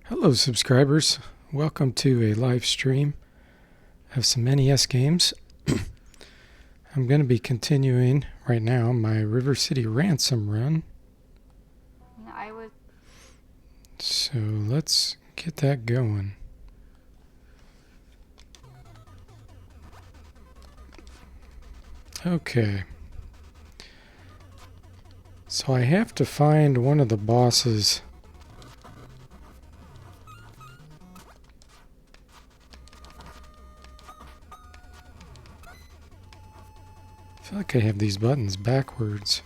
Hello, subscribers. Welcome to a live stream of some NES games. I'm going to be continuing right now my River City Ransom run. So let's get that going. Okay. So I have to find one of the bosses. I feel like I have these buttons backwards.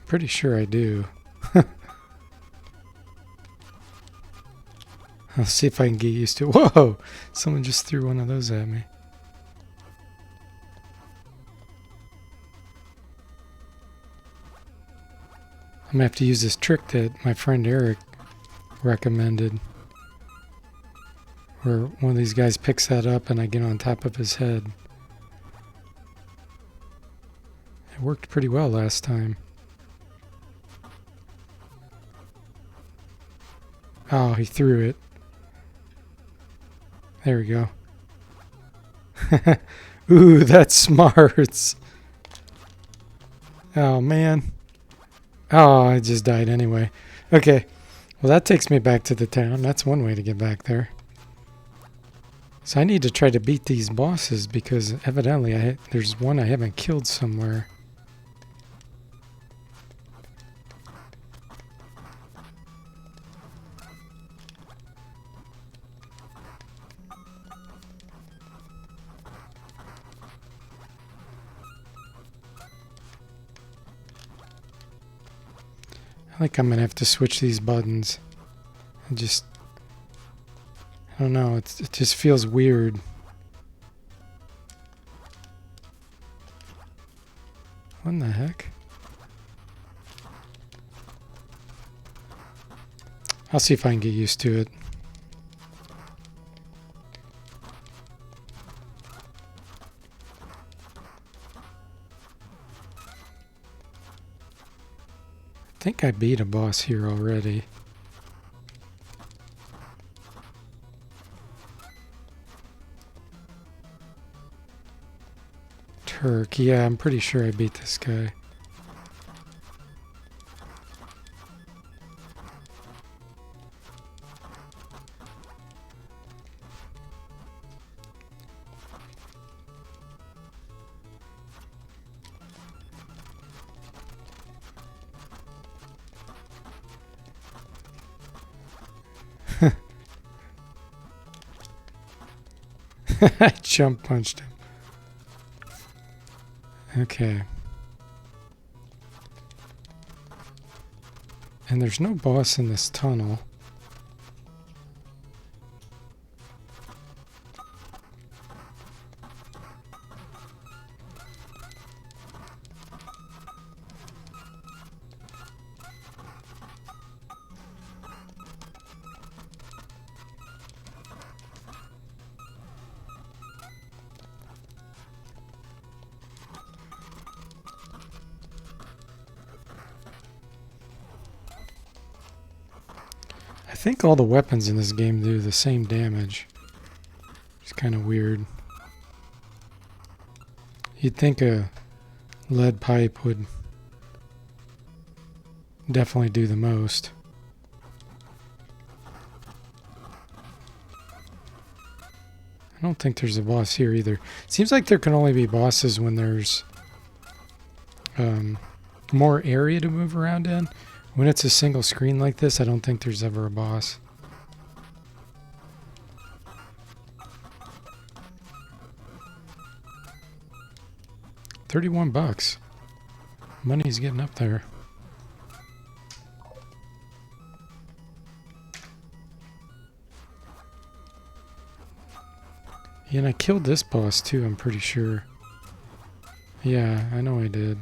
Pretty sure I do. I'll see if I can get used to it. Whoa! Someone just threw one of those at me. I'm going to have to use this trick that my friend Eric recommended, where one of these guys picks that up and I get on top of his head. It worked pretty well last time. Oh, he threw it. There we go. Ooh, that's smart. Oh, man. Oh, I just died anyway. Okay. Well, that takes me back to the town. That's one way to get back there. So I need to try to beat these bosses because evidently there's one I haven't killed somewhere. I think I'm going to have to switch these buttons. I don't know, it just feels weird. What in the heck? I'll see if I can get used to it. I think I beat a boss here already. Turk, yeah, I'm pretty sure I beat this guy. I jump punched him. Okay. And there's no boss in this tunnel. I think all the weapons in this game do the same damage. It's kind of weird. You'd think a lead pipe would definitely do the most. I don't think there's a boss here either. It seems like there can only be bosses when there's more area to move around in. When it's a single screen like this, I don't think there's ever a boss. $31. Money's getting up there. Yeah, and I killed this boss too, I'm pretty sure. Yeah, I know I did.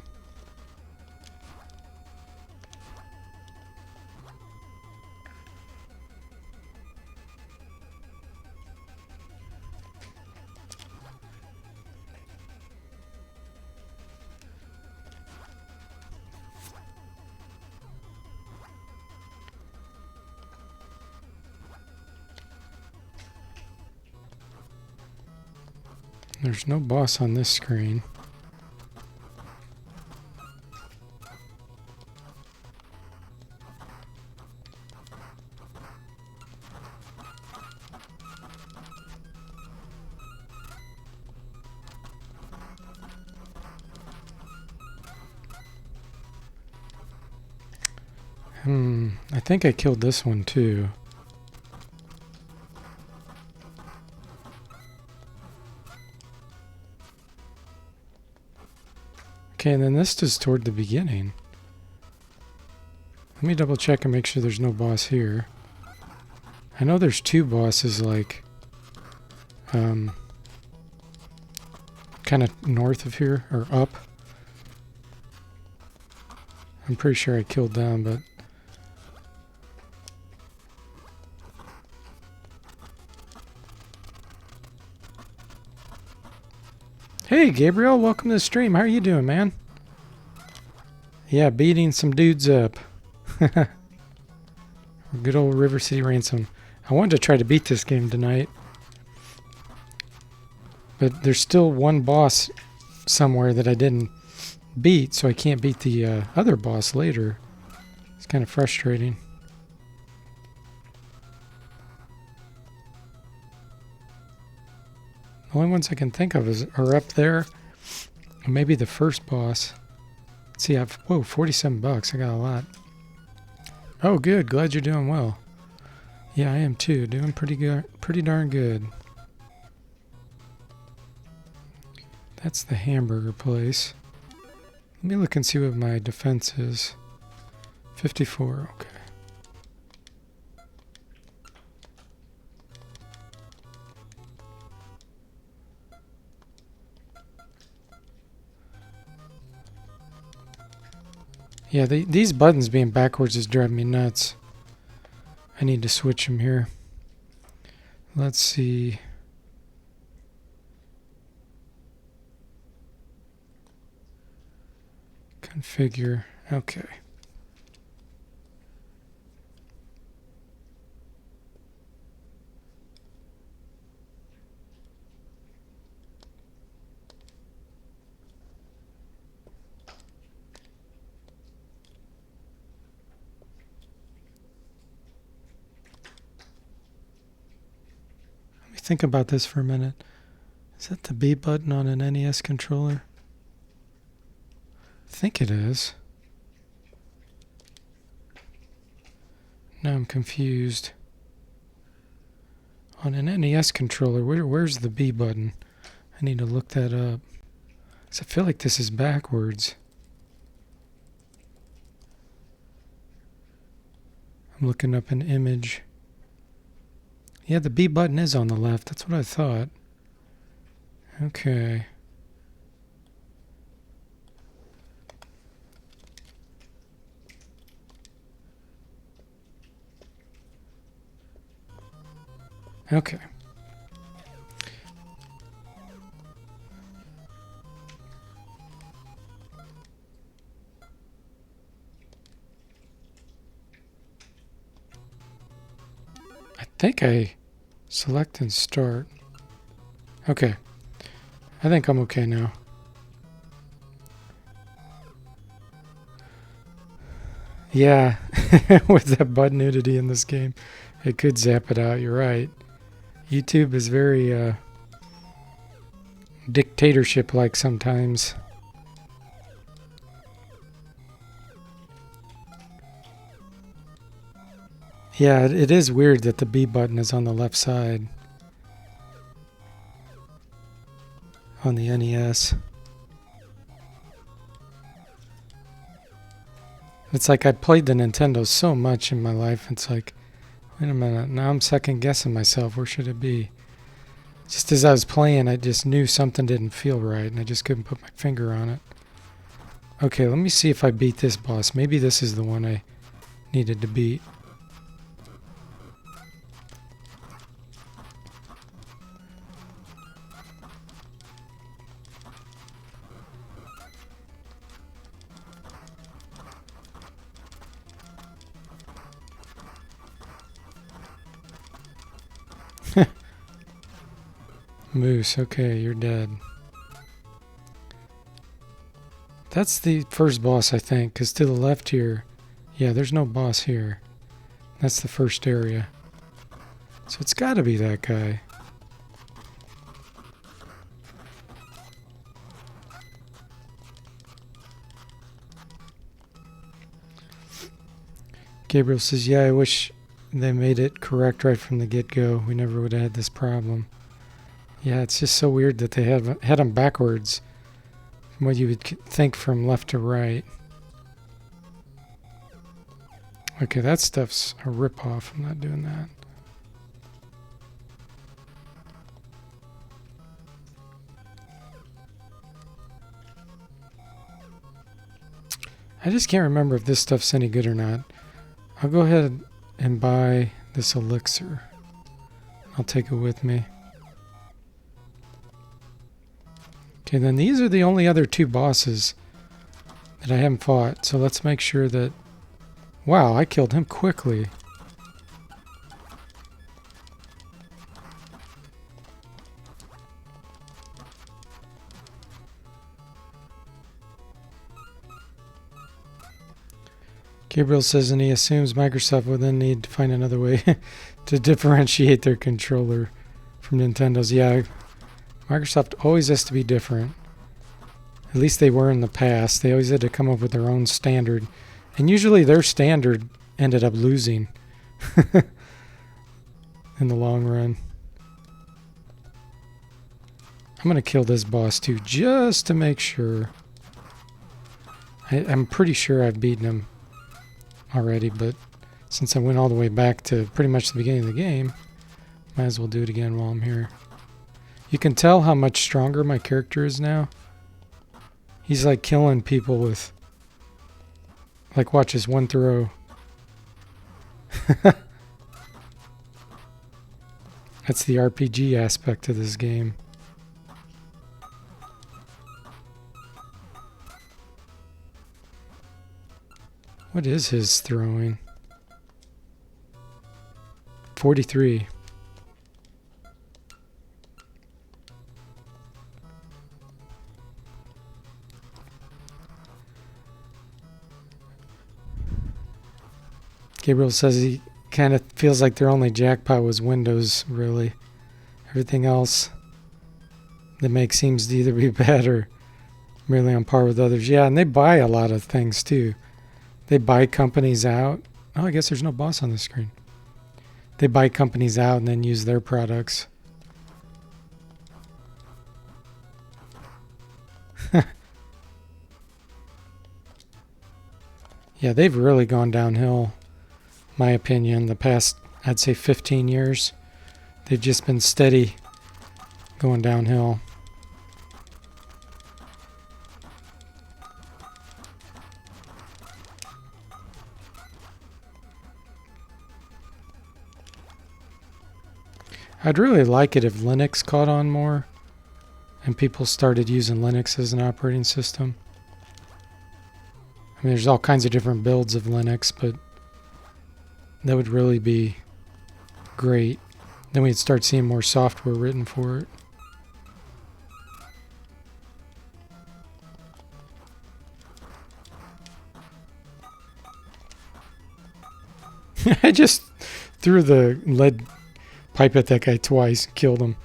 There's no boss on this screen. I think I killed this one too. Okay, and then this is toward the beginning. Let me double check and make sure there's no boss here. I know there's two bosses, like, kind of north of here, or up. I'm pretty sure I killed them, but... Hey, Gabriel, welcome to the stream. How are you doing, man? Yeah, beating some dudes up. Good old River City Ransom. I wanted to try to beat this game tonight. But there's still one boss somewhere that I didn't beat, so I can't beat the other boss later. It's kind of frustrating. The only ones I can think of are up there. And maybe the first boss. Let's see, whoa, 47 bucks. I got a lot. Oh, good. Glad you're doing well. Yeah, I am too. Doing pretty good. Pretty darn good. That's the hamburger place. Let me look and see what my defense is. 54, okay. Yeah, these buttons being backwards is driving me nuts. I need to switch them here. Let's see. Configure. Okay. Think about this for a minute. Is that the B button on an NES controller? I think it is. Now I'm confused. On an NES controller, where's the B button? I need to look that up. 'Cause I feel like this is backwards. I'm looking up an image. Yeah, the B button is on the left. That's what I thought. Okay. Okay. I think I select and start. Okay. I think I'm okay now. Yeah, with that button nudity in this game, it could zap it out. You're right. YouTube is very dictatorship-like sometimes. Yeah, it is weird that the B button is on the left side on the NES. It's like I played the Nintendo so much in my life, it's like, wait a minute, now I'm second guessing myself. Where should it be? Just as I was playing, I just knew something didn't feel right, and I just couldn't put my finger on it. Okay, let me see if I beat this boss. Maybe this is the one I needed to beat. Moose, okay, you're dead. That's the first boss, I think, because to the left here, yeah, there's no boss here. That's the first area. So it's got to be that guy. Gabriel says, yeah, I wish they made it correct right from the get-go. We never would have had this problem. Yeah, it's just so weird that they had them backwards from what you would think from left to right. Okay, that stuff's a rip-off. I'm not doing that. I just can't remember if this stuff's any good or not. I'll go ahead and buy this elixir. I'll take it with me. Okay, then these are the only other two bosses that I haven't fought. So let's make sure that... Wow, I killed him quickly. Gabriel says, and he assumes Microsoft will then need to find another way to differentiate their controller from Nintendo's. Yeah, Microsoft always has to be different. At least they were in the past. They always had to come up with their own standard. And usually their standard ended up losing in the long run. I'm going to kill this boss too, just to make sure. I'm pretty sure I've beaten him already, but since I went all the way back to pretty much the beginning of the game, might as well do it again while I'm here. You can tell how much stronger my character is now. He's like killing people with, like, watch this one throw. That's the RPG aspect of this game. What is his throwing? 43. Gabriel says he kind of feels like their only jackpot was Windows, really. Everything else they make seems to either be bad or merely on par with others. Yeah, and they buy a lot of things too. They buy companies out. Oh, I guess there's no boss on the screen. They buy companies out and then use their products. Yeah, they've really gone downhill, my opinion, the past, I'd say 15 years. They've just been steady going downhill. I'd really like it if Linux caught on more and people started using Linux as an operating system. I mean, there's all kinds of different builds of Linux, but that would really be great. Then we'd start seeing more software written for it. I just threw the lead pipe at that guy twice, killed him.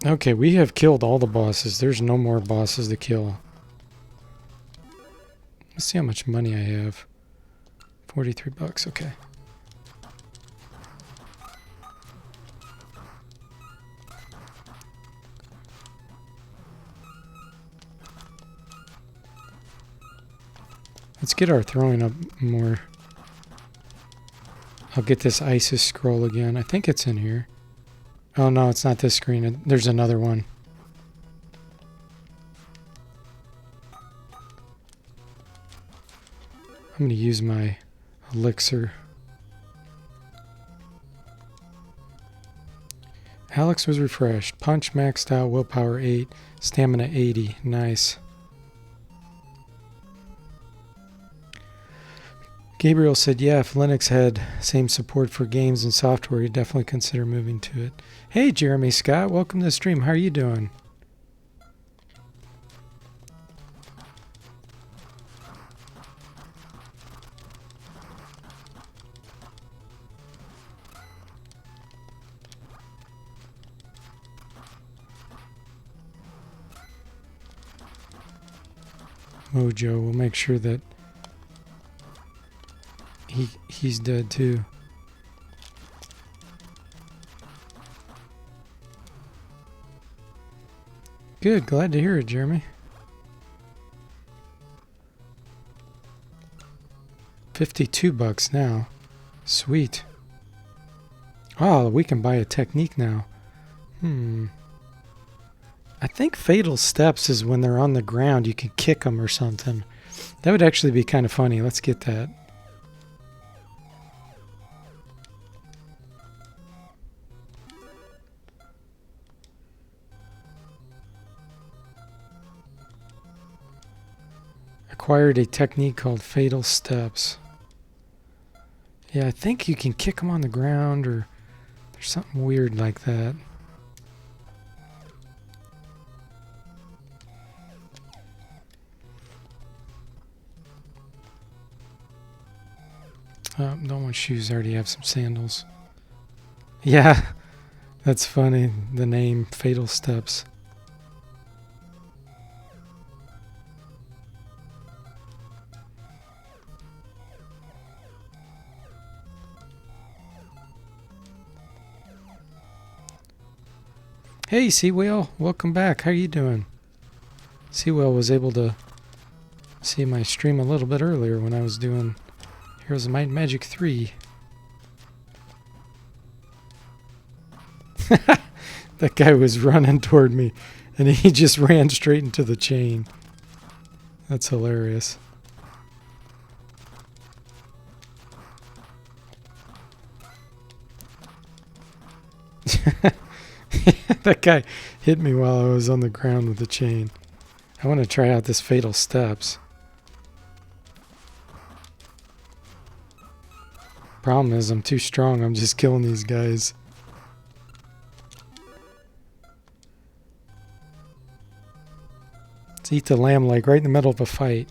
Okay, we have killed all the bosses. There's no more bosses to kill. Let's see how much money I have. 43 bucks, okay. Let's get our throwing up more. I'll get this ISIS scroll again. I think it's in here. Oh no, it's not this screen. There's another one. I'm going to use my elixir. Alex was refreshed. Punch maxed out. Willpower 8. Stamina 80. Nice. Gabriel said, yeah, if Linux had same support for games and software, you'd definitely consider moving to it. Hey, Jeremy Scott, welcome to the stream. How are you doing? Mojo, we'll make sure that he's dead too. Good, glad to hear it, Jeremy. 52 bucks now. Sweet. Oh, we can buy a technique now. I think fatal steps is when they're on the ground, you can kick them or something. That would actually be kind of funny. Let's get that. Acquired a technique called fatal steps. Yeah, I think you can kick them on the ground or there's something weird like that. Oh, don't want shoes. I already have some sandals. Yeah, that's funny. The name Fatal Steps. Hey, Seawhale. Welcome back. How are you doing? Seawhale was able to see my stream a little bit earlier when I was doing Heroes of Might and Magic 3. That guy was running toward me, and he just ran straight into the chain. That's hilarious. That guy hit me while I was on the ground with the chain. I want to try out this Fatal Steps. Problem is, I'm too strong. I'm just killing these guys. Let's eat the lamb like right in the middle of a fight.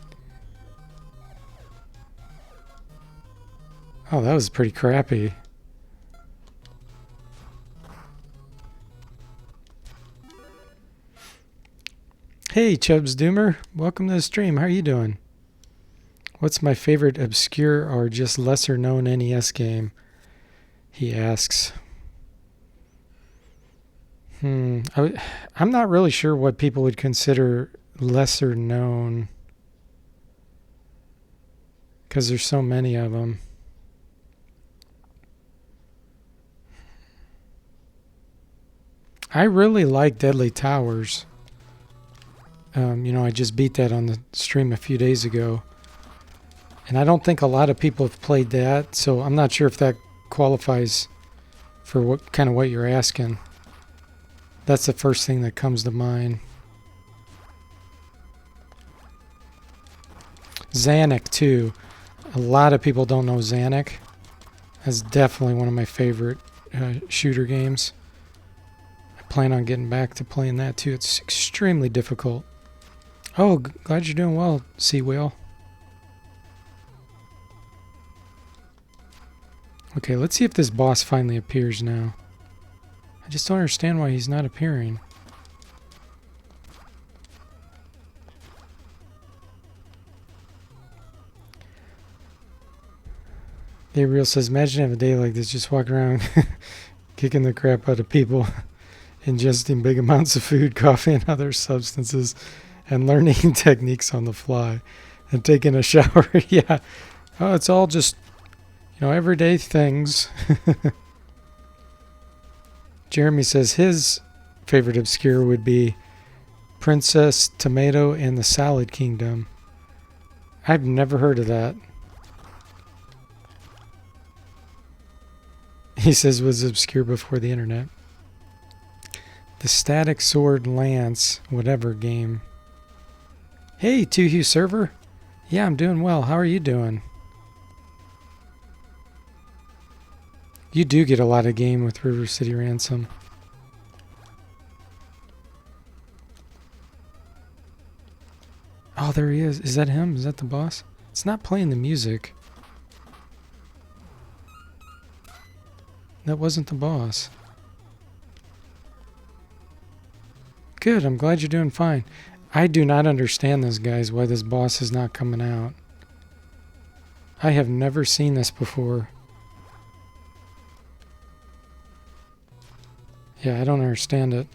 Oh, that was pretty crappy. Hey, Chubbs Doomer. Welcome to the stream. How are you doing? What's my favorite obscure or just lesser known NES game? He asks. I'm not really sure what people would consider lesser known, because there's so many of them. I really like Deadly Towers. I just beat that on the stream a few days ago. And I don't think a lot of people have played that, so I'm not sure if that qualifies for what you're asking. That's the first thing that comes to mind. Zanac too. A lot of people don't know Zanac. That's definitely one of my favorite shooter games. I plan on getting back to playing that too. It's extremely difficult. Oh, glad you're doing well, Sea Whale. Okay, let's see if this boss finally appears now. I just don't understand why he's not appearing. Gabriel says, imagine having a day like this, just walking around kicking the crap out of people, ingesting big amounts of food, coffee, and other substances, and learning techniques on the fly, and taking a shower. Yeah. Oh, it's all just, everyday things. Jeremy says his favorite obscure would be Princess Tomato and the Salad Kingdom. I've never heard of that. He says was obscure before the internet. The Static Sword Lance, whatever game. Hey, 2Hugh server. Yeah, I'm doing well. How are you doing? You do get a lot of game with River City Ransom. Oh, there he is. Is that him? Is that the boss? It's not playing the music. That wasn't the boss. Good, I'm glad you're doing fine. I do not understand this, guys, why this boss is not coming out. I have never seen this before. Yeah, I don't understand it.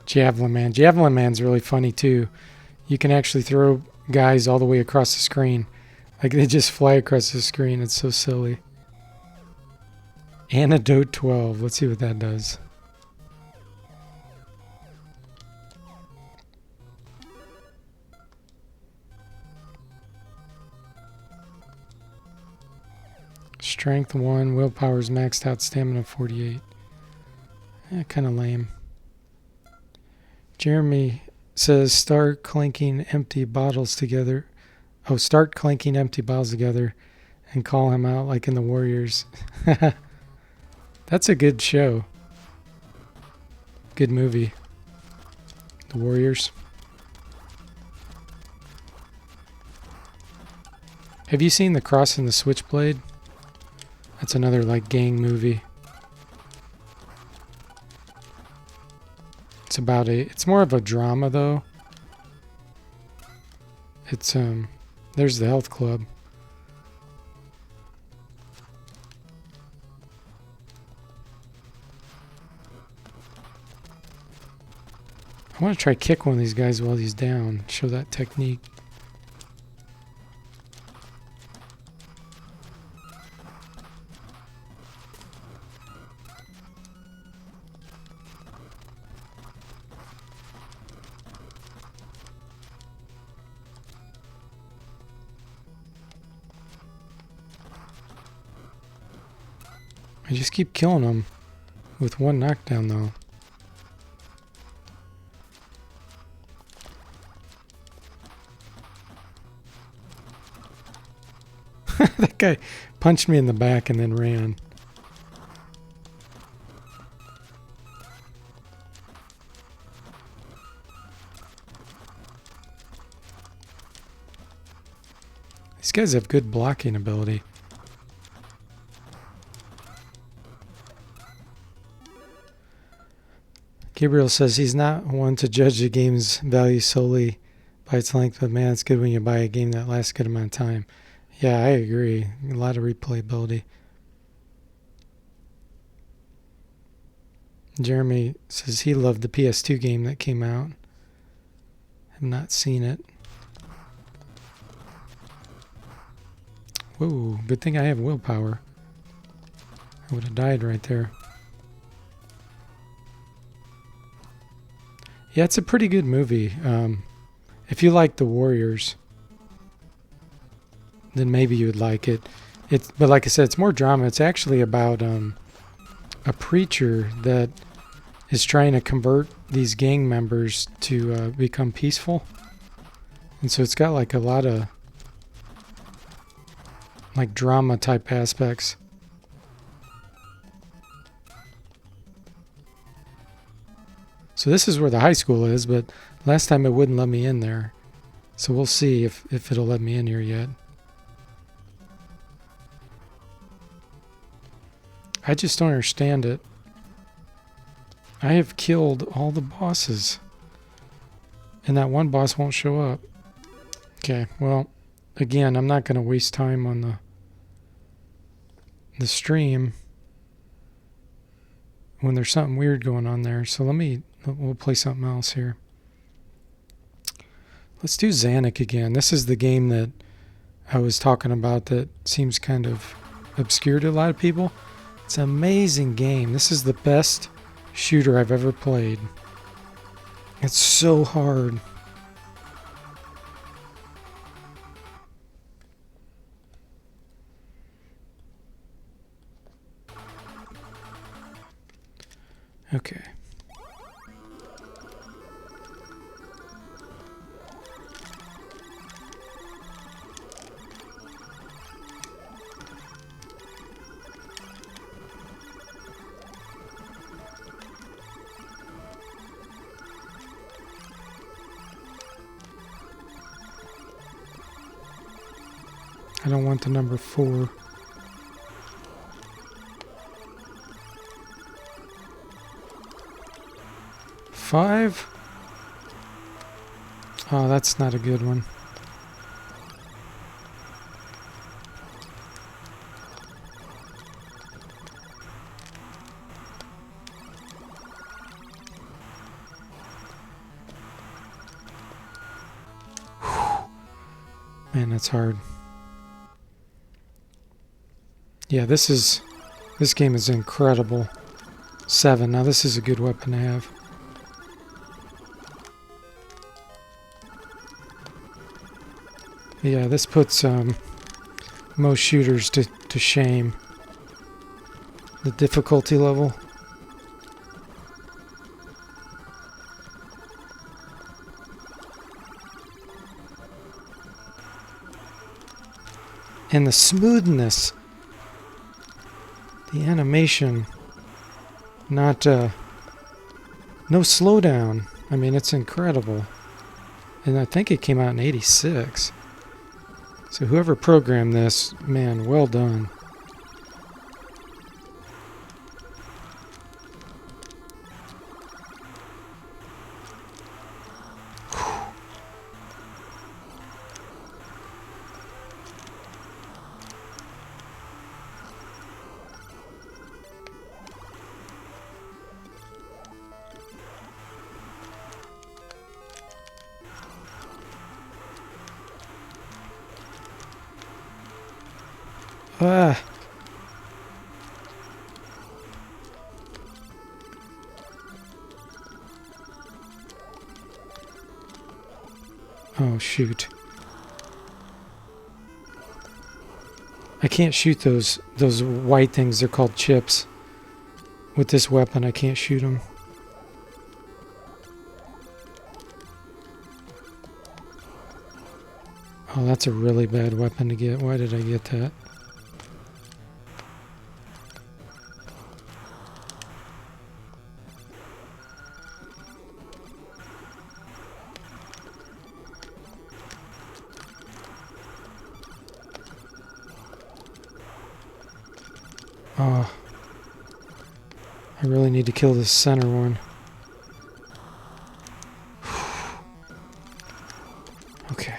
Javelin Man. Javelin Man's really funny too. You can actually throw guys all the way across the screen. Like they just fly across the screen. It's so silly. Antidote 12. Let's see what that does. Strength 1. Willpower's maxed out. Stamina 48. Kind of lame. Jeremy says start clinking empty bottles together. Oh, start clinking empty bottles together and call him out like in the Warriors. That's a good show. Good movie. The Warriors. Have you seen The Cross and the Switchblade? That's another like gang movie. It's about it's more of a drama though. It's there's the health club. I want to try kick one of these guys while he's down. Show that technique. I just keep killing them with one knockdown though. That guy punched me in the back and then ran. These guys have good blocking ability. Gabriel says he's not one to judge a game's value solely by its length, but man, it's good when you buy a game that lasts a good amount of time. Yeah, I agree. A lot of replayability. Jeremy says he loved the PS2 game that came out. Have not seen it. Whoa, good thing I have willpower. I would have died right there. Yeah, it's a pretty good movie. If you like The Warriors, then maybe you would like it. But like I said, it's more drama. It's actually about a preacher that is trying to convert these gang members to become peaceful. And so it's got like a lot of like drama type aspects. So this is where the high school is, but last time it wouldn't let me in there. So we'll see if it'll let me in here yet. I just don't understand it. I have killed all the bosses. And that one boss won't show up. Okay, well, again, I'm not going to waste time on the stream when there's something weird going on there. So we'll play something else here. Let's do Zanac again. This is the game that I was talking about that seems kind of obscure to a lot of people. It's an amazing game. This is the best shooter I've ever played. It's so hard. Okay. I don't want the number 4. Five? Oh, that's not a good one. Man, that's hard. Yeah, this game is incredible. 7. Now this is a good weapon to have. Yeah, this puts most shooters to shame. The difficulty level. And the smoothness. The animation. Not, no slowdown. I mean, it's incredible. And I think it came out in 86. So whoever programmed this, man, well done. Ah. Oh, shoot. I can't shoot those white things. They're called chips. With this weapon, I can't shoot them. Oh, that's a really bad weapon to get. Why did I get that? Oh, I really need to kill this center one. Okay.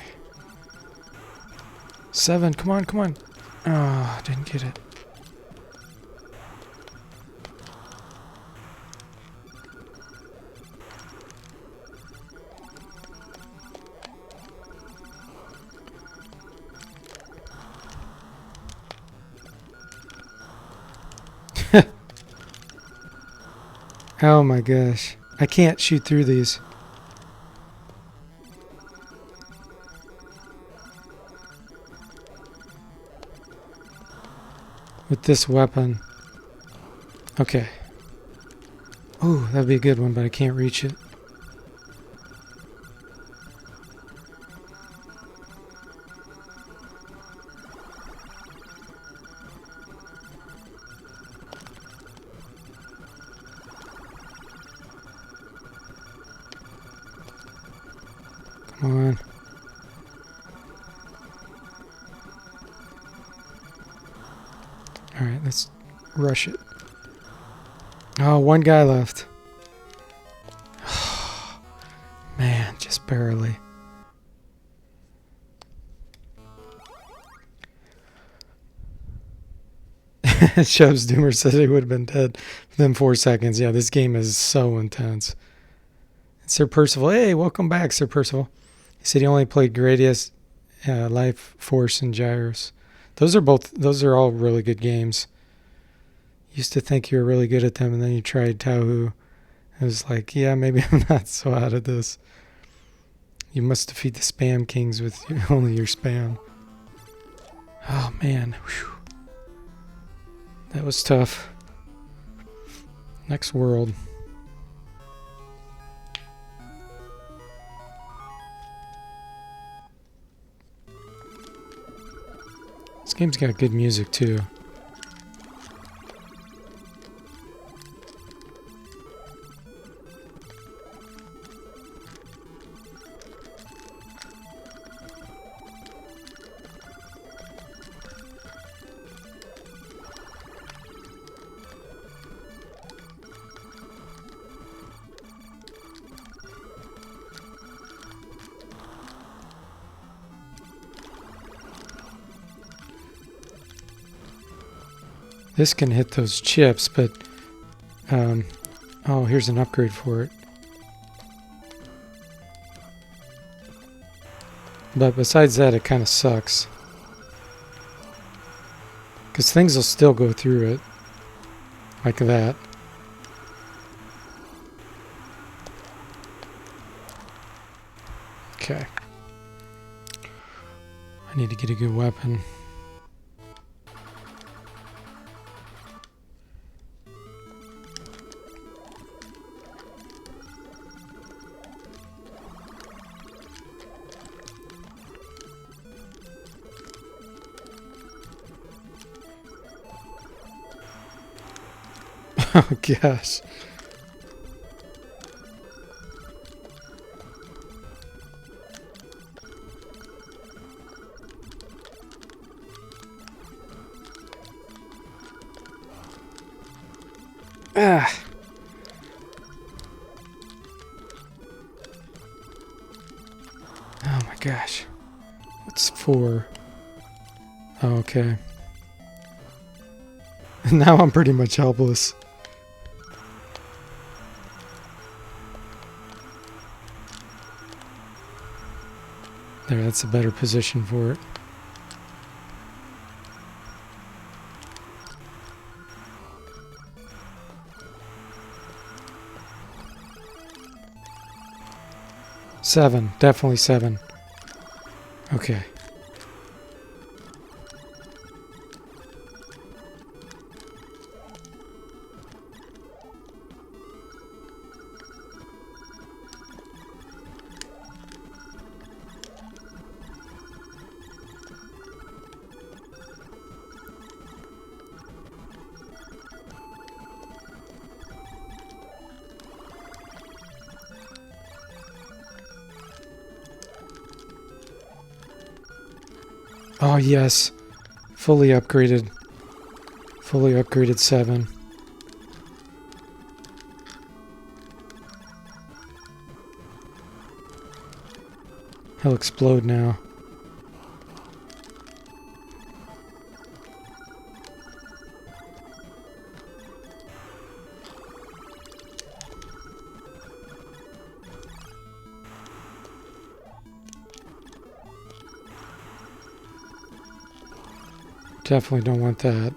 7, come on, come on. Oh, didn't get it. Oh my gosh. I can't shoot through these. With this weapon. Okay. Ooh, that'd be a good one, but I can't reach it. Come on. Alright, let's rush it. Oh, one guy left. Man, just barely. Shows Doomer said he would have been dead within 4 seconds. Yeah, this game is so intense. Sir Percival. Hey, welcome back, Sir Percival. He said he only played Gradius, Life Force, and Gyros. Those are all really good games. Used to think you were really good at them, and then you tried Tauhu. It was like, yeah, maybe I'm not so out of this. You must defeat the Spam Kings with only your spam. Oh, man. Whew. That was tough. Next world. This game's got good music too. This can hit those chips, but oh, here's an upgrade for it. But besides that, it kind of sucks. Because things will still go through it. Like that. Okay. I need to get a good weapon. Oh gosh. Ah. Oh my gosh. What's 4? Oh, okay. Now I'm pretty much helpless. There, that's a better position for it. Seven, definitely 7. Okay. Oh yes, fully upgraded 7. He'll explode now. Definitely don't want that.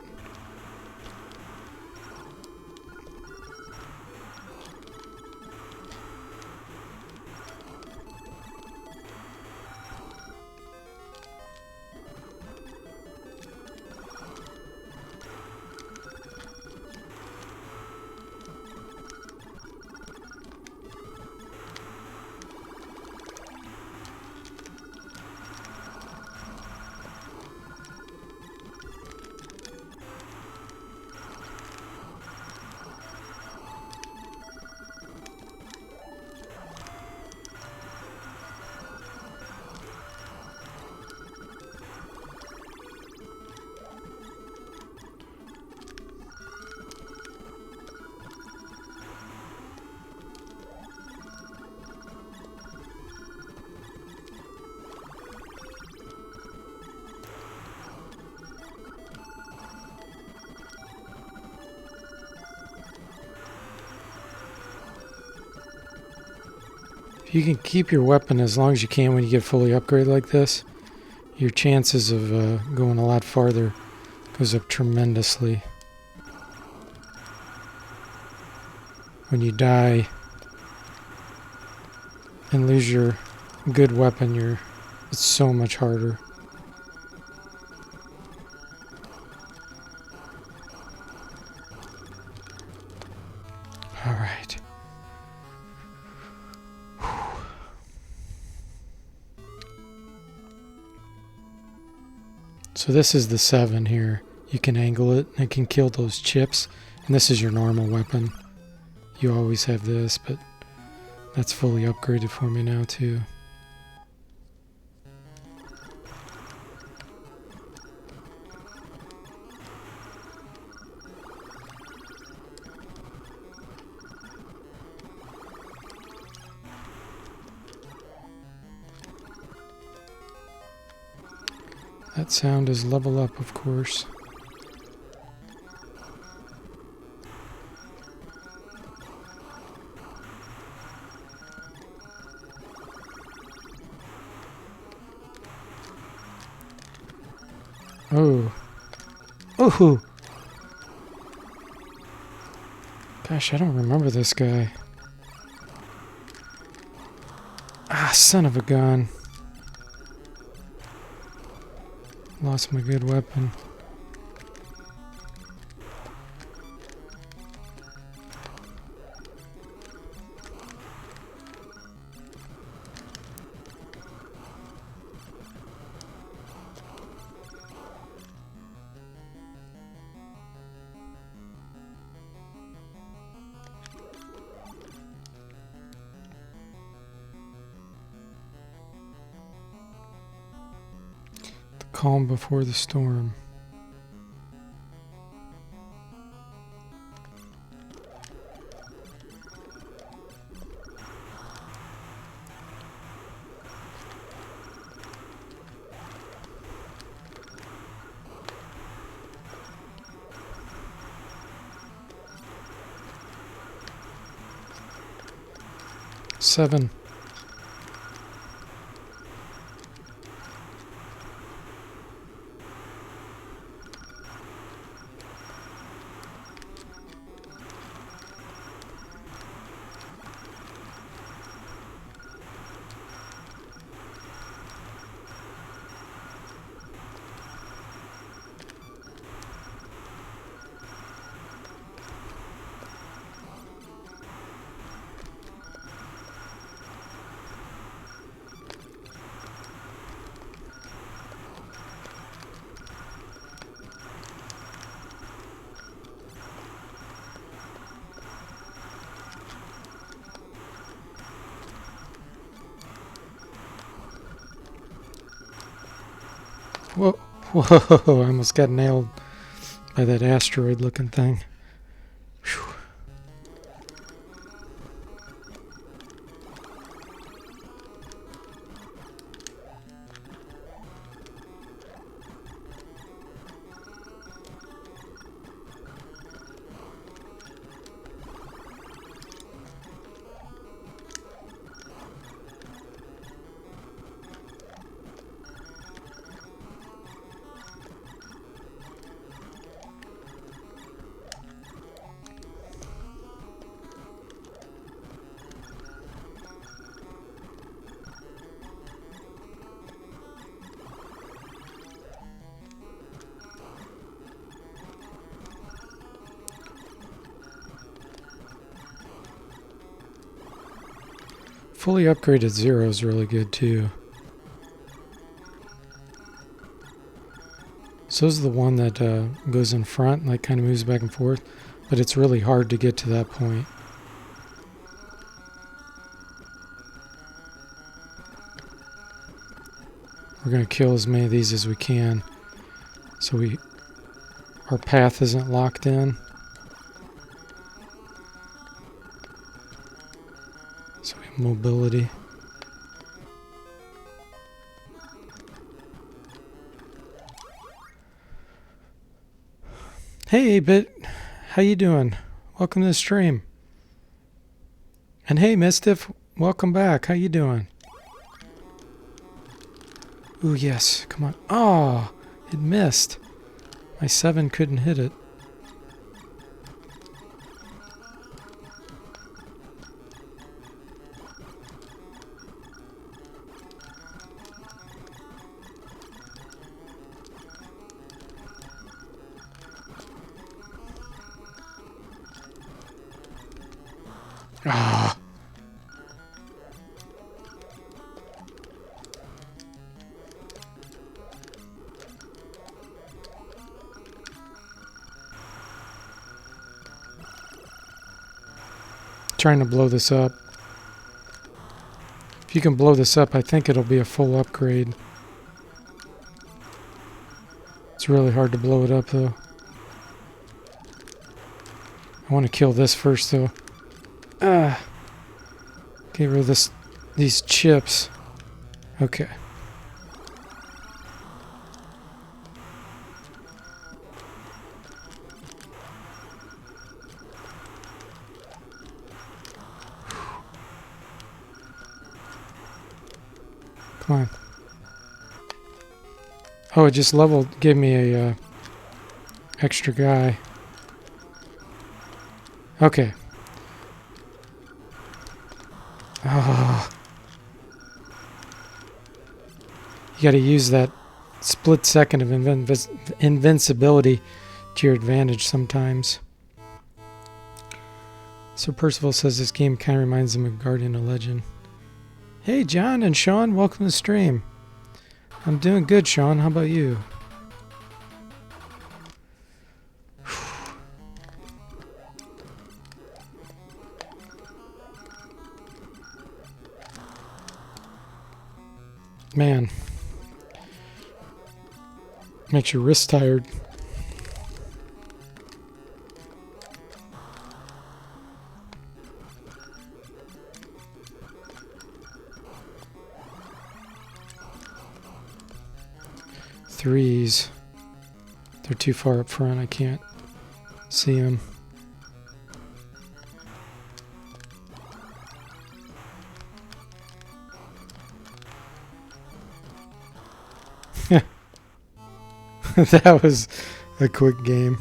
You can keep your weapon as long as you can when you get fully upgraded like this. Your chances of going a lot farther goes up tremendously. When you die and lose your good weapon, it's so much harder. All right. So this is the 7 here. You can angle it and it can kill those chips. And this is your normal weapon. You always have this, but that's fully upgraded for me now too. That sound is level up, of course. Oh. Oh! Gosh, I don't remember this guy. Ah, son of a gun. Lost my good weapon. Calm before the storm. Seven. Whoa, whoa, I almost got nailed by that asteroid looking thing. Whew. Fully upgraded 0 is really good too. So this is the one that goes in front and like kind of moves back and forth, but it's really hard to get to that point. We're going to kill as many of these as we can so our path isn't locked in. So we have mobility. Hey, Bit, how you doing? Welcome to the stream. And hey, Mistiff, welcome back. How you doing? Ooh, yes, come on. Oh, it missed. My 7 couldn't hit it. Ah. trying to blow this up. If you can blow this up, I think it'll be a full upgrade. It's really hard to blow it up, though. I want to kill this first, though. Get rid of these chips. Okay. Come on. Oh, it just gave me a extra guy. Okay. Oh. You gotta use that split second of invincibility to your advantage sometimes. So Percival says this game kind of reminds him of Guardian of Legend. Hey, John and Sean, welcome to the stream. I'm doing good, Sean. How about you? Man. Makes your wrist tired. Threes. They're too far up front. I can't see them. That was a quick game.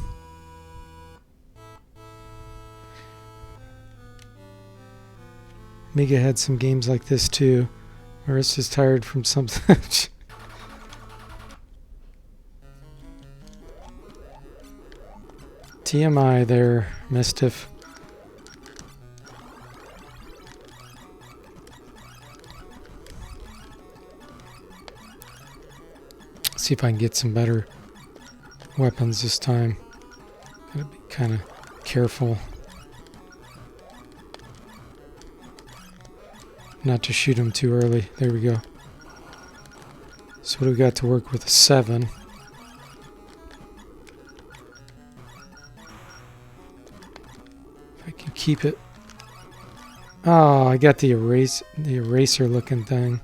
Mega had some games like this too, where it's just tired from something. TMI there, Mischief. See if I can get some better weapons this time. Gotta be kind of careful not to shoot them too early. There we go. So what do we got to work with? A 7. If I can keep it. Oh, I got the eraser looking thing.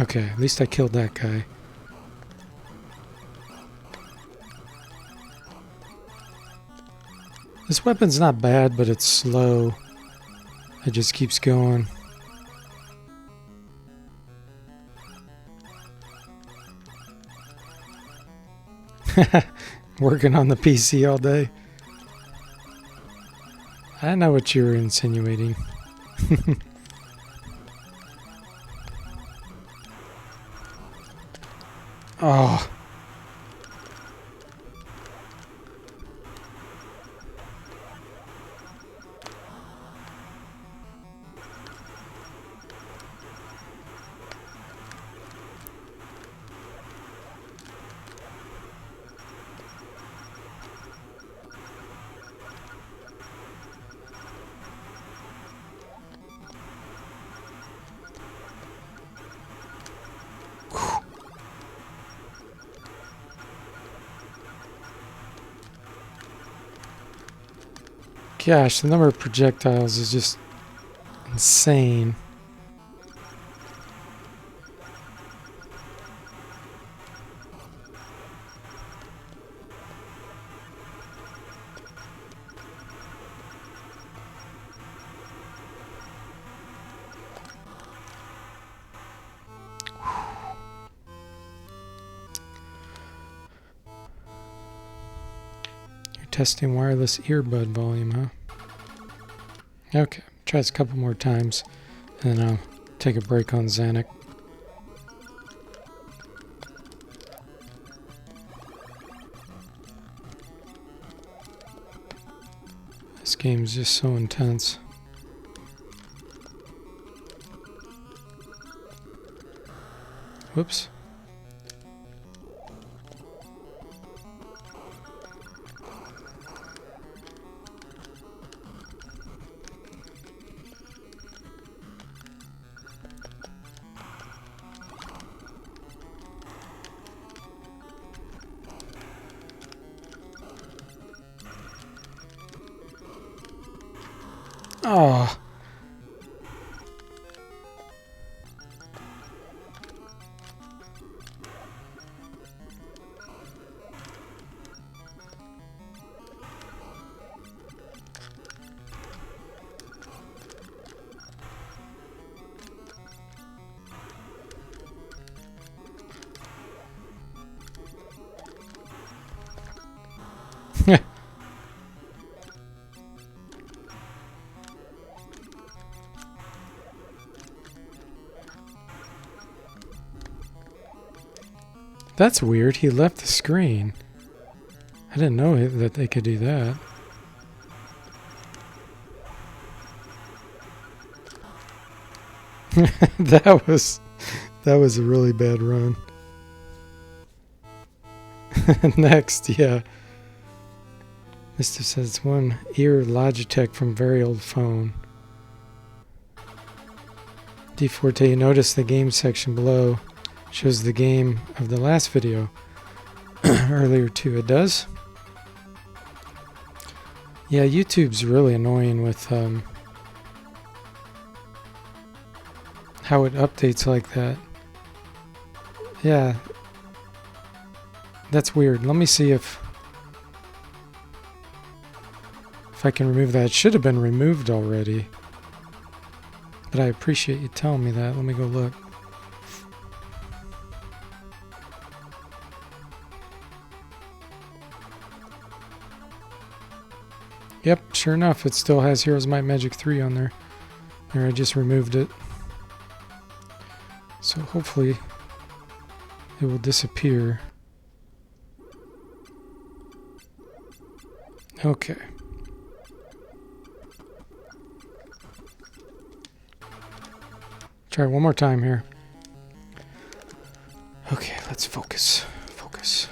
Okay, at least I killed that guy. This weapon's not bad, but it's slow. It just keeps going. Working on the PC all day. I know what you were insinuating. Oh. Gosh, the number of projectiles is just insane. Testing wireless earbud volume, huh? Okay, try this a couple more times, and then I'll take a break on Zanac. This game's just so intense. Whoops. Oh. That's weird. He left the screen. I didn't know that they could do that. that was a really bad run. Next, yeah. Mr. says one ear Logitech from very old phone. D4T, you notice the game section below shows the game of the last video earlier too. It does? Yeah, YouTube's really annoying with how it updates like that. Yeah. That's weird. Let me see if I can remove that. It should have been removed already. But I appreciate you telling me that. Let me go look. Yep, sure enough, it still has Heroes Might Magic 3 on there. There, I just removed it. So hopefully it will disappear. Okay. Try one more time here. Okay, let's focus. Focus.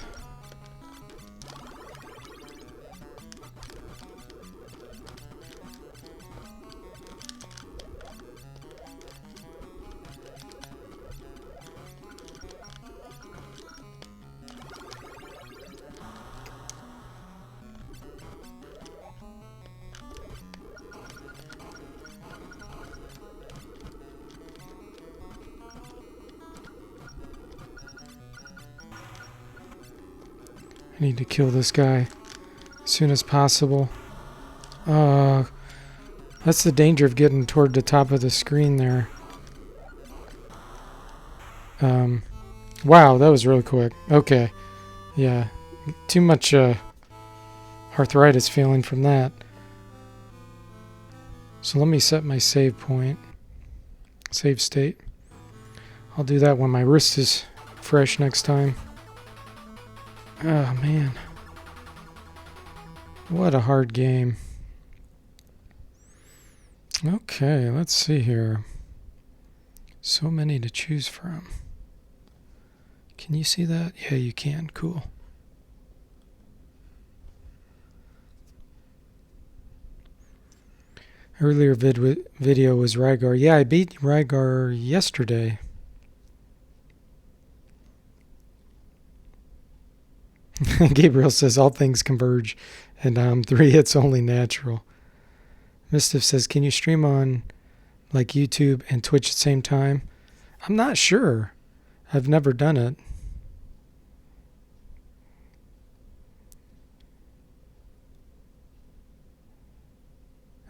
I need to kill this guy as soon as possible. That's the danger of getting toward the top of the screen there. Wow, that was really quick. Okay. Yeah. Too much arthritis feeling from that. So let me set my save point. Save state. I'll do that when my wrist is fresh next time. Oh, man. What a hard game. Okay, let's see here. So many to choose from. Can you see that? Yeah, you can. Cool. Earlier video was Rygar. Yeah, I beat Rygar yesterday. Gabriel says all things converge, and 3 hits only natural. Mischief says, can you stream on like YouTube and Twitch at the same time? I'm not sure. I've never done it.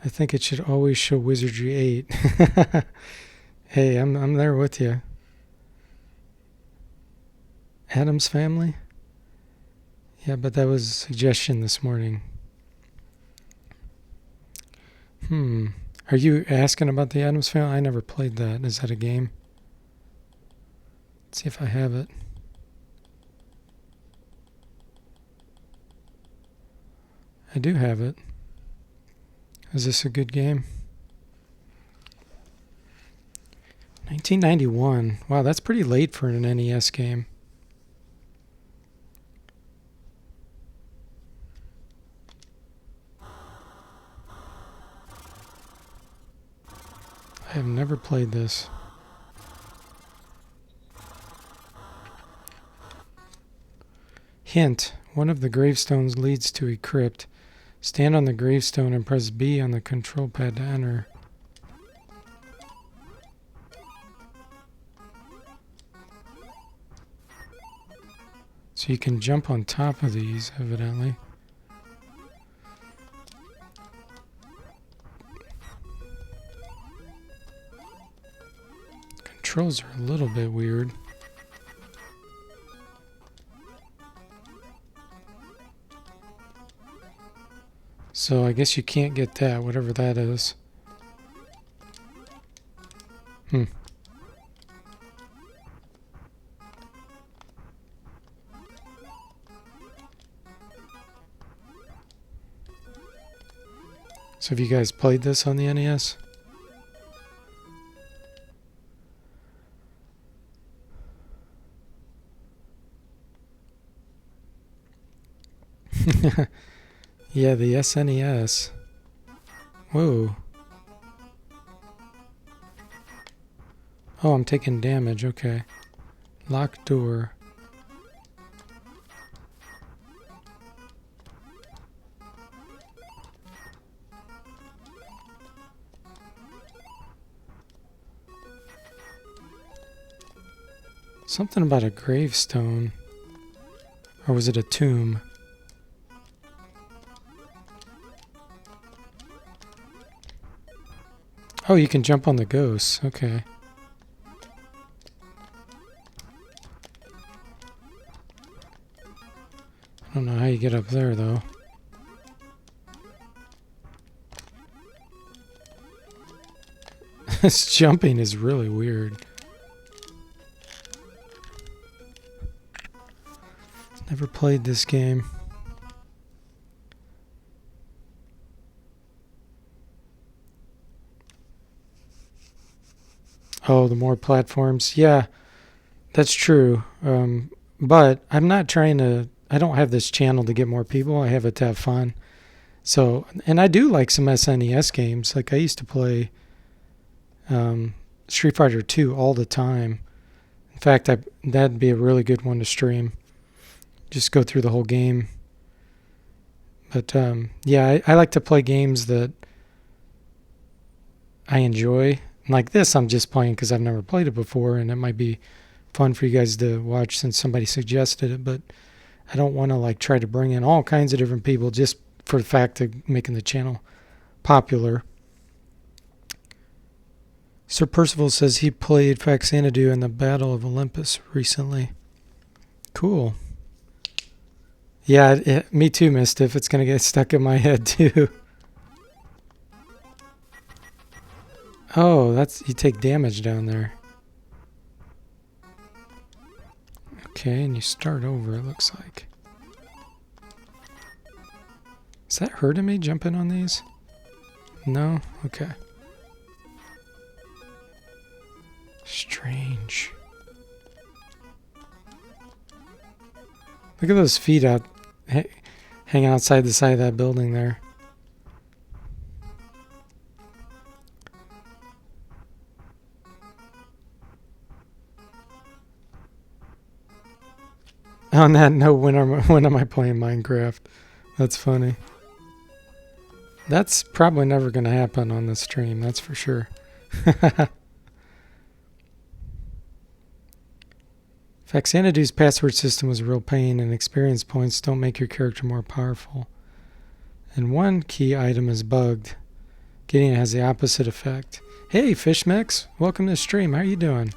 I think it should always show Wizardry 8. Hey, I'm there with you. Addams Family? Yeah, but that was a suggestion this morning. Are you asking about the Addams Family? I never played that. Is that a game? Let's see if I have it. I do have it. Is this a good game? 1991. Wow, that's pretty late for an NES game. I have never played this. Hint, one of the gravestones leads to a crypt. Stand on the gravestone and press B on the control pad to enter. So you can jump on top of these, evidently. Controls are a little bit weird. So I guess you can't get that, whatever that is. So have you guys played this on the NES? Yeah, the SNES. Whoa. Oh, I'm taking damage, okay. Locked door. Something about a gravestone. Or was it a tomb? Oh, you can jump on the ghosts. Okay. I don't know how you get up there, though. This jumping is really weird. Never played this game. Oh, the more platforms. Yeah, that's true. But I'm not trying to... I don't have this channel to get more people. I have it to have fun. So, and I do like some SNES games. Like I used to play Street Fighter 2 all the time. In fact, that'd be a really good one to stream. Just go through the whole game. But yeah, I like to play games that I enjoy. Like this, I'm just playing because I've never played it before, and it might be fun for you guys to watch since somebody suggested it. But I don't want to like try to bring in all kinds of different people just for the fact of making the channel popular. Sir Percival says he played Faxanadu in the Battle of Olympus recently. Cool. Yeah, me too, Mistiff. It's going to get stuck in my head too. Oh, you take damage down there. Okay, and you start over, it looks like. Is that hurting me jumping on these? No? Okay. Strange. Look at those feet out, hanging outside the side of that building there. On that note, when am I playing Minecraft? That's funny. That's probably never going to happen on the stream, that's for sure. Faxanadu's password system was a real pain, and experience points don't make your character more powerful. And one key item is bugged. Getting it has the opposite effect. Hey, Fishmix! Welcome to the stream. How are you doing?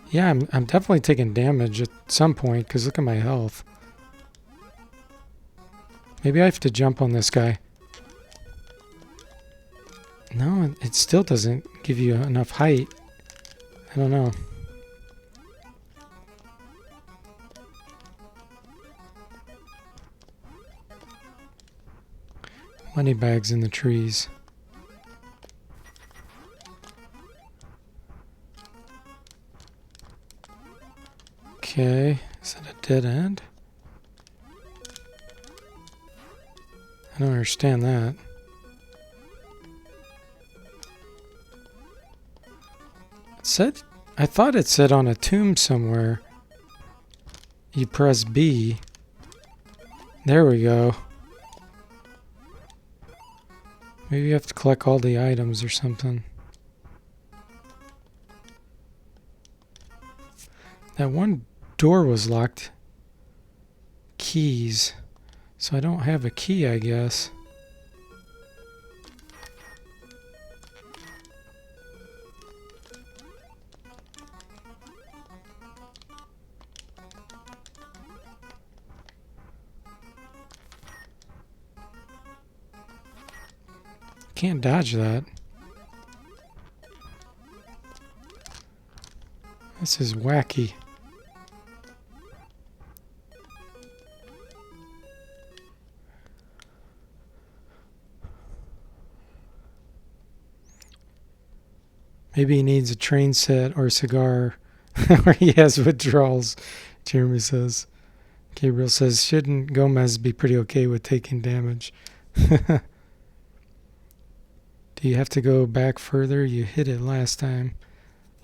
Yeah, I'm definitely taking damage at some point, because look at my health. Maybe I have to jump on this guy. No, it still doesn't give you enough height. I don't know. Money bags in the trees. Okay, is that a dead end? I don't understand that. It said, I thought it said on a tomb somewhere, you press B. There we go. Maybe you have to collect all the items or something. That one door was locked. Keys. So I don't have a key, I guess. Can't dodge that. This is wacky. Maybe he needs a train set or a cigar, or he has withdrawals, Jeremy says. Gabriel says, shouldn't Gomez be pretty okay with taking damage? Do you have to go back further? You hit it last time.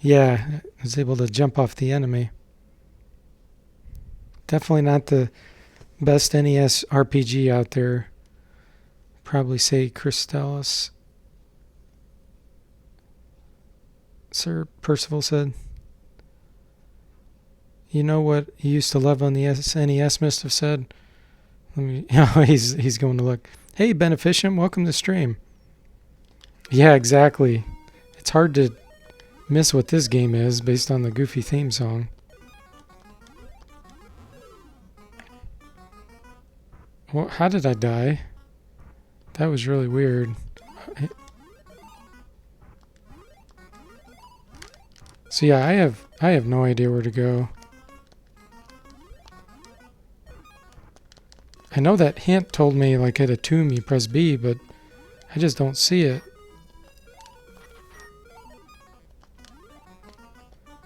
Yeah, I was able to jump off the enemy. Definitely not the best NES RPG out there. Probably say Crystallis. Sir Percival said. You know what you used to love on the NES must have said? Let me. Oh, he's going to look. Hey, Beneficent, welcome to stream. Yeah, exactly. It's hard to miss what this game is based on the goofy theme song. Well, how did I die? That was really weird. So yeah, I have no idea where to go. I know that hint told me like at a tomb you press B, but I just don't see it.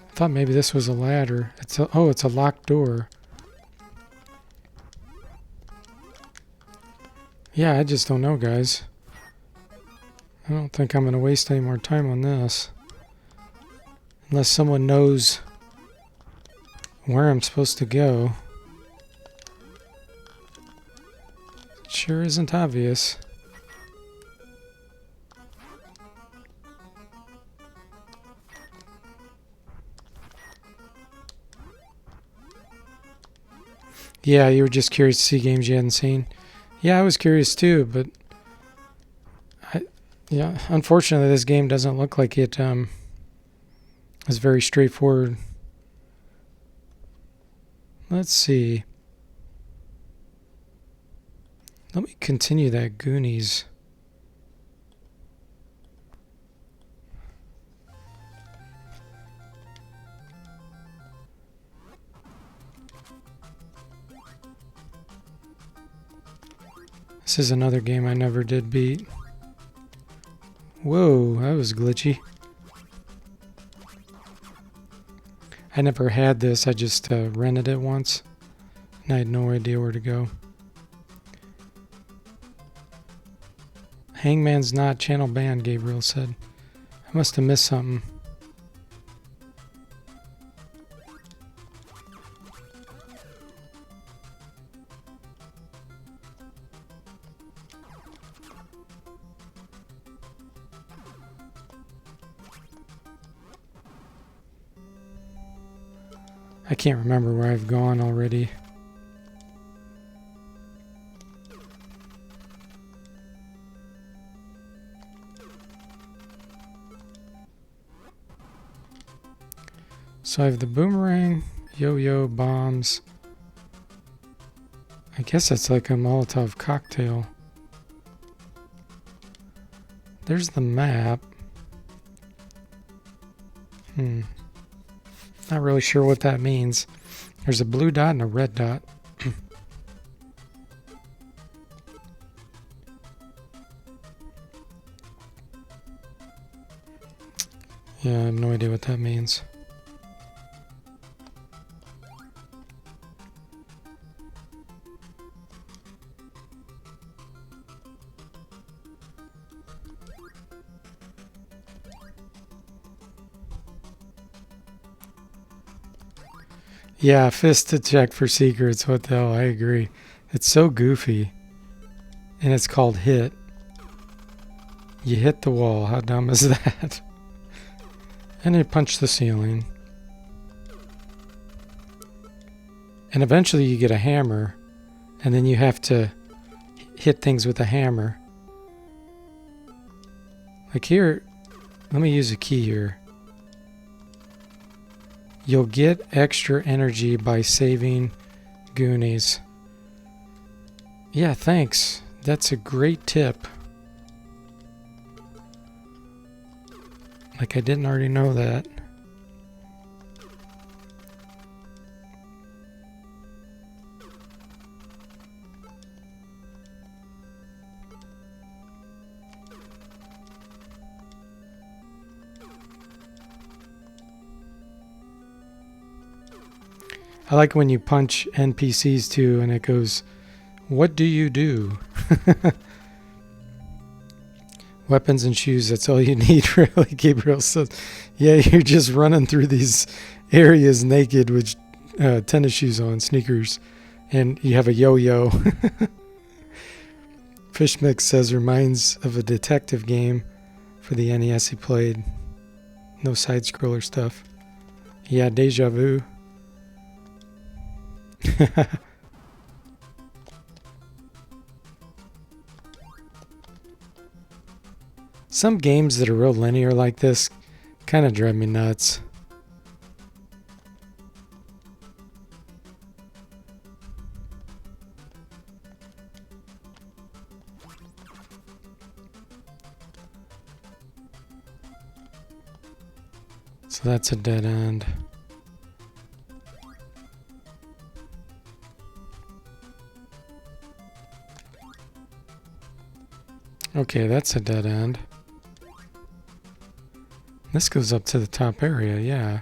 I thought maybe this was a ladder. It's a locked door. Yeah, I just don't know, guys. I don't think I'm going to waste any more time on this. Unless someone knows where I'm supposed to go. It sure isn't obvious. Yeah, you were just curious to see games you hadn't seen. Yeah, I was curious too, but yeah, unfortunately this game doesn't look like it is very straightforward. Let's see. Let me continue that Goonies. This is another game I never did beat. Whoa, that was glitchy. I never had this, I just rented it once. And I had no idea where to go. Hangman's not channel banned, Gabriel said. I must have missed something. I can't remember where I've gone already. So I have the boomerang, yo-yo, bombs. I guess that's like a Molotov cocktail. There's the map. Not really sure what that means. There's a blue dot and a red dot. Yeah, I have no idea what that means. Yeah, fist to check for secrets. What the hell? I agree. It's so goofy. And it's called hit. You hit the wall. How dumb is that? And you punch the ceiling. And eventually you get a hammer. And then you have to hit things with a hammer. Like here, let me use a key here. You'll get extra energy by saving Goonies. Yeah, thanks. That's a great tip. Like I didn't already know that. I like when you punch NPCs too and it goes, "What do you do?" Weapons and shoes, that's all you need, really, Gabriel says. Yeah, you're just running through these areas naked with tennis shoes on, sneakers, and you have a yo-yo. Fishmix says, reminds of a detective game for the NES he played. No side-scroller stuff. Yeah, Deja Vu. Some games that are real linear like this kind of drive me nuts. So that's a dead end. Okay, that's a dead end. This goes up to the top area, yeah.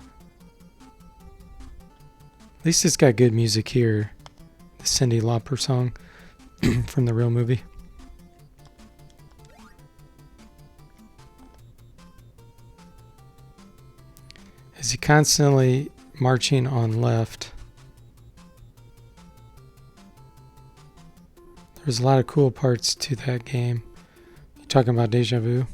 At least it's got good music here. The Cyndi Lauper song from the real movie. Is he constantly marching on left? There's a lot of cool parts to that game. You talking about Deja Vu?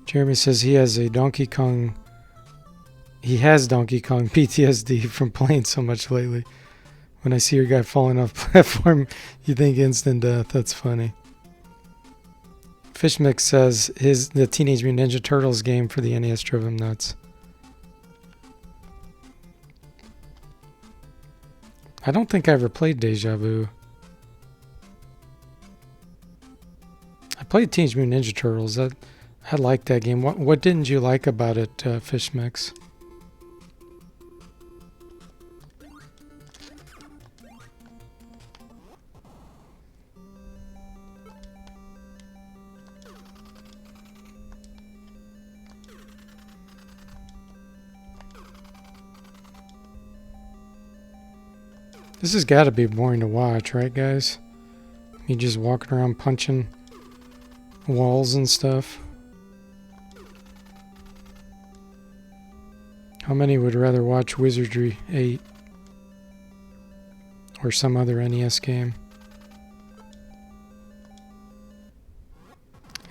Jeremy says he has Donkey Kong PTSD from playing so much lately. When I see your guy falling off platform, you think instant death. That's funny. Fishmix says the Teenage Mutant Ninja Turtles game for the NES drove him nuts. I don't think I ever played Deja Vu. I played Teenage Mutant Ninja Turtles. I liked that game. What didn't you like about it, Fishmix? This has got to be boring to watch, right, guys? You just walking around punching walls and stuff. How many would rather watch Wizardry 8 or some other NES game?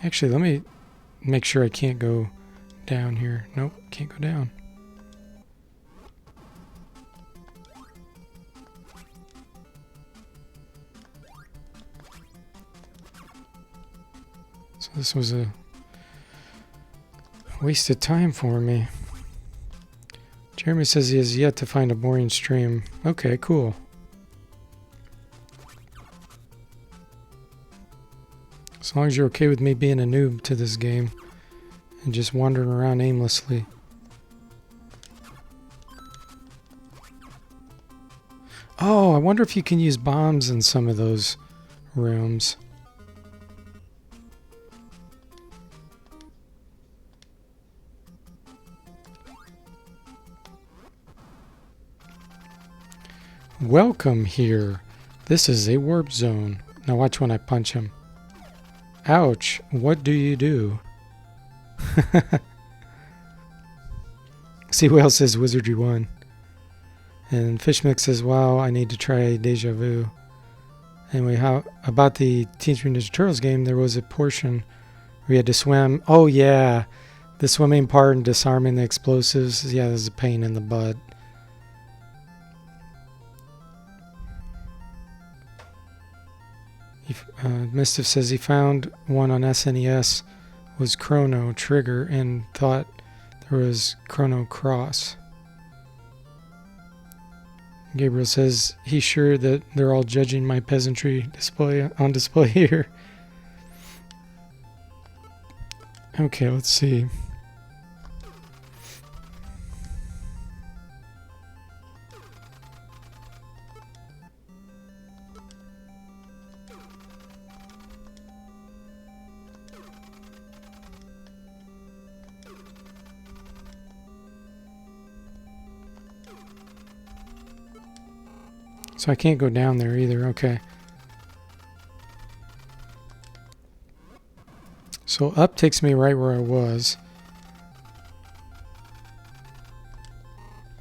Actually, let me make sure I can't go down here. Nope, can't go down. So this was a waste of time for me. Jeremy says he has yet to find a boring stream. Okay, cool. As long as you're okay with me being a noob to this game and just wandering around aimlessly. Oh, I wonder if you can use bombs in some of those rooms. Welcome here. This is a warp zone. Now watch when I punch him. Ouch. What do you do? See who else says Wizardry 1. And Fishmix says, wow, I need to try Deja Vu. Anyway, how about the Teenage Mutant Ninja Turtles game? There was a portion where you had to swim. Oh, yeah. The swimming part and disarming the explosives. Yeah, this is a pain in the butt. Mischief says he found one on SNES was Chrono Trigger and thought there was Chrono Cross. Gabriel says he's sure that they're all judging my peasantry on display here. Okay, let's see. So I can't go down there either. Okay. So up takes me right where I was.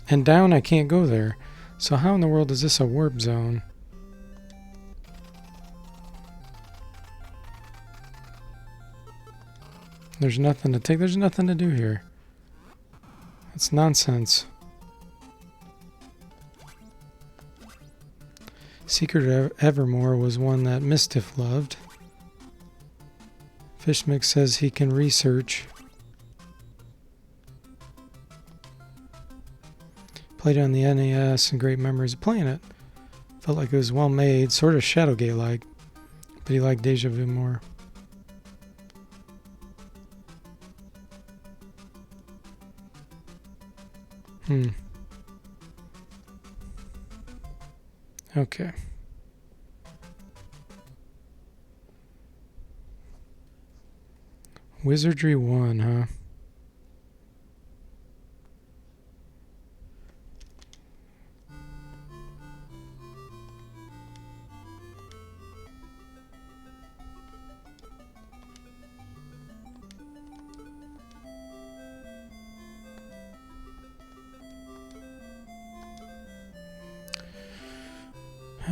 And down I can't go there. So how in the world is this a warp zone? There's nothing to take. There's nothing to do here. That's nonsense. Secret of Evermore was one that Mischief loved. Fishmix says he can research. Played it on the NES and great memories of playing it. Felt like it was well made, sort of Shadowgate-like, but he liked Deja Vu more. Okay. Wizardry 1, huh?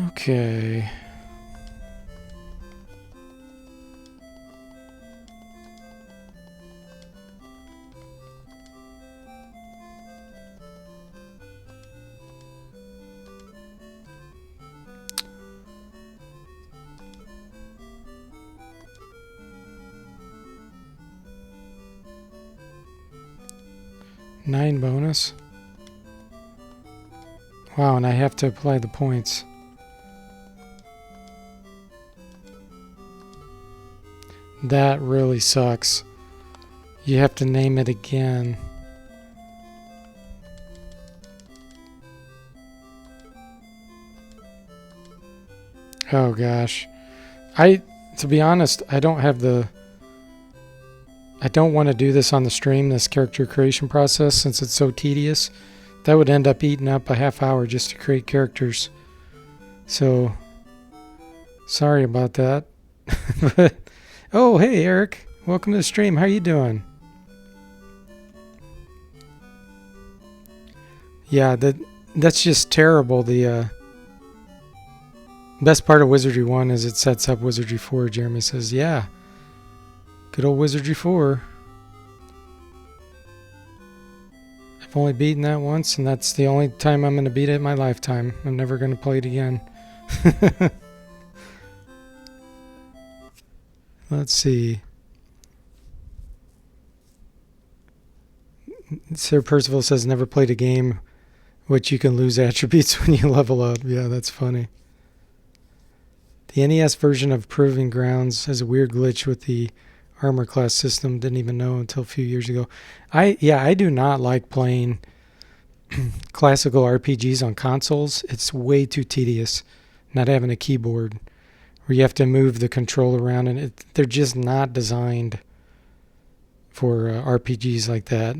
Okay. Nine bonus. Wow, and I have to apply the points. That really sucks. You have to name it again. Oh gosh. To be honest, I don't want to do this on the stream, this character creation process, since it's so tedious. That would end up eating up a half hour just to create characters. So, sorry about that. But, oh, hey, Eric. Welcome to the stream. How you doing? Yeah, that's just terrible. The best part of Wizardry 1 is it sets up Wizardry 4, Jeremy says. Yeah. Good old Wizardry 4. I've only beaten that once, and that's the only time I'm going to beat it in my lifetime. I'm never going to play it again. Let's see. Sir Percival says, never played a game which you can lose attributes when you level up. Yeah, that's funny. The NES version of Proving Grounds has a weird glitch with the armor class system. Didn't even know until a few years ago. I do not like playing classical RPGs on consoles. It's way too tedious not having a keyboard where you have to move the control around, and they're just not designed for RPGs like that.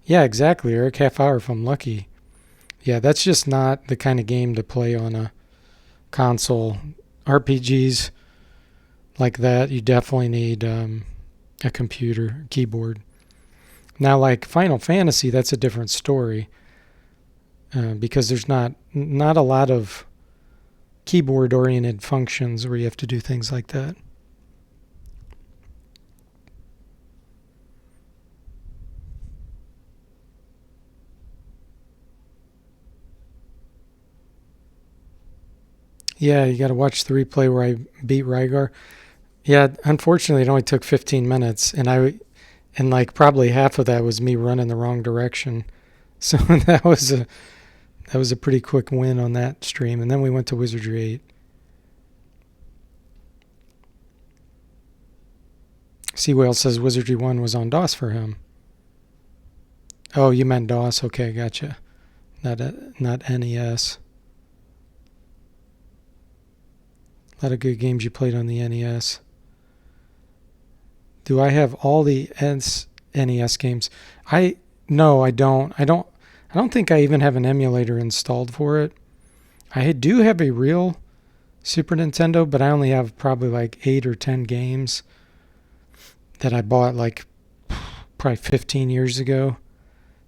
Yeah, exactly, Eric. Half hour if I'm lucky. Yeah, that's just not the kind of game to play on a console. RPGs like that, you definitely need a computer, keyboard. Now, like Final Fantasy, that's a different story because there's not a lot of keyboard-oriented functions where you have to do things like that. Yeah, you got to watch the replay where I beat Rygar. Yeah, unfortunately, it only took 15 minutes, and like probably half of that was me running the wrong direction. So that was a pretty quick win on that stream. And then we went to Wizardry 8. Seawhale says Wizardry 1 was on DOS for him. Oh, you meant DOS. Okay, gotcha. Not NES. A lot of good games you played on the NES. Do I have all the NES games? No, I don't. I don't think I even have an emulator installed for it. I do have a real Super Nintendo, but I only have probably like 8 or 10 games that I bought like probably 15 years ago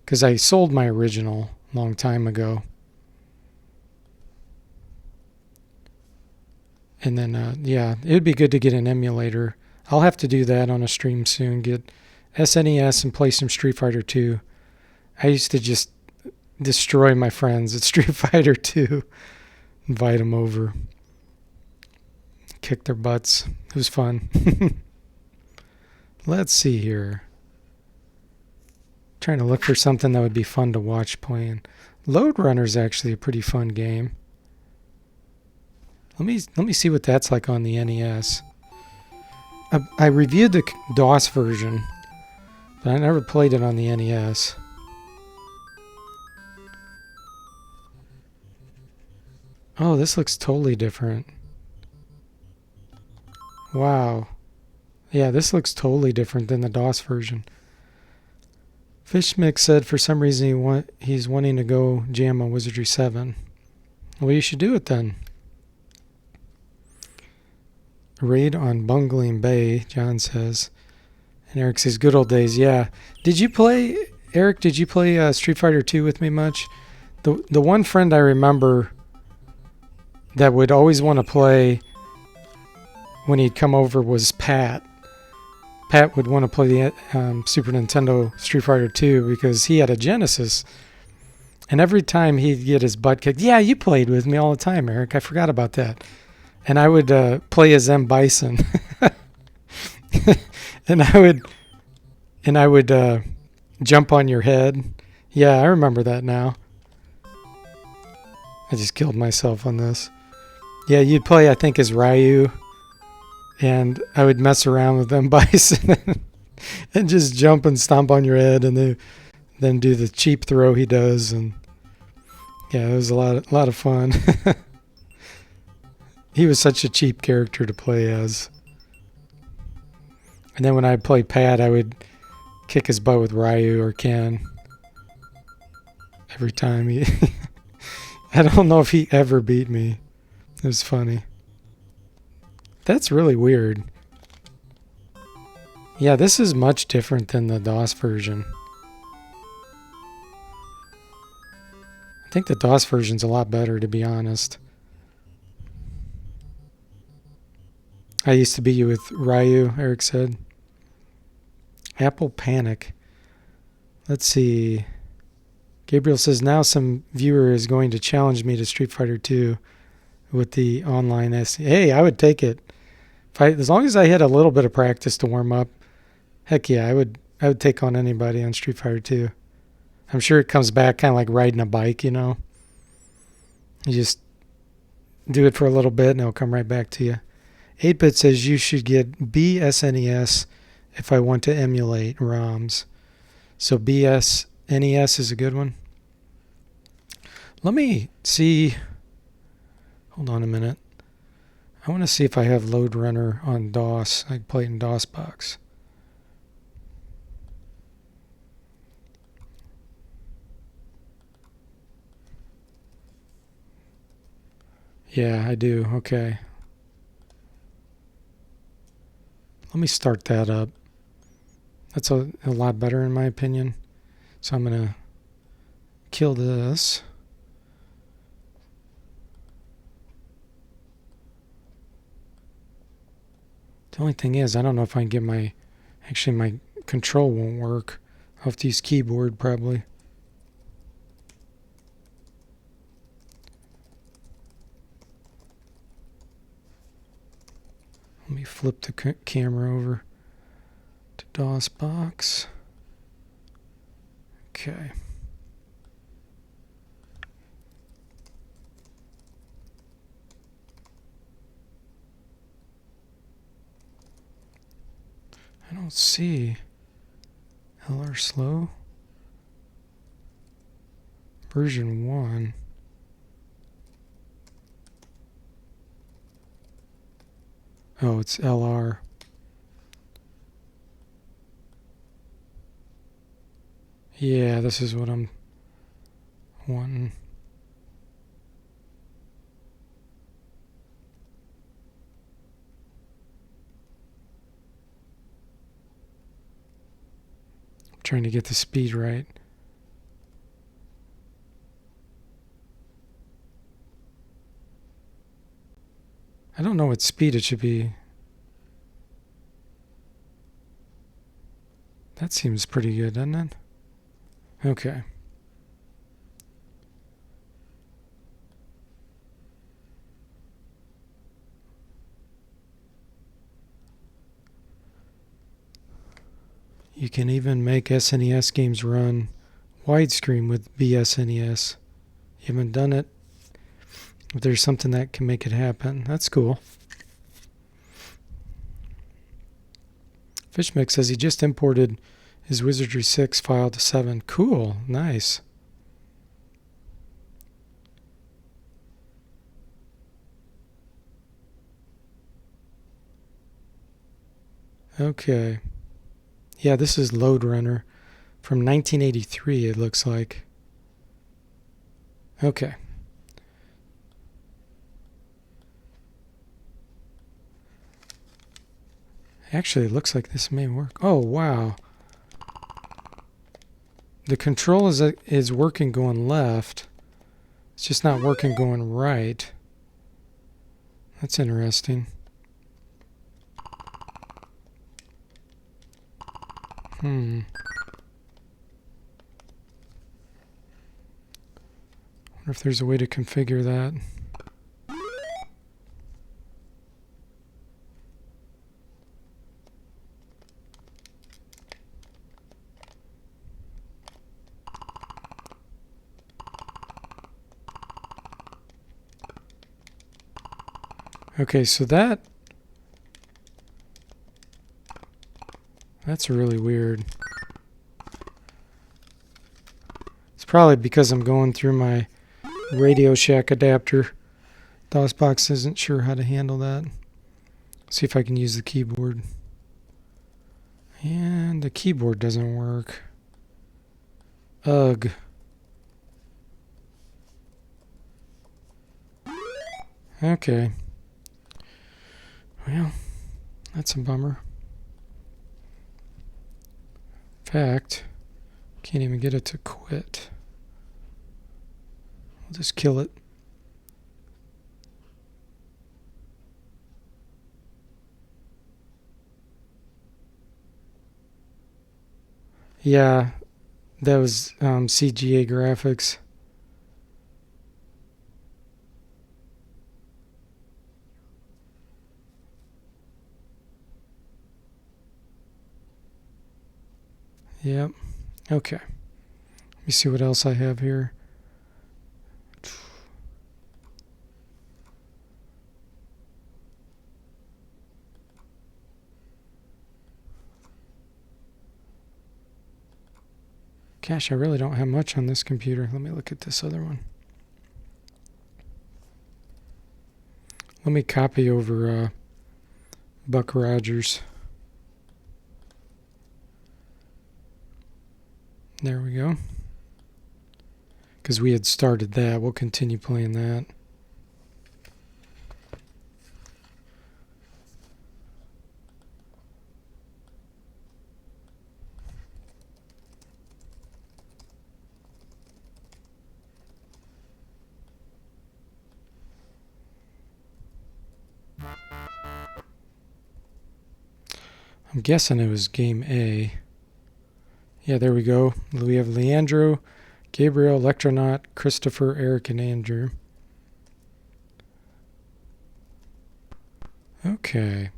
because I sold my original a long time ago. And then, yeah, it would be good to get an emulator. I'll have to do that on a stream soon. Get SNES and play some Street Fighter 2. I used to just destroy my friends at Street Fighter 2. Invite them over. Kick their butts. It was fun. Let's see here. Trying to look for something that would be fun to watch playing. Lode Runner is actually a pretty fun game. Let me see what that's like on the NES. I reviewed the DOS version, but I never played it on the NES. Oh, this looks totally different. Wow. Yeah, this looks totally different than the DOS version. Fishmix said for some reason he's wanting to go jam on Wizardry 7. Well, you should do it then. Raid on Bungling Bay, John says. And Eric says, good old days. Yeah. Eric, did you play Street Fighter 2 with me much? The one friend I remember that would always want to play when he'd come over was Pat. Pat would want to play the Super Nintendo Street Fighter 2 because he had a Genesis. And every time he'd get his butt kicked, yeah, you played with me all the time, Eric. I forgot about that. And I would play as M. Bison. and I would jump on your head. Yeah, I remember that now. I just killed myself on this. Yeah, you'd play, I think, as Ryu. And I would mess around with M. Bison and just jump and stomp on your head and then do the cheap throw he does. And yeah, it was a lot of fun. He was such a cheap character to play as. And then when I'd play Pat, I would kick his butt with Ryu or Ken. Every time I don't know if he ever beat me. It was funny. That's really weird. Yeah, this is much different than the DOS version. I think the DOS version's a lot better, to be honest. I used to beat you with Ryu, Eric said. Apple Panic. Let's see. Gabriel says, now some viewer is going to challenge me to Street Fighter 2 with the online SC. Hey, I would take it. As long as I had a little bit of practice to warm up, heck yeah, I would take on anybody on Street Fighter 2. I'm sure it comes back kind of like riding a bike, you know. You just do it for a little bit and it'll come right back to you. 8-Bit says you should get BSNES if I want to emulate ROMs. So BSNES is a good one. Let me see. Hold on a minute. I want to see if I have Lode Runner on DOS. I can play it in DOSBox. Yeah, I do. Okay. Let me start that up. That's a lot better in my opinion. So I'm going to kill this. The only thing is, I don't know if I can get my... Actually, my control won't work. I'll have to use keyboard probably. Let me flip the camera over to DOS box. Okay. I don't see LR slow. Version 1. Oh, it's LR. Yeah, this is what I'm wanting. I'm trying to get the speed right. I don't know what speed it should be. That seems pretty good, doesn't it? Okay. You can even make SNES games run widescreen with BSNES. You haven't done it? If there's something that can make it happen, that's cool. Fishmix says he just imported his Wizardry 6 file to 7. Cool, nice. Okay. Yeah, this is Lode Runner from 1983, it looks like. Okay. Actually, it looks like this may work. Oh, wow. The control is working going left. It's just not working going right. That's interesting. Wonder if there's a way to configure that. Okay, so that's really weird. It's probably because I'm going through my Radio Shack adapter. DOSBox isn't sure how to handle that. See if I can use the keyboard. And the keyboard doesn't work. Ugh. Okay. Well, that's a bummer. In fact, can't even get it to quit. I'll just kill it. Yeah, that was CGA graphics. Yep. Okay. Let me see what else I have here. Gosh, I really don't have much on this computer. Let me look at this other one. Let me copy over Buck Rogers. There we go. Because we had started that. We'll continue playing that. I'm guessing it was game A. Yeah, there we go. We have Leandro, Gabriel, Electronaut, Christopher, Eric, and Andrew. Okay.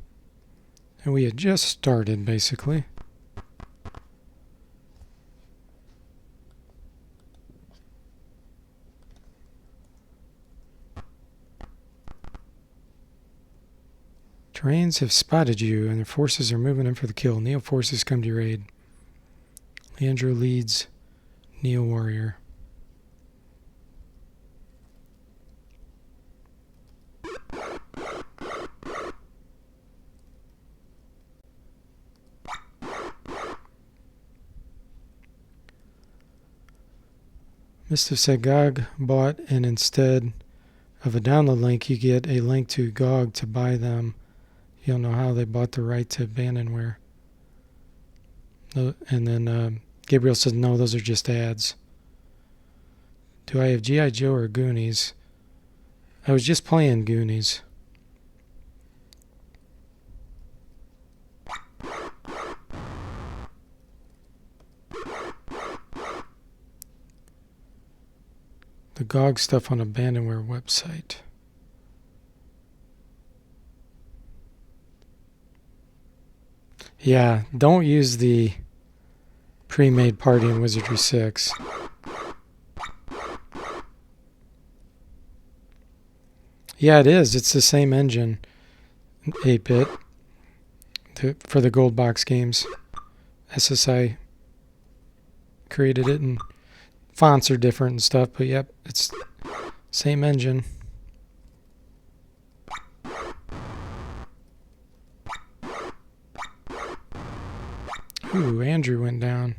And we had just started, basically. Terrains have spotted you, and their forces are moving in for the kill. Neo forces come to your aid. Leandro leads Neo Warrior. Mist of Sagog bought, and instead of a download link, you get a link to GOG to buy them. You don't know how they bought the right to Abandonware. And then Gabriel says, no, those are just ads. Do I have G.I. Joe or Goonies? I was just playing Goonies. The GOG stuff on Abandonware website. Yeah, don't use the pre-made party in Wizardry 6. Yeah, it is. It's the same engine, 8-bit, for the gold box games. SSI created it, and fonts are different and stuff, but yep, it's same engine. Ooh, Andrew went down.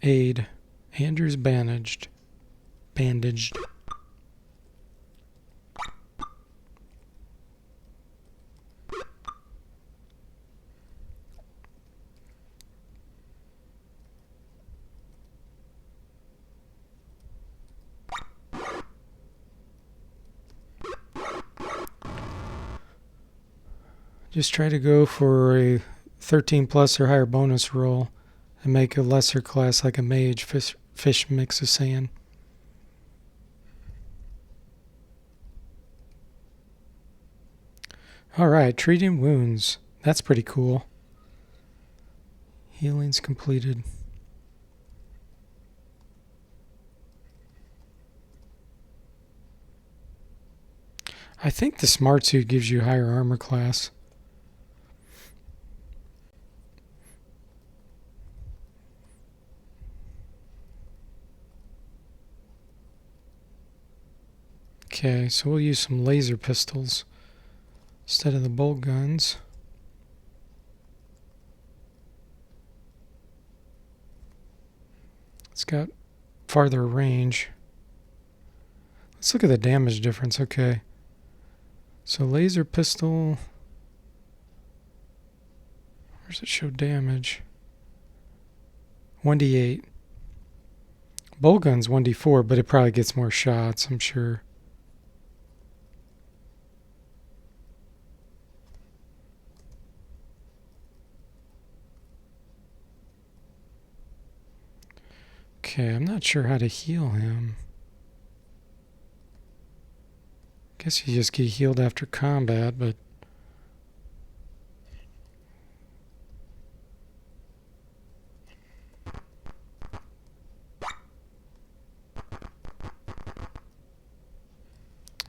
Aid. Andrew's bandaged. Just try to go for a 13 plus or higher bonus roll and make a lesser class like a mage, fish mix is saying. Alright, treating wounds. That's pretty cool. Healing's completed. I think the Smart Suit gives you higher armor class. Okay, so we'll use some laser pistols instead of the bolt guns. It's got farther range. Let's look at the damage difference. Okay. So laser pistol. Where does it show damage? 1d8. Bolt gun's 1d4, but it probably gets more shots, I'm sure. Okay, I'm not sure how to heal him. Guess you just get healed after combat, but...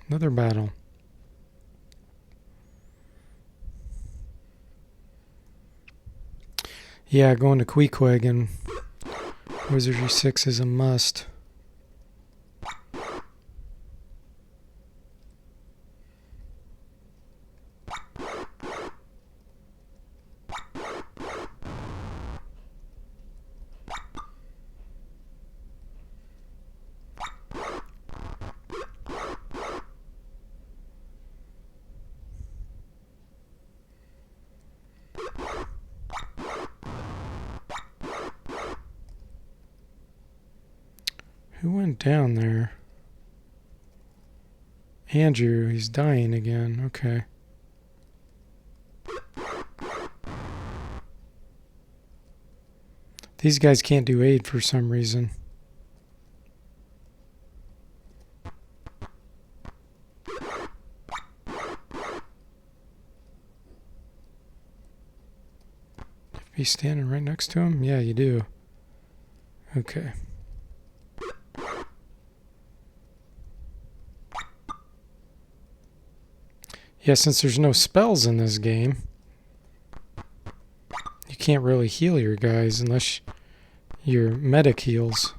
Another battle. Yeah, going to Queequeg and Wizardry 6 is a must. Who went down there? Andrew, he's dying again. Okay. These guys can't do aid for some reason. Be standing right next to him? Yeah, you do. Okay. Yeah, since there's no spells in this game, you can't really heal your guys unless your medic heals.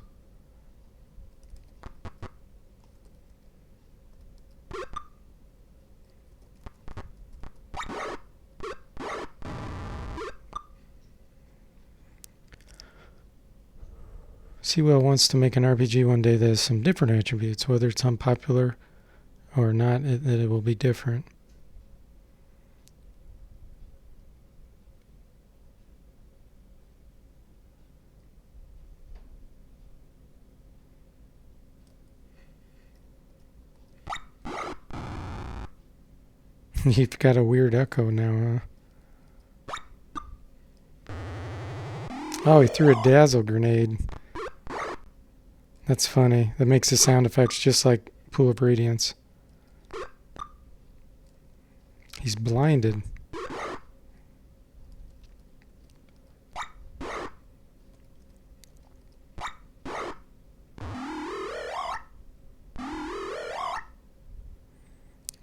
Sewell wants to make an RPG one day that has some different attributes. Whether it's unpopular or not, that it will be different. You've got a weird echo now, huh? Oh, he threw a dazzle grenade. That's funny. That makes the sound effects just like Pool of Radiance. He's blinded.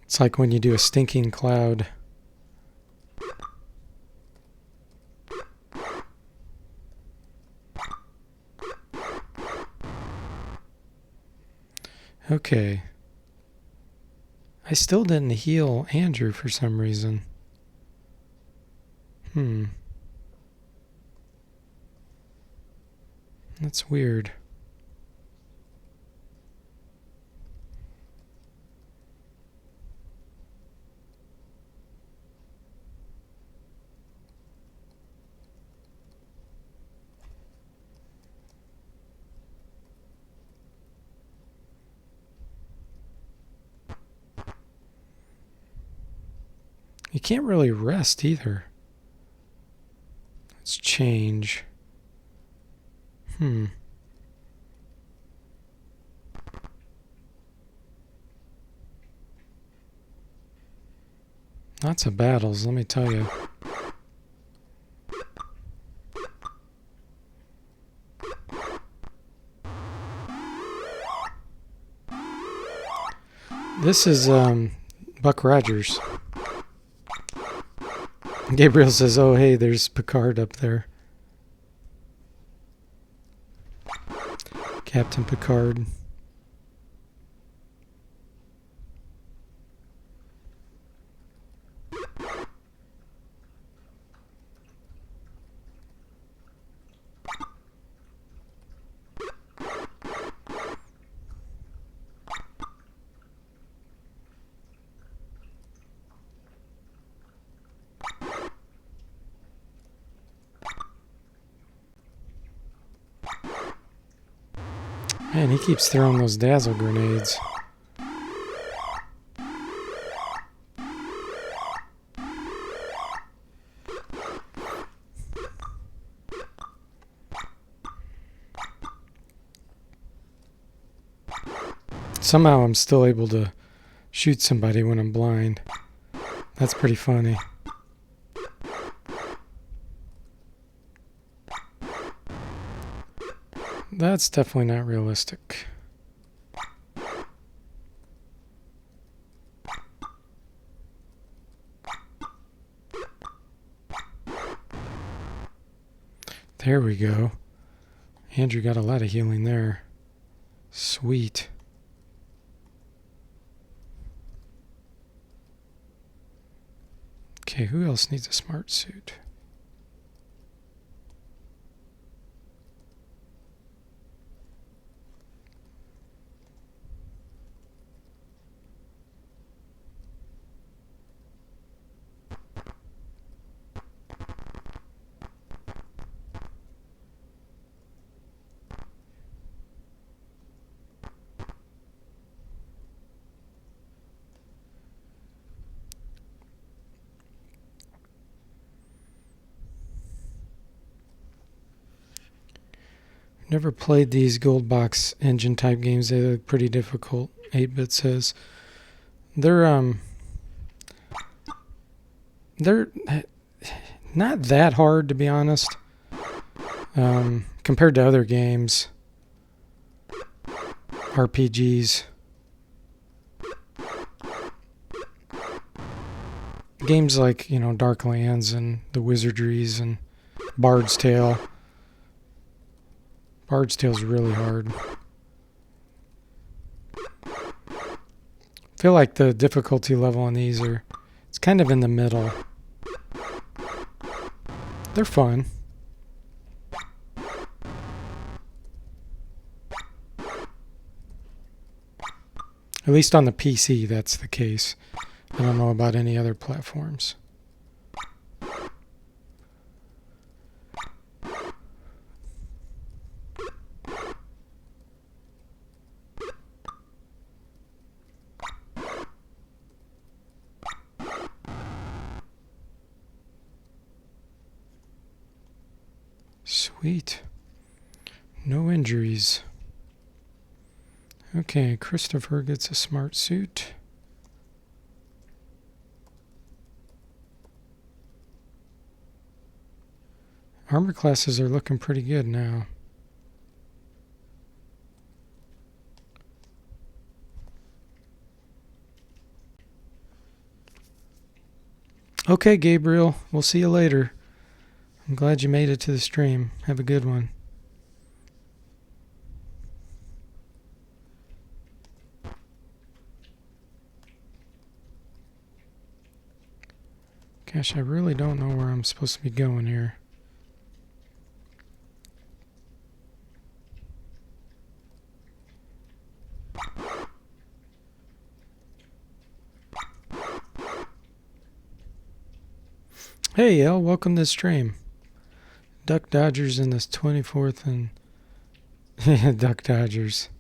It's like when you do a stinking cloud. Okay. I still didn't heal Andrew for some reason. That's weird. You can't really rest either. Let's change. Lots of battles, let me tell you. This is Buck Rogers. Gabriel says, oh hey, there's Picard up there. Captain Picard. Man, he keeps throwing those dazzle grenades. Somehow I'm still able to shoot somebody when I'm blind. That's pretty funny. That's definitely not realistic. There we go. Andrew got a lot of healing there. Sweet. Okay, who else needs a smart suit? Never played these gold box engine type games. They look pretty difficult. 8-bit says they're not that hard, to be honest, compared to other games, RPGs. Games like, Darklands and the Wizardries and Bard's Tale. Bard's Tale's really hard. I feel like the difficulty level on these it's kind of in the middle. They're fun. At least on the PC, that's the case. I don't know about any other platforms. Sweet. No injuries. Okay, Christopher gets a smart suit. Armor classes are looking pretty good now. Okay, Gabriel, we'll see you later. I'm glad you made it to the stream. Have a good one. Gosh, I really don't know where I'm supposed to be going here. Hey, El, welcome to the stream. Duck Dodgers in this 24th and... Duck Dodgers.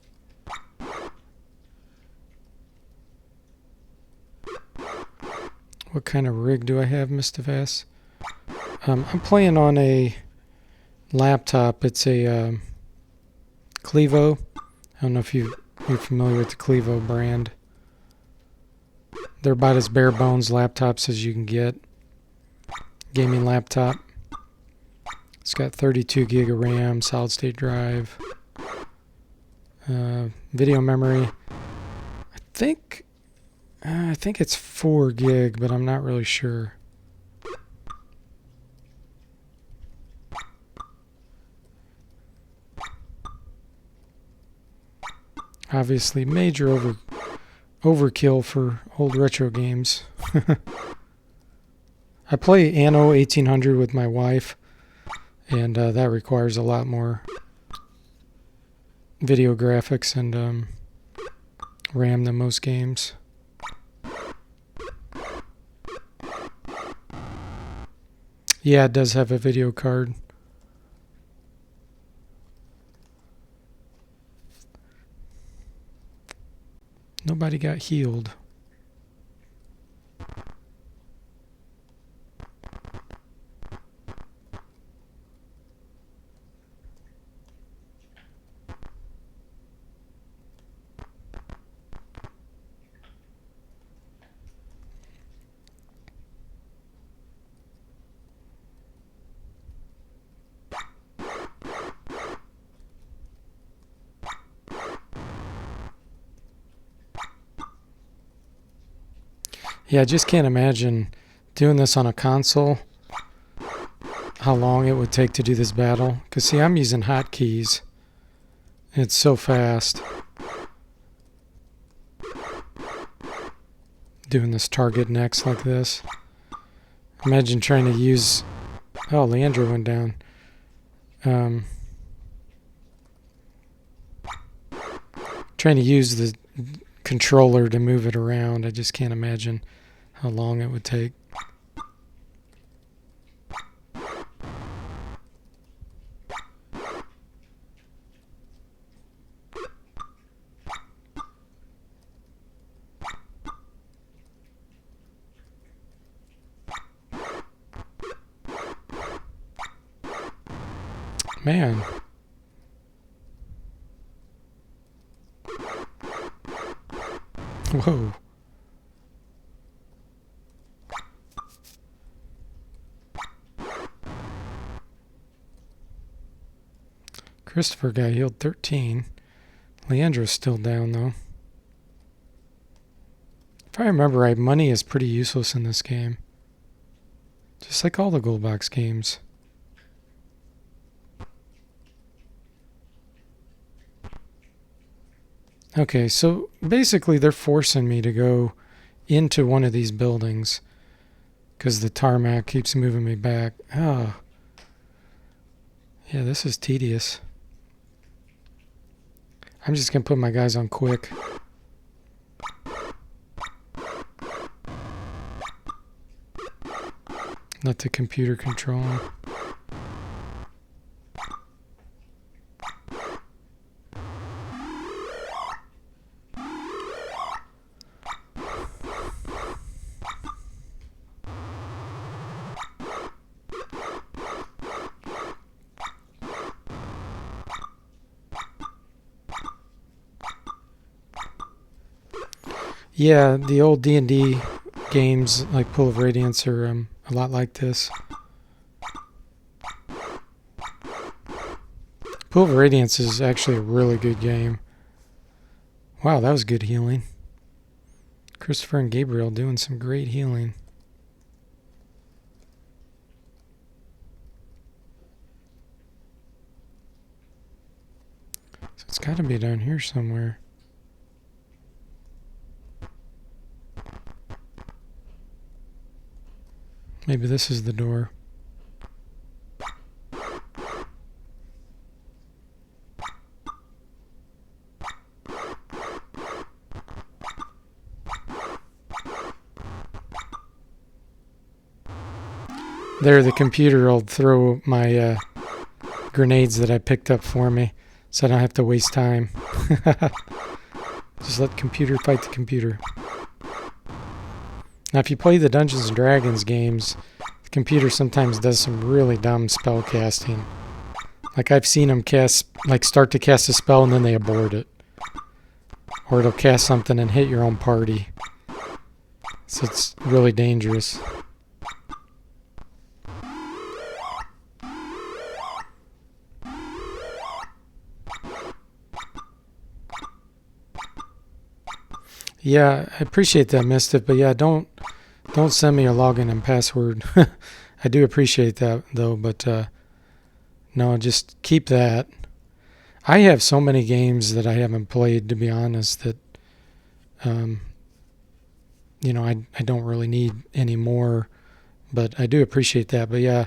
What kind of rig do I have, Mr. Vass? I'm playing on a laptop. It's a Clevo. I don't know if you're familiar with the Clevo brand. They're about as bare bones laptops as you can get. Gaming laptop. It's got 32 gig of RAM, solid state drive, video memory. I think it's 4 gig, but I'm not really sure. Obviously, major overkill for old retro games. I play Anno 1800 with my wife, and that requires a lot more video graphics and RAM than most games. Yeah, it does have a video card. Nobody got healed. Yeah, I just can't imagine doing this on a console, how long it would take to do this battle. Because, see, I'm using hotkeys. It's so fast. Doing this target next like this. Imagine trying to use... Oh, Leandro went down. Trying to use the controller to move it around. I just can't imagine how long it would take. Man. Whoa. Christopher got healed 13. Leandra's still down, though. If I remember right, money is pretty useless in this game. Just like all the gold box games. Okay, so basically they're forcing me to go into one of these buildings because the tarmac keeps moving me back. Oh. Yeah, this is tedious. I'm just going to put my guys on quick. Let the computer control them. Yeah, the old D&D games like Pool of Radiance are a lot like this. Pool of Radiance is actually a really good game. Wow, that was good healing. Christopher and Gabriel doing some great healing. So it's got to be down here somewhere. Maybe this is the door. There, the computer will throw my grenades that I picked up for me, so I don't have to waste time. Just let the computer fight the computer. Now, if you play the Dungeons & Dragons games, the computer sometimes does some really dumb spell casting. Like, I've seen them start to cast a spell and then they abort it. Or it'll cast something and hit your own party. So it's really dangerous. Yeah, I appreciate that, Mistif, but yeah, don't send me a login and password. I do appreciate that, though, but no, just keep that. I have so many games that I haven't played, to be honest, that I don't really need any more, but I do appreciate that. But yeah,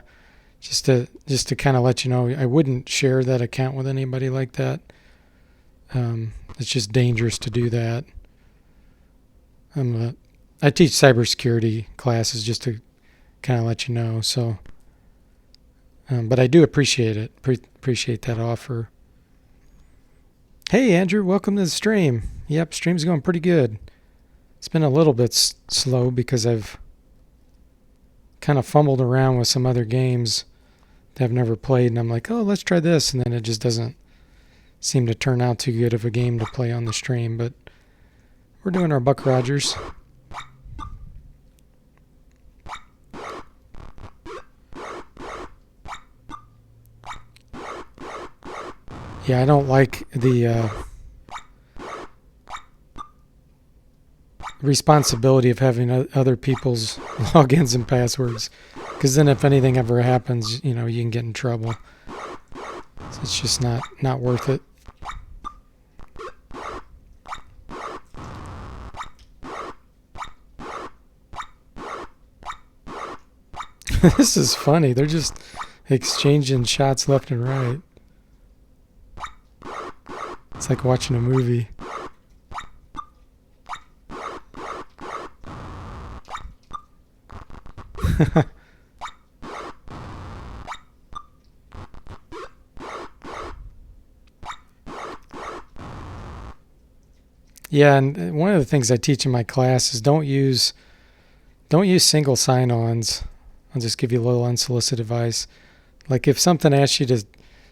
just to kind of let you know, I wouldn't share that account with anybody like that. It's just dangerous to do that. I teach cybersecurity classes just to kind of let you know. So, but I do appreciate it. Appreciate that offer. Hey, Andrew, welcome to the stream. Yep, stream's going pretty good. It's been a little bit slow because I've kind of fumbled around with some other games that I've never played, and I'm like, oh, let's try this, and then it just doesn't seem to turn out too good of a game to play on the stream, but we're doing our Buck Rogers. Yeah, I don't like the responsibility of having other people's logins and passwords, because then if anything ever happens, you can get in trouble. So it's just not worth it. This is funny. They're just exchanging shots left and right. It's like watching a movie. Yeah, and one of the things I teach in my class is don't use single sign-ons. I'll just give you a little unsolicited advice. Like if something asks you to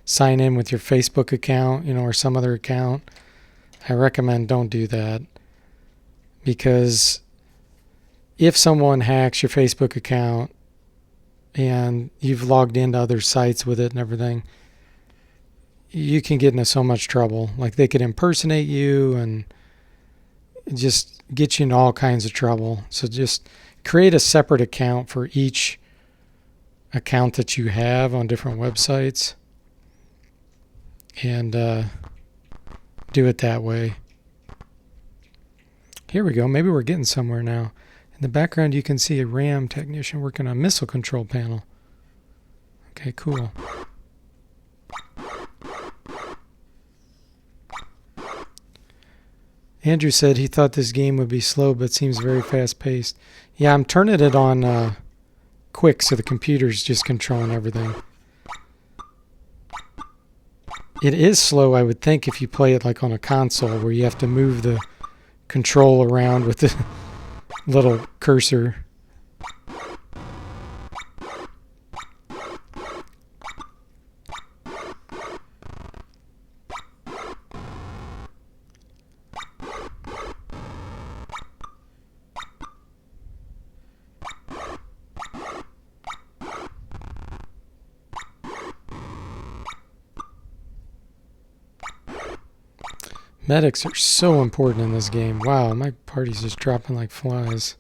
sign in with your Facebook account, or some other account, I recommend don't do that. because if someone hacks your Facebook account and you've logged into other sites with it and everything, you can get into so much trouble. Like, they could impersonate you and just get you into all kinds of trouble. So just create a separate account for each account that you have on different websites and do it that way. Here we go. Maybe we're getting somewhere now. In the background, you can see a RAM technician working on a missile control panel. Okay, cool. Andrew said he thought this game would be slow, but seems very fast-paced. Yeah, I'm turning it on quick, so the computer's just controlling everything. It is slow, I would think, if you play it like on a console, where you have to move the control around with the little cursor. Medics are so important in this game. Wow, my party's just dropping like flies.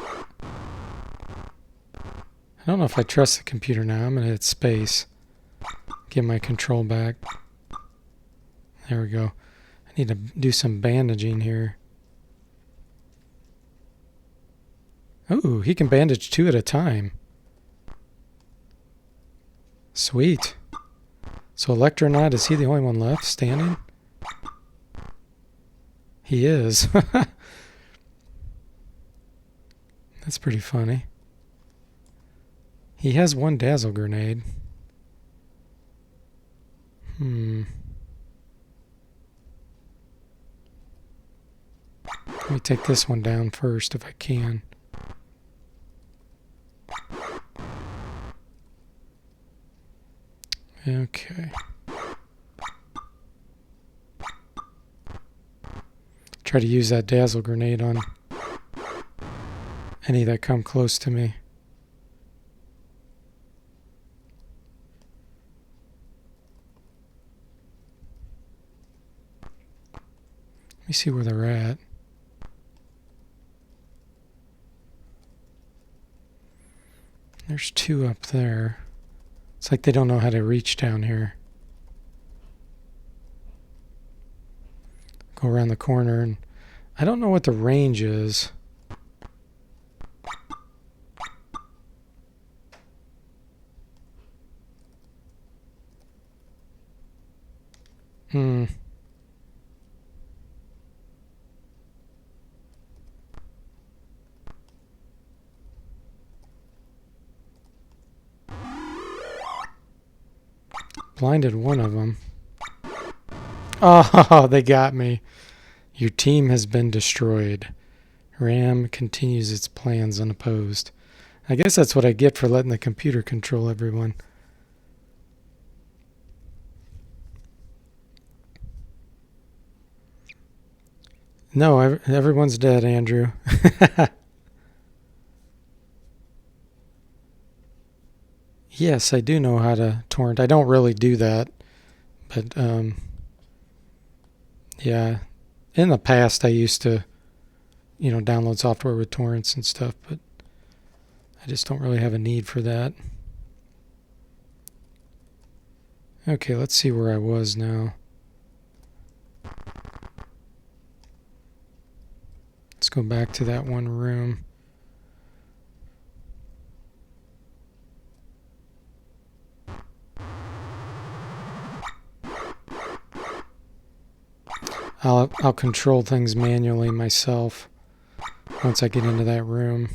I don't know if I trust the computer now. I'm going to hit space. Get my control back. There we go. I need to do some bandaging here. Ooh, he can bandage 2 at a time. Sweet. So Electronaut, is he the only one left standing? He is. That's pretty funny. He has 1 dazzle grenade. Let me take this one down first if I can. Okay. Try to use that dazzle grenade on any that come close to me. Let me see where they're at. There's 2 up there. It's like they don't know how to reach down here. Go around the corner, and I don't know what the range is. Blinded one of them. Oh, they got me. Your team has been destroyed. RAM continues its plans unopposed. I guess that's what I get for letting the computer control everyone. No, everyone's dead, Andrew. Yes, I do know how to torrent. I don't really do that, but yeah. In the past, I used to, download software with torrents and stuff, but I just don't really have a need for that. Okay, let's see where I was now. Let's go back to that one room. I'll control things manually myself once I get into that room.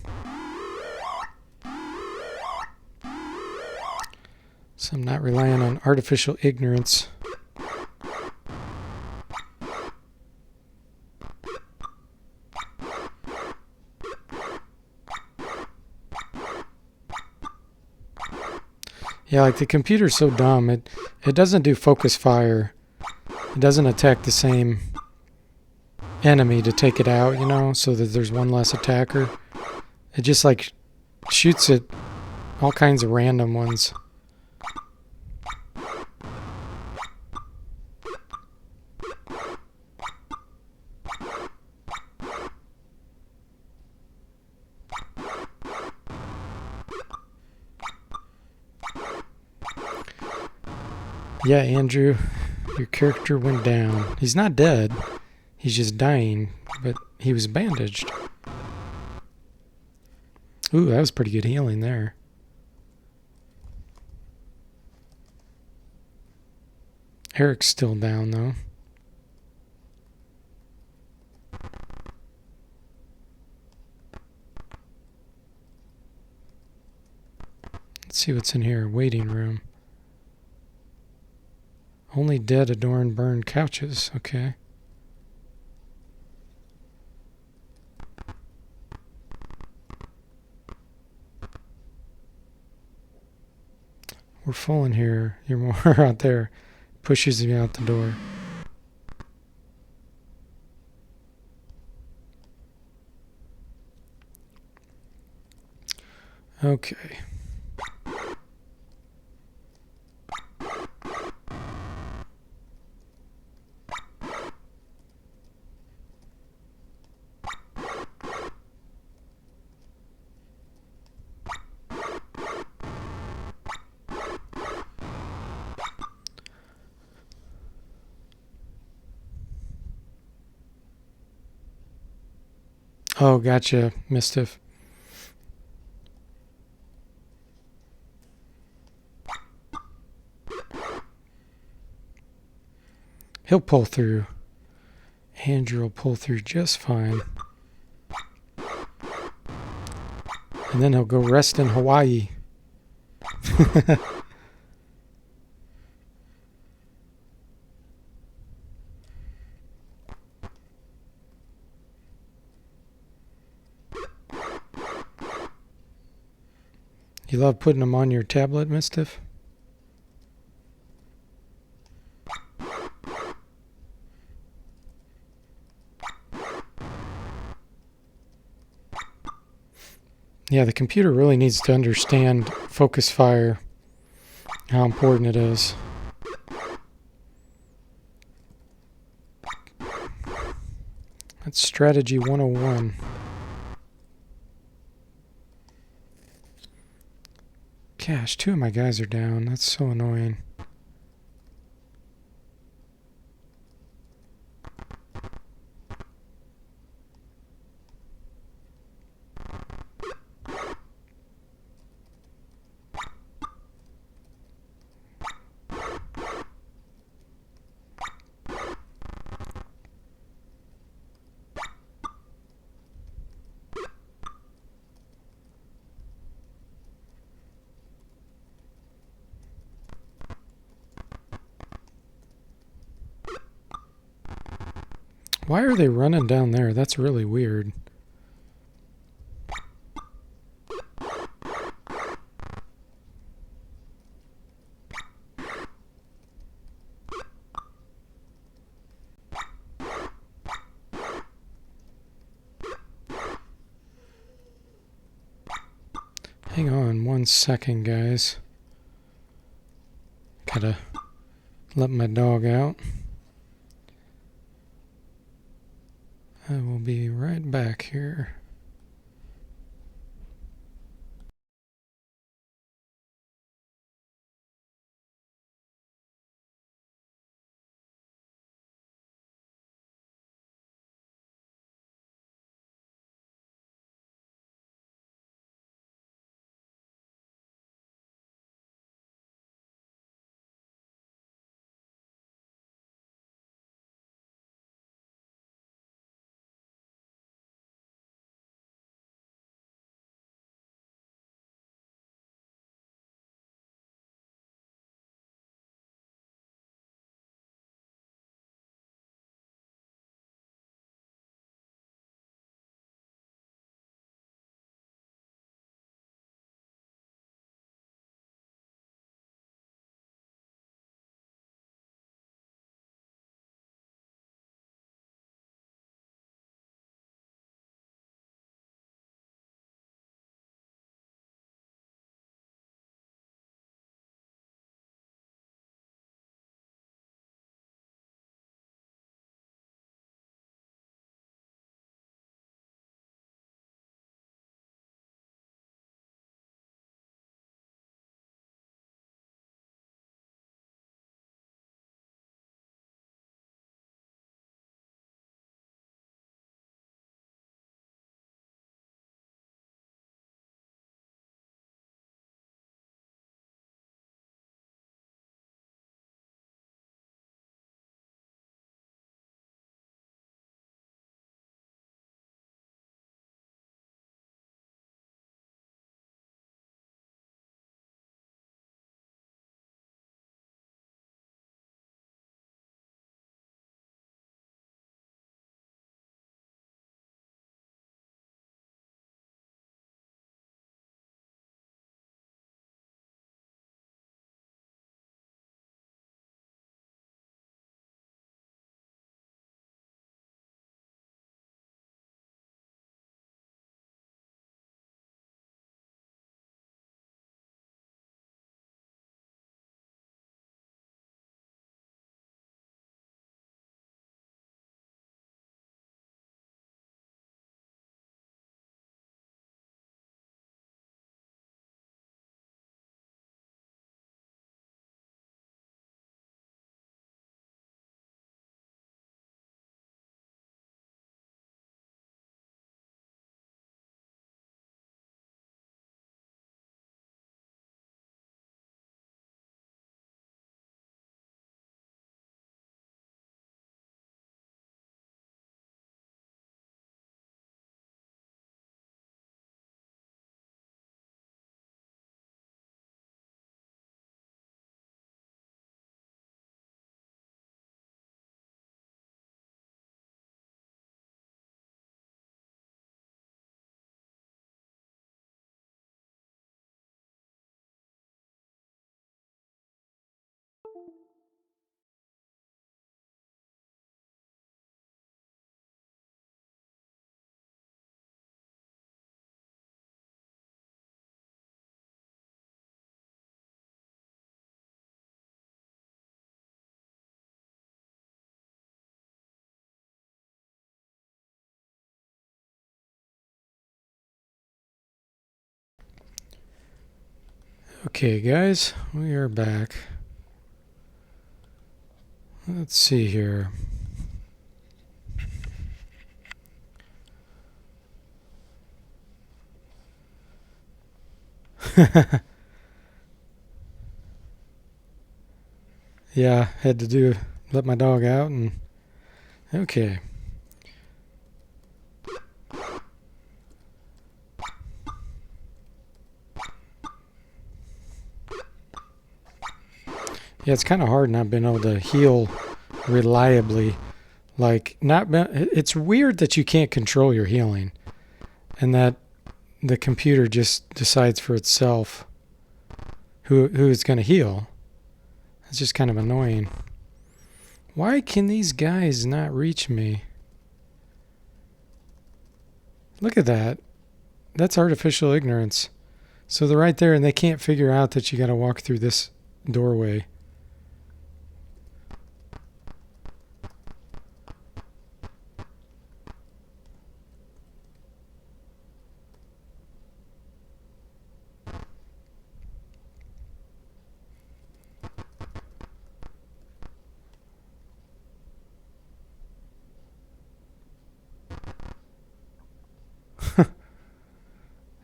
So I'm not relying on artificial ignorance. Yeah, like the computer's so dumb. It doesn't do focus fire. It doesn't attack the same enemy to take it out, you know, so that there's one less attacker. It just like shoots at all kinds of random ones. Yeah, Andrew, your character went down. He's not dead. He's just dying, but he was bandaged. Ooh, that was pretty good healing there. Eric's still down, though. Let's see what's in here. Waiting room. Only dead adorn burned couches. Okay. We're full in here. You're more out there. Pushes me out the door. Okay. Oh, gotcha, Mistiff. He'll pull through. Andrew will pull through just fine. And then he'll go rest in Hawaii. You love putting them on your tablet, Mistiff? Yeah, the computer really needs to understand focus fire, how important it is. That's strategy 101. Gosh, 2 of my guys are down. That's so annoying. Why are they running down there? That's really weird. Hang on 1 second, guys. Gotta let my dog out. I will be right back here. Okay, guys, we are back. Let's see here. Yeah, had to let my dog out and okay. Yeah, it's kind of hard not being able to heal reliably. Like, it's weird that you can't control your healing and that the computer just decides for itself who is going to heal. It's just kind of annoying. Why can these guys not reach me? Look at that. That's artificial ignorance. So they're right there and they can't figure out that you got to walk through this doorway.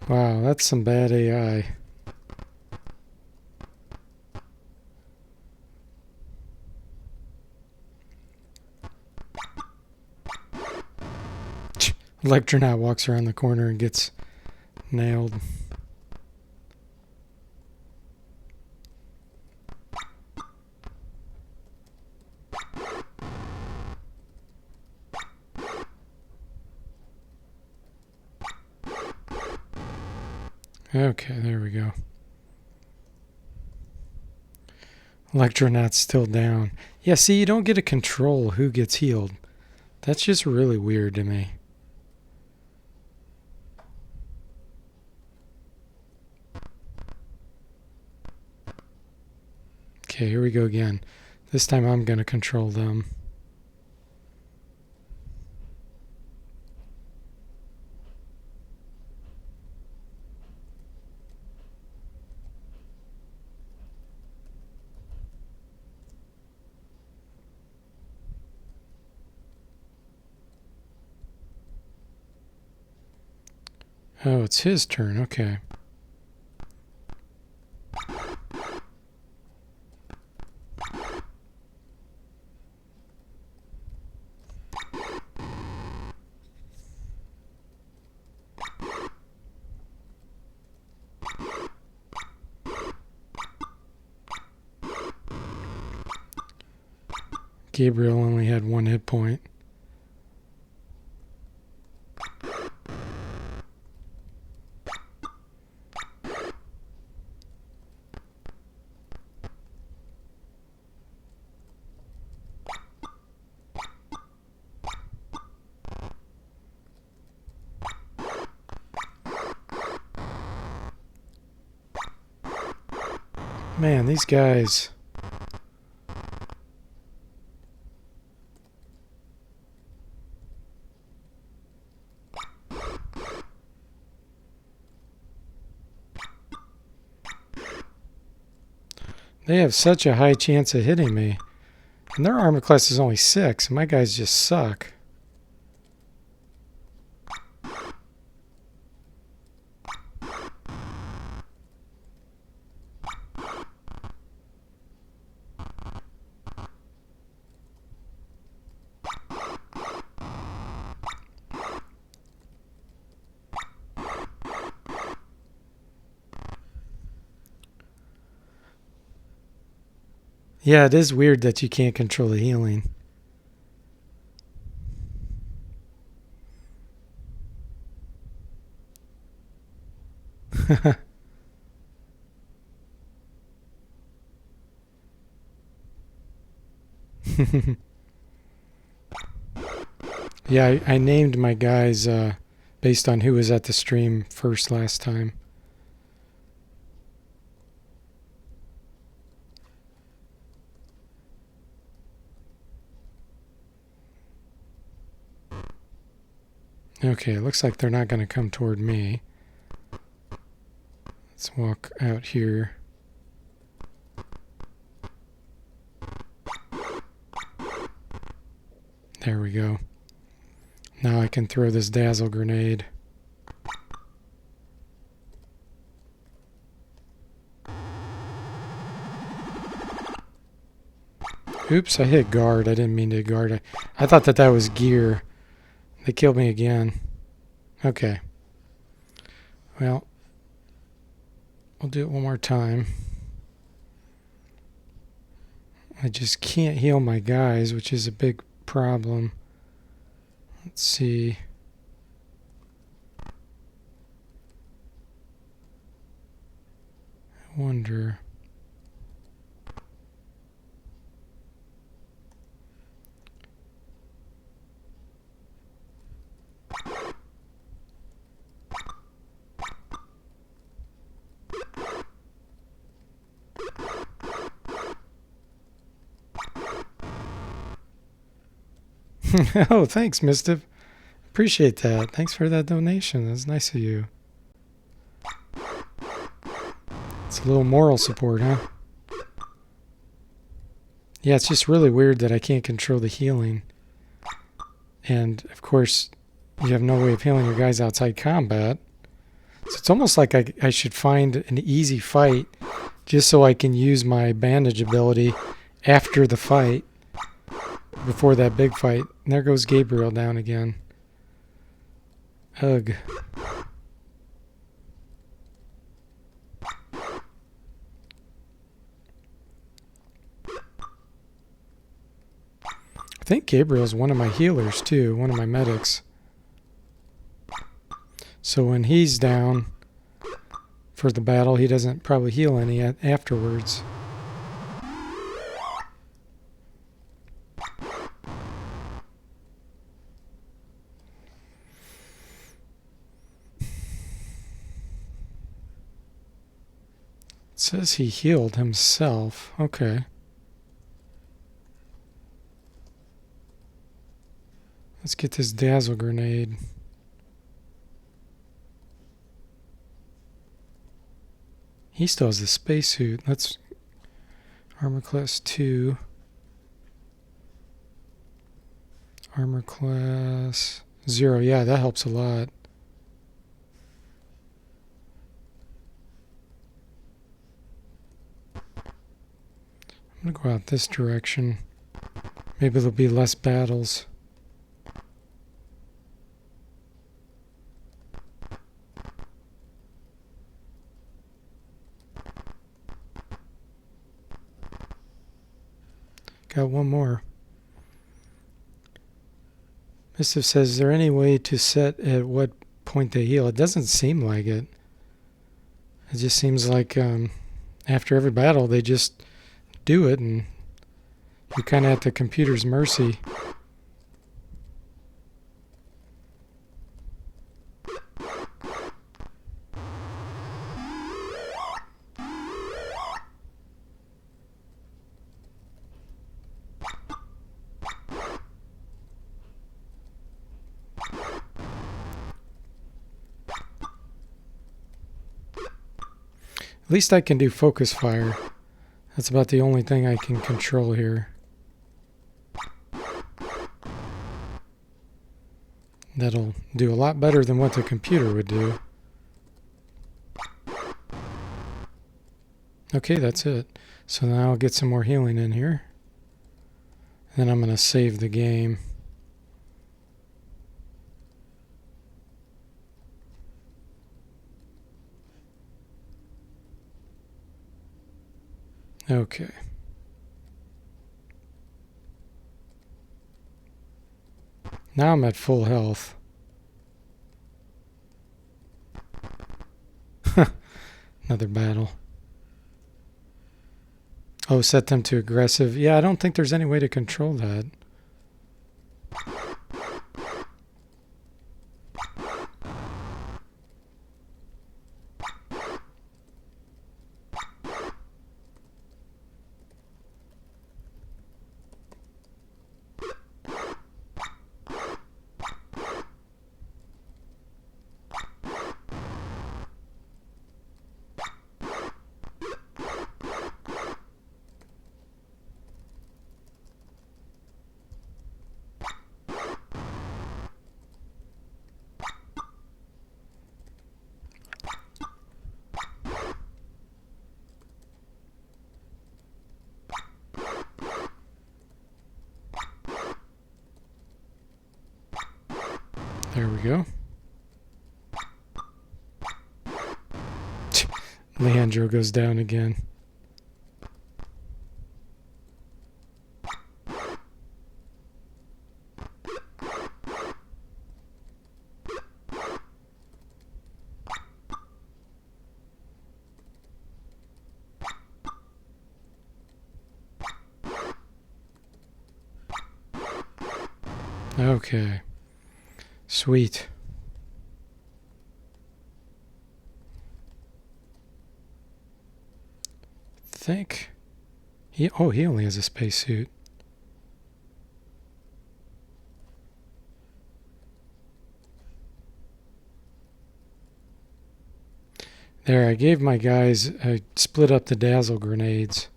Wow, that's some bad AI. Electronaut walks around the corner and gets nailed. Okay, there we go. Electronaut's still down. Yeah, see, you don't get to control who gets healed. That's just really weird to me. Okay, here we go again. This time I'm going to control them. Oh, it's his turn. Okay. Gabriel only had 1 hit point. Man, these guys. They have such a high chance of hitting me. And their armor class is only 6, and my guys just suck. Yeah, it is weird that you can't control the healing. Yeah, I named my guys based on who was at the stream first last time. Okay, it looks like they're not going to come toward me. Let's walk out here. There we go. Now I can throw this dazzle grenade. Oops, I hit guard. I didn't mean to guard. I thought that was gear. They killed me again. Okay. Well, we'll do it one more time. I just can't heal my guys, which is a big problem. Let's see. I wonder. Oh, thanks, Mistiff. Appreciate that. Thanks for that donation. That's nice of you. It's a little moral support, huh? Yeah, it's just really weird that I can't control the healing. And, of course, you have no way of healing your guys outside combat. So it's almost like I should find an easy fight just so I can use my bandage ability after the fight. Before that big fight. And there goes Gabriel down again. Ugh. I think Gabriel's one of my healers too, one of my medics. So when he's down for the battle, he doesn't probably heal any afterwards. It says he healed himself. Okay. Let's get this dazzle grenade. He still has the spacesuit. Let's armor class 2. Armor class 0. Yeah, that helps a lot. I'm going to go out this direction. Maybe there'll be less battles. Got one more. Mistiff says, is there any way to set at what point they heal? It doesn't seem like it. It just seems like after every battle they just do it and you're kind of at the computer's mercy. At least I can do focus fire. That's about the only thing I can control here. That'll do a lot better than what the computer would do. Okay, that's it. So now I'll get some more healing in here. Then I'm going to save the game. Okay. Now I'm at full health. Another battle. Oh, set them to aggressive. Yeah, I don't think there's any way to control that. There we go. Leandro goes down again. Okay. Sweet. Think he only has a spacesuit. There, I gave my guys, I split up the dazzle grenades,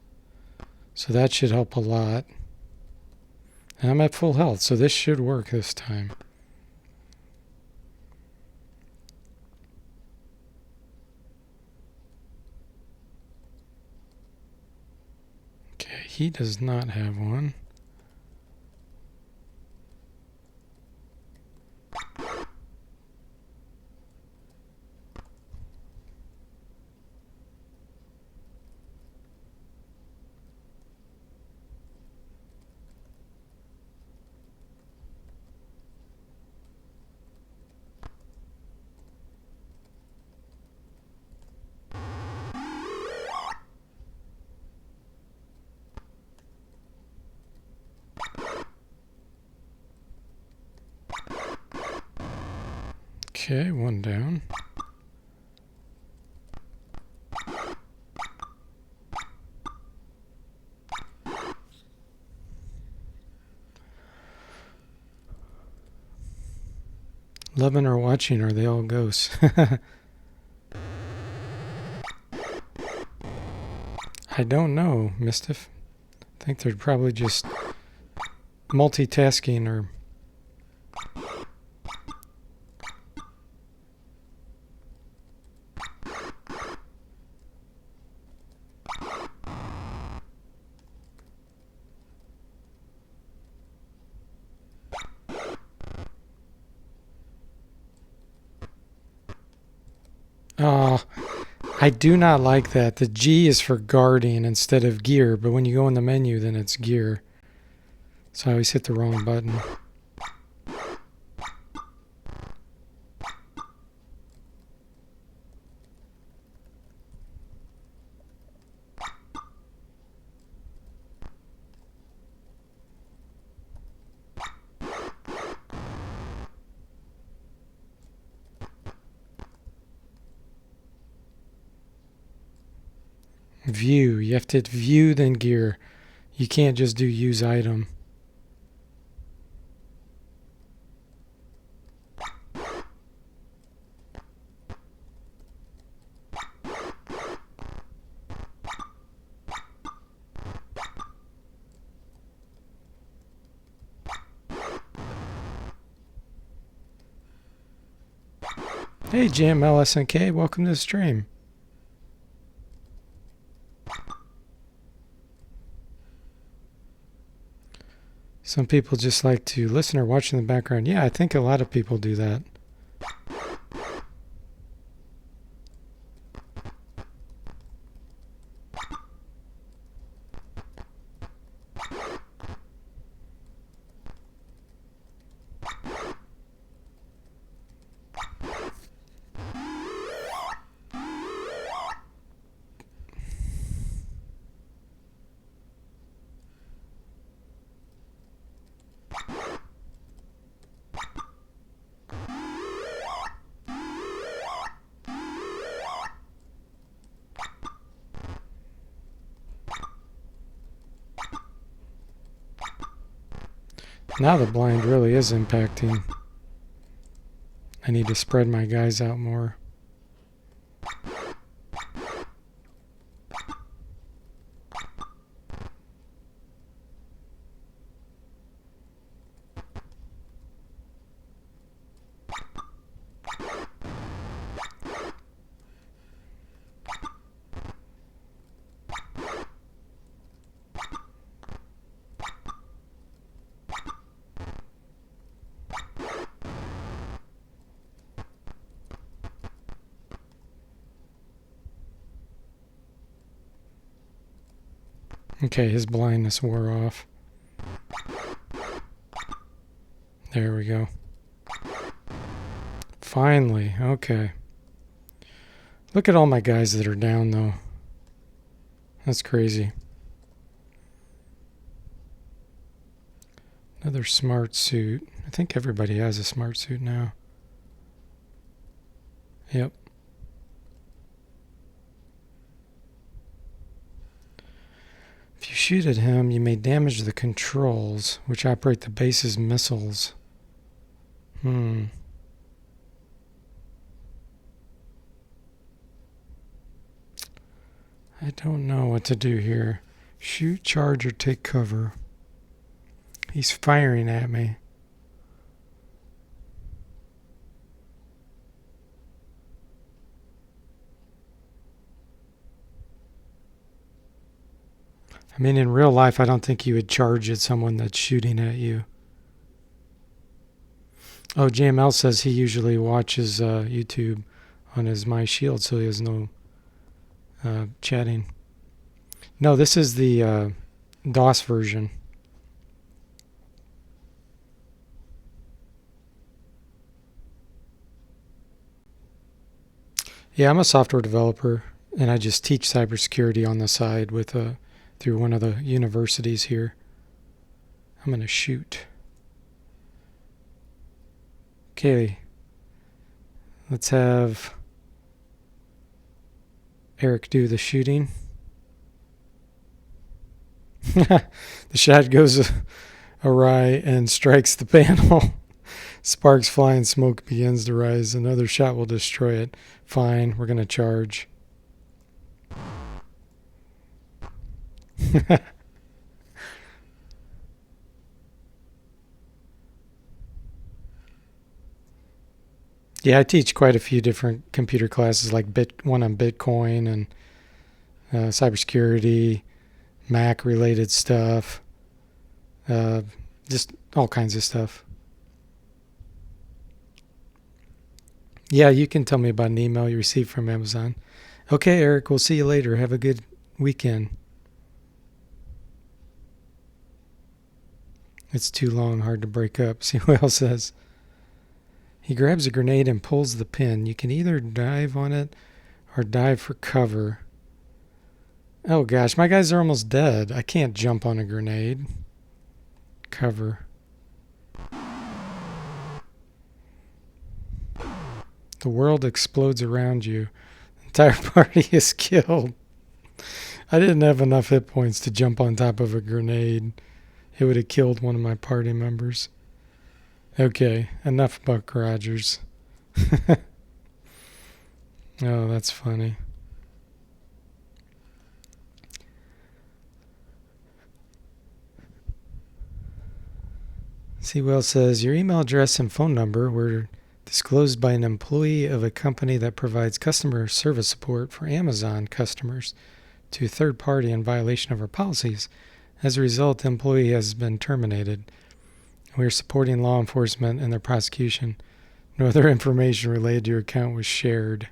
so that should help a lot. And I'm at full health, so this should work this time. Okay, he does not have one. Okay, one down. Loving or watching, are they all ghosts? I don't know, Mistiff. I think they're probably just multitasking or... Oh, I do not like that. The G is for guarding instead of gear, but when you go in the menu, then it's gear. So I always hit the wrong button. View. You have to hit view, then gear. You can't just do use item. Hey, Jam LSNK, welcome to the stream. Some people just like to listen or watch in the background. Yeah, I think a lot of people do that. Now the blind really is impacting. I need to spread my guys out more. Okay, his blindness wore off. There we go. Finally, okay. Look at all my guys that are down, though. That's crazy. Another smart suit. I think everybody has a smart suit now. Yep. If you shoot at him, you may damage the controls, which operate the base's missiles. I don't know what to do here. Shoot, charge, or take cover. He's firing at me. I mean, in real life, I don't think you would charge at someone that's shooting at you. Oh, JML says he usually watches YouTube on his My Shield, so he has no chatting. No, this is the DOS version. Yeah, I'm a software developer, and I just teach cybersecurity on the side with through one of the universities here. I'm going to shoot. Okay. Let's have Eric do the shooting. The shot goes awry and strikes the panel. Sparks fly and smoke begins to rise. Another shot will destroy it. Fine, we're going to charge. Yeah, I teach quite a few different computer classes, like one on Bitcoin and cybersecurity, Mac-related stuff, just all kinds of stuff. Yeah, you can tell me about an email you received from Amazon. Okay, Eric, we'll see you later. Have a good weekend. It's too long, hard to break up. See what else says. He grabs a grenade and pulls the pin. You can either dive on it or dive for cover. Oh gosh, my guys are almost dead. I can't jump on a grenade. Cover. The world explodes around you. The entire party is killed. I didn't have enough hit points to jump on top of a grenade. It would have killed one of my party members. Okay, enough Buck Rogers. Oh, that's funny. Sewell says, your email address and phone number were disclosed by an employee of a company that provides customer service support for Amazon customers to a third party in violation of our policies. As a result, the employee has been terminated. We are supporting law enforcement in their prosecution. No other information related to your account was shared.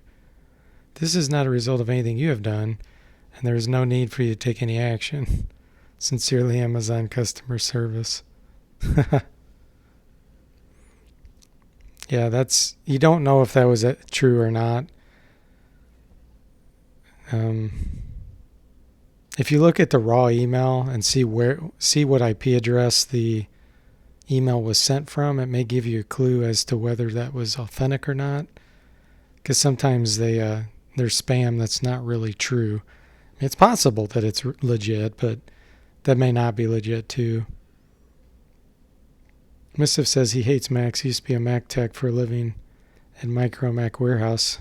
This is not a result of anything you have done, and there is no need for you to take any action. Sincerely, Amazon Customer Service. Yeah, you don't know if that was true or not. If you look at the raw email and see what IP address the email was sent from, it may give you a clue as to whether that was authentic or not. Because sometimes there's spam that's not really true. It's possible that it's legit, but that may not be legit too. Missive says he hates Macs. He used to be a Mac tech for a living at Micro Mac Warehouse.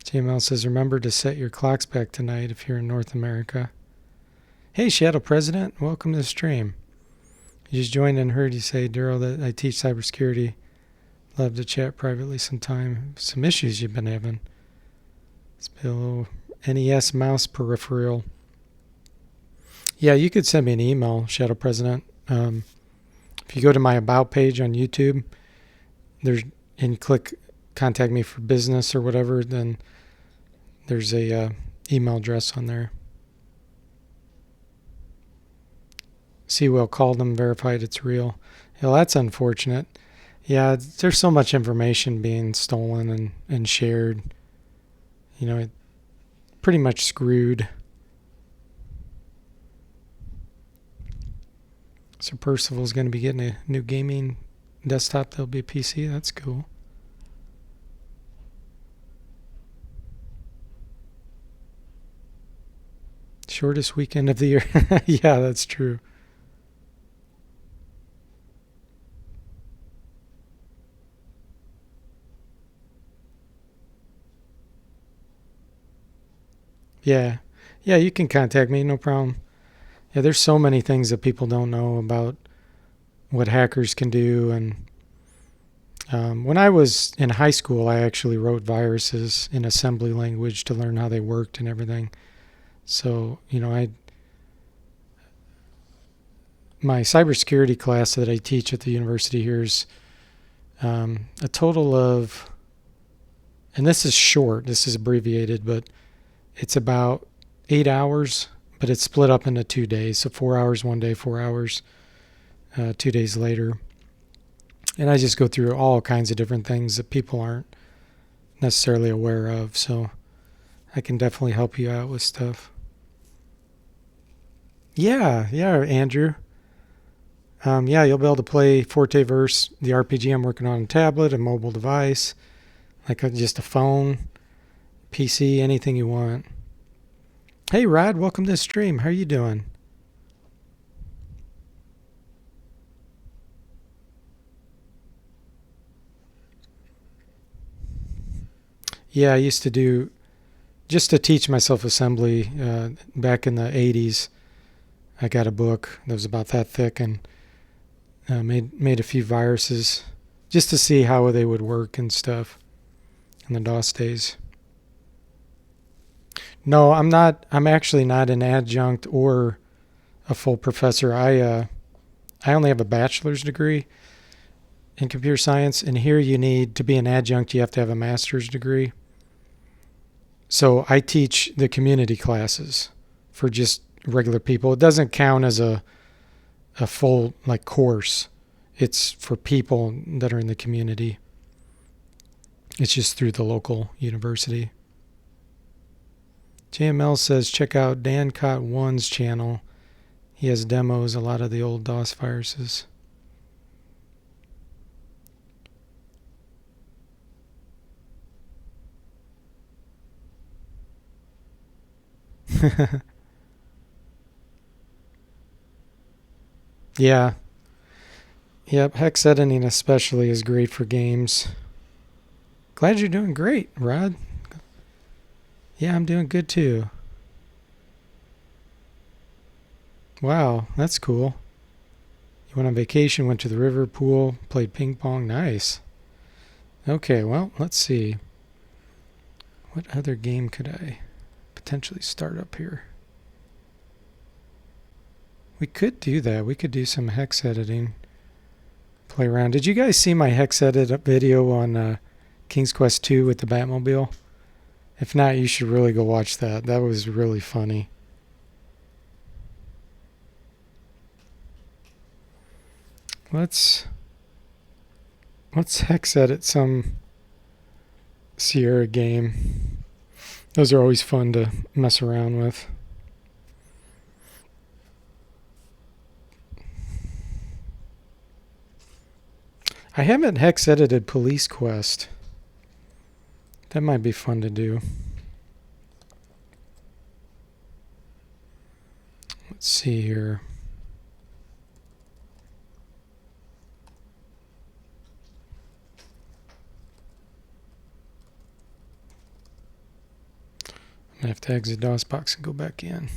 JML says, remember to set your clocks back tonight if you're in North America. Hey, Shadow President, welcome to the stream. You just joined and heard you say, Daryl, that I teach cybersecurity. Love to chat privately sometime. Some issues you've been having. It's been a little NES mouse peripheral. Yeah, you could send me an email, Shadow President. If you go to my About page on YouTube, and click Contact Me for Business or whatever, then There's a email address on there. Seawell called them, verified it's real. Well, that's unfortunate. Yeah, there's so much information being stolen and shared. You know, it pretty much screwed. So Percival's going to be getting a new gaming desktop that'll be a PC. That's cool. Shortest weekend of the year. Yeah, that's true. Yeah. Yeah, you can contact me, no problem. Yeah, there's so many things that people don't know about what hackers can do. And when I was in high school, I actually wrote viruses in assembly language to learn how they worked and everything. So, my cybersecurity class that I teach at the university here is a total of, and this is short, this is abbreviated, but it's about 8 hours, but it's split up into 2 days. So 4 hours one day, 4 hours 2 days later. And I just go through all kinds of different things that people aren't necessarily aware of. So I can definitely help you out with stuff. Yeah, Andrew. Yeah, you'll be able to play Forteverse, the RPG I'm working on a tablet, a mobile device, like just a phone, PC, anything you want. Hey, Rod, welcome to the stream. How are you doing? Yeah, I used to do, just to teach myself assembly back in the 80s. I got a book that was about that thick and made a few viruses just to see how they would work and stuff in the DOS days. No, I'm not. I'm actually not an adjunct or a full professor. I only have a bachelor's degree in computer science, and here you need to be an adjunct. You have to have a master's degree. So I teach the community classes for just regular people. It doesn't count as a full like course. It's for people that are in the community. It's just through the local university. JML says check out Dan Cott 1's channel. He has demos, a lot of the old DOS viruses. Yeah. Yep, hex editing especially is great for games. Glad you're doing great, Rod. Yeah, I'm doing good too. Wow, that's cool. You went on vacation, went to the river, pool, played ping pong. Nice. Okay, well, let's see. What other game could I potentially start up here? We could do that. We could do some hex editing. Play around. Did you guys see my hex edit video on King's Quest 2 with the Batmobile? If not, you should really go watch that. That was really funny. Let's hex edit some Sierra game. Those are always fun to mess around with. I haven't hex edited Police Quest. That might be fun to do. Let's see here. I'm going to have to exit DOSBox and go back in.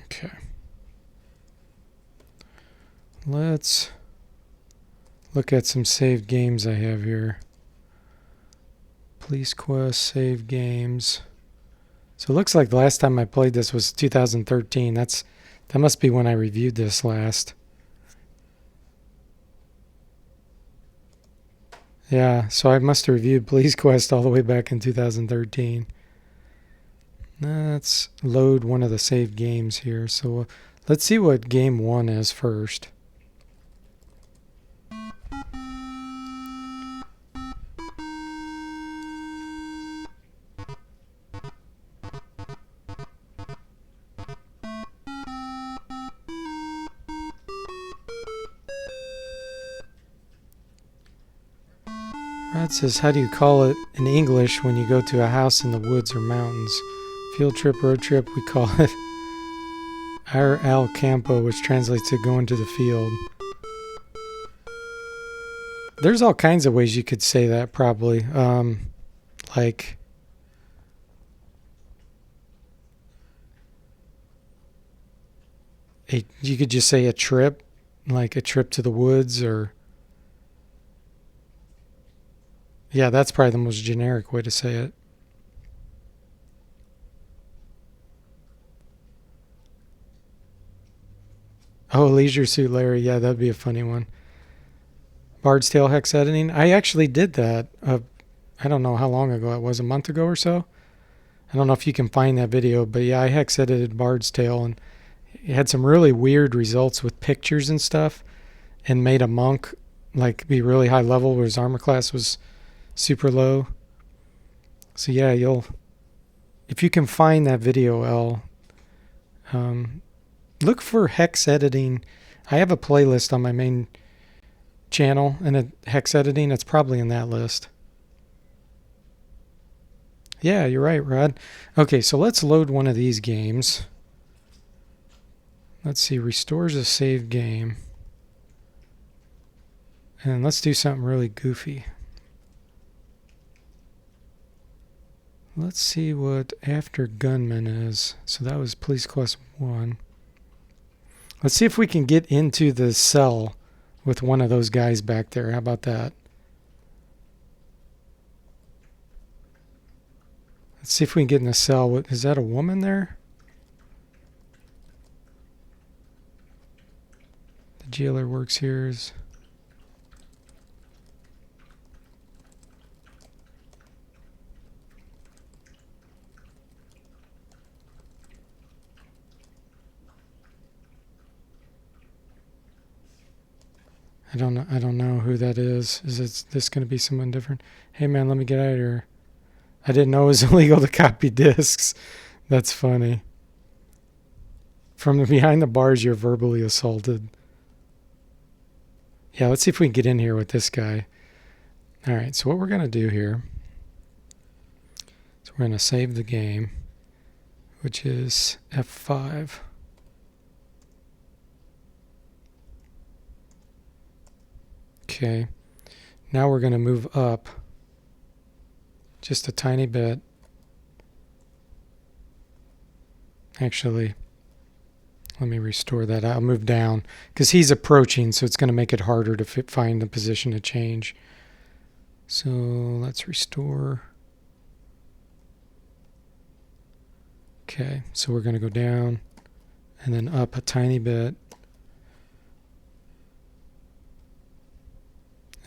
Okay. Let's look at some saved games I have here. Police Quest, save games. So it looks like the last time I played this was 2013. That must be when I reviewed this last. Yeah, so I must have reviewed Police Quest all the way back in 2013. Let's load one of the saved games here. So let's see what game 1 is first. Rod says, how do you call it in English when you go to a house in the woods or mountains? Field trip, road trip, we call it ir al campo, which translates to going to the field. There's all kinds of ways you could say that, probably. Like, you could just say a trip, like a trip to the woods, or... Yeah, that's probably the most generic way to say it. Oh, Leisure Suit Larry. Yeah, that'd be a funny one. Bard's Tale hex editing. I actually did that. I don't know how long ago it was. A month ago or so. I don't know if you can find that video, but yeah, I hex edited Bard's Tale, and it had some really weird results with pictures and stuff, and made a monk like be really high level where his armor class was super low. So yeah, if you can find that video, look for hex editing. I have a playlist on my main channel, and hex editing, it's probably in that list. Yeah, you're right, Rod. Okay, so let's load one of these games. Let's see, restores a saved game. And let's do something really goofy. Let's see what After Gunman is. So that was Police Quest 1. Let's see if we can get into the cell with one of those guys back there. How about that? Let's see if we can get in the cell. Is that a woman there? The jailer works here. I don't know who that is. Is this going to be someone different? Hey man, let me get out of here. I didn't know it was illegal to copy discs. That's funny. From behind the bars, you're verbally assaulted. Yeah, let's see if we can get in here with this guy. All right, so what we're going to do here is we're going to save the game, which is F5. Okay, now we're going to move up just a tiny bit. Actually, let me restore that. I'll move down because he's approaching, so it's going to make it harder to find the position to change. So let's restore. Okay, so we're going to go down and then up a tiny bit.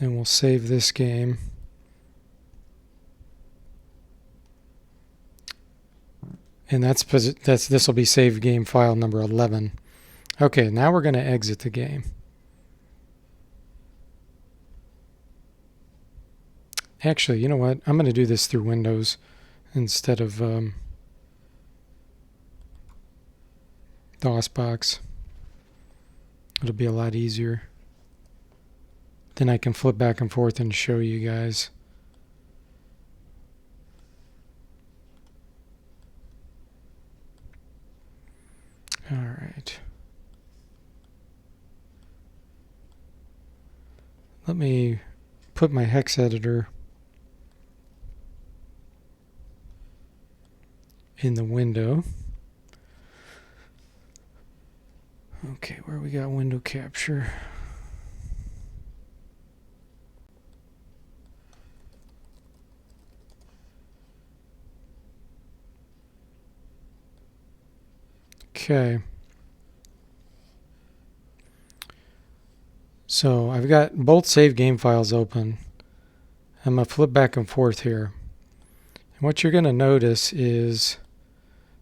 And we'll save this game. And this will be save game file number 11. Okay, now we're going to exit the game. Actually, you know what? I'm going to do this through Windows instead of DOSBox. It'll be a lot easier. Then I can flip back and forth and show you guys. All right. Let me put my hex editor in the window. Okay, where we got window capture? Okay. So I've got both save game files open. I'm going to flip back and forth here. And what you're going to notice is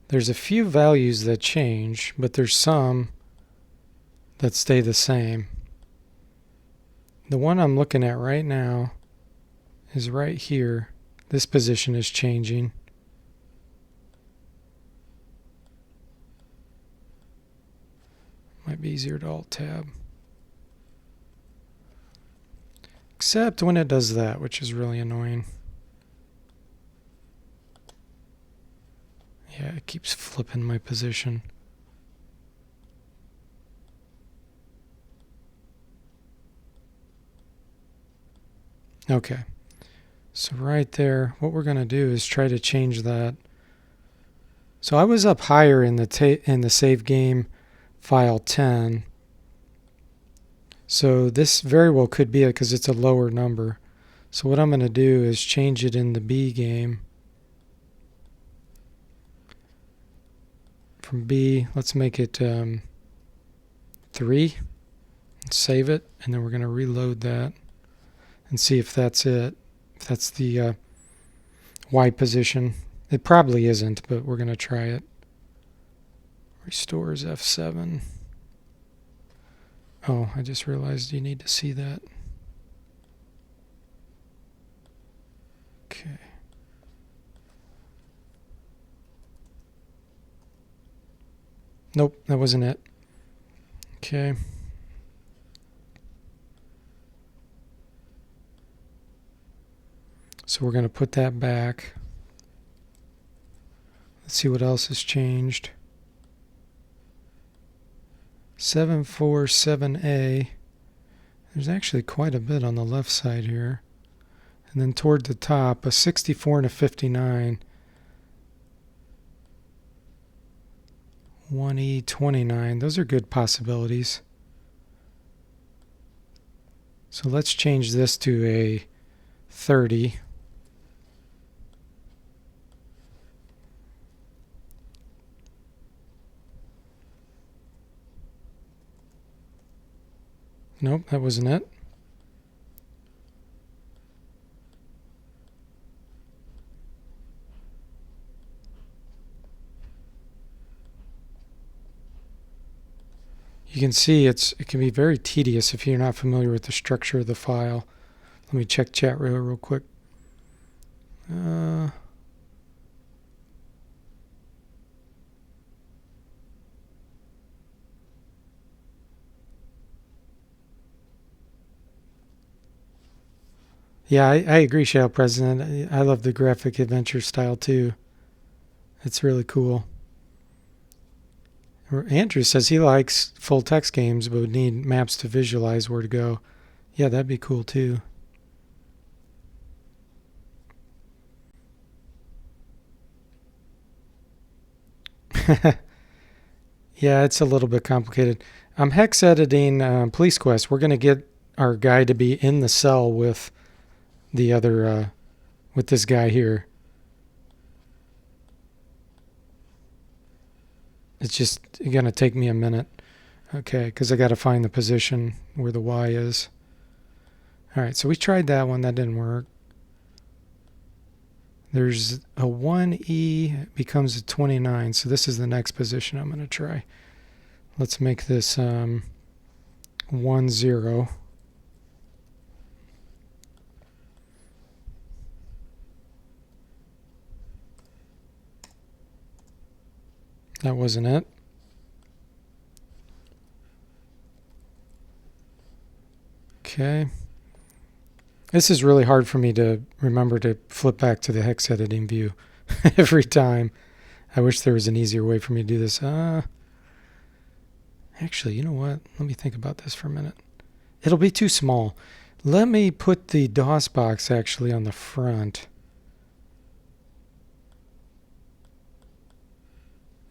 there's a few values that change, but there's some that stay the same. The one I'm looking at right now is right here. This position is changing. Might be easier to Alt-Tab. Except when it does that, which is really annoying. Yeah, it keeps flipping my position. Okay. So right there, what we're going to do is try to change that. So I was up higher in the save game file 10. So this very well could be it because it's a lower number. So what I'm going to do is change it in the B game. From B, let's make it 3. Save it, and then we're going to reload that and see if that's it. If that's the Y position. It probably isn't, but we're going to try it. Restores F7. Oh, I just realized you need to see that. Okay. Nope, that wasn't it. Okay. So we're going to put that back. Let's see what else has changed. 747A. There's actually quite a bit on the left side here. And then toward the top, a 64 and a 59. 1E29. Those are good possibilities. So let's change this to a 30. Nope, that wasn't it. You can see it can be very tedious if you're not familiar with the structure of the file. Let me check chat real quick. Yeah, I agree, Shadow President. I love the graphic adventure style too. It's really cool. Andrew says he likes full text games but would need maps to visualize where to go. Yeah, that'd be cool too. Yeah, it's a little bit complicated. I'm hex editing Police Quest. We're going to get our guy to be in the cell with the other, with this guy here. It's just going to take me a minute. Okay, because I got to find the position where the Y is. All right, so we tried that one. That didn't work. There's a 1E, it becomes a 29. So this is the next position I'm going to try. Let's make this 1, 0. That wasn't it. Okay. This is really hard for me to remember to flip back to the hex editing view every time. I wish there was an easier way for me to do this. Actually, you know what? Let me think about this for a minute. It'll be too small. Let me put the DOS box actually on the front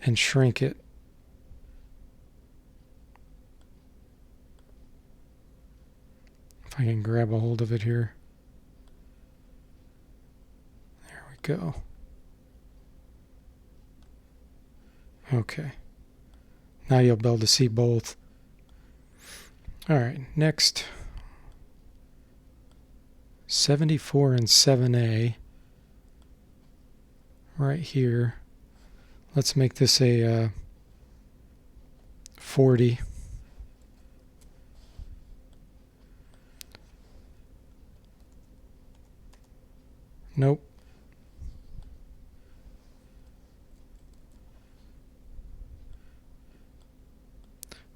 and shrink it. If I can grab a hold of it here. There we go. Okay. Now you'll be able to see both. All right, next. 74 and 7A. Right here. Let's make this a 40. Nope.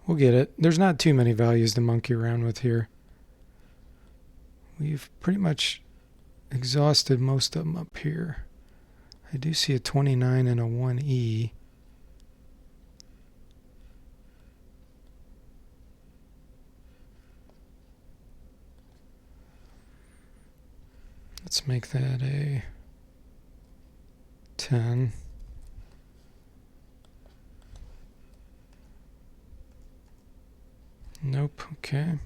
We'll get it. There's not too many values to monkey around with here. We've pretty much exhausted most of them up here. I do see a 29 and a 1E. Let's make that a 10. Nope, okay.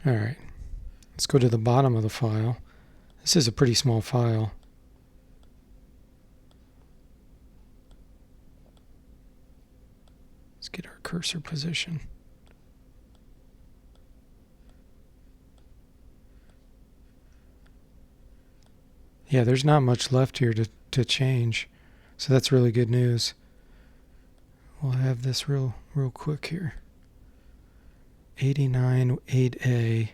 All right, let's go to the bottom of the file. This is a pretty small file. Let's get our cursor position. Yeah, there's not much left here to change. So that's really good news. We'll have this real quick here. 89 8A.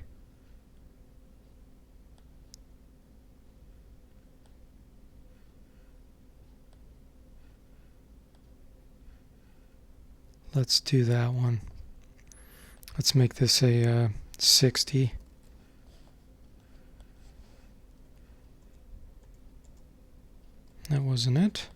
Let's do that one. Let's make this a 60. That wasn't it.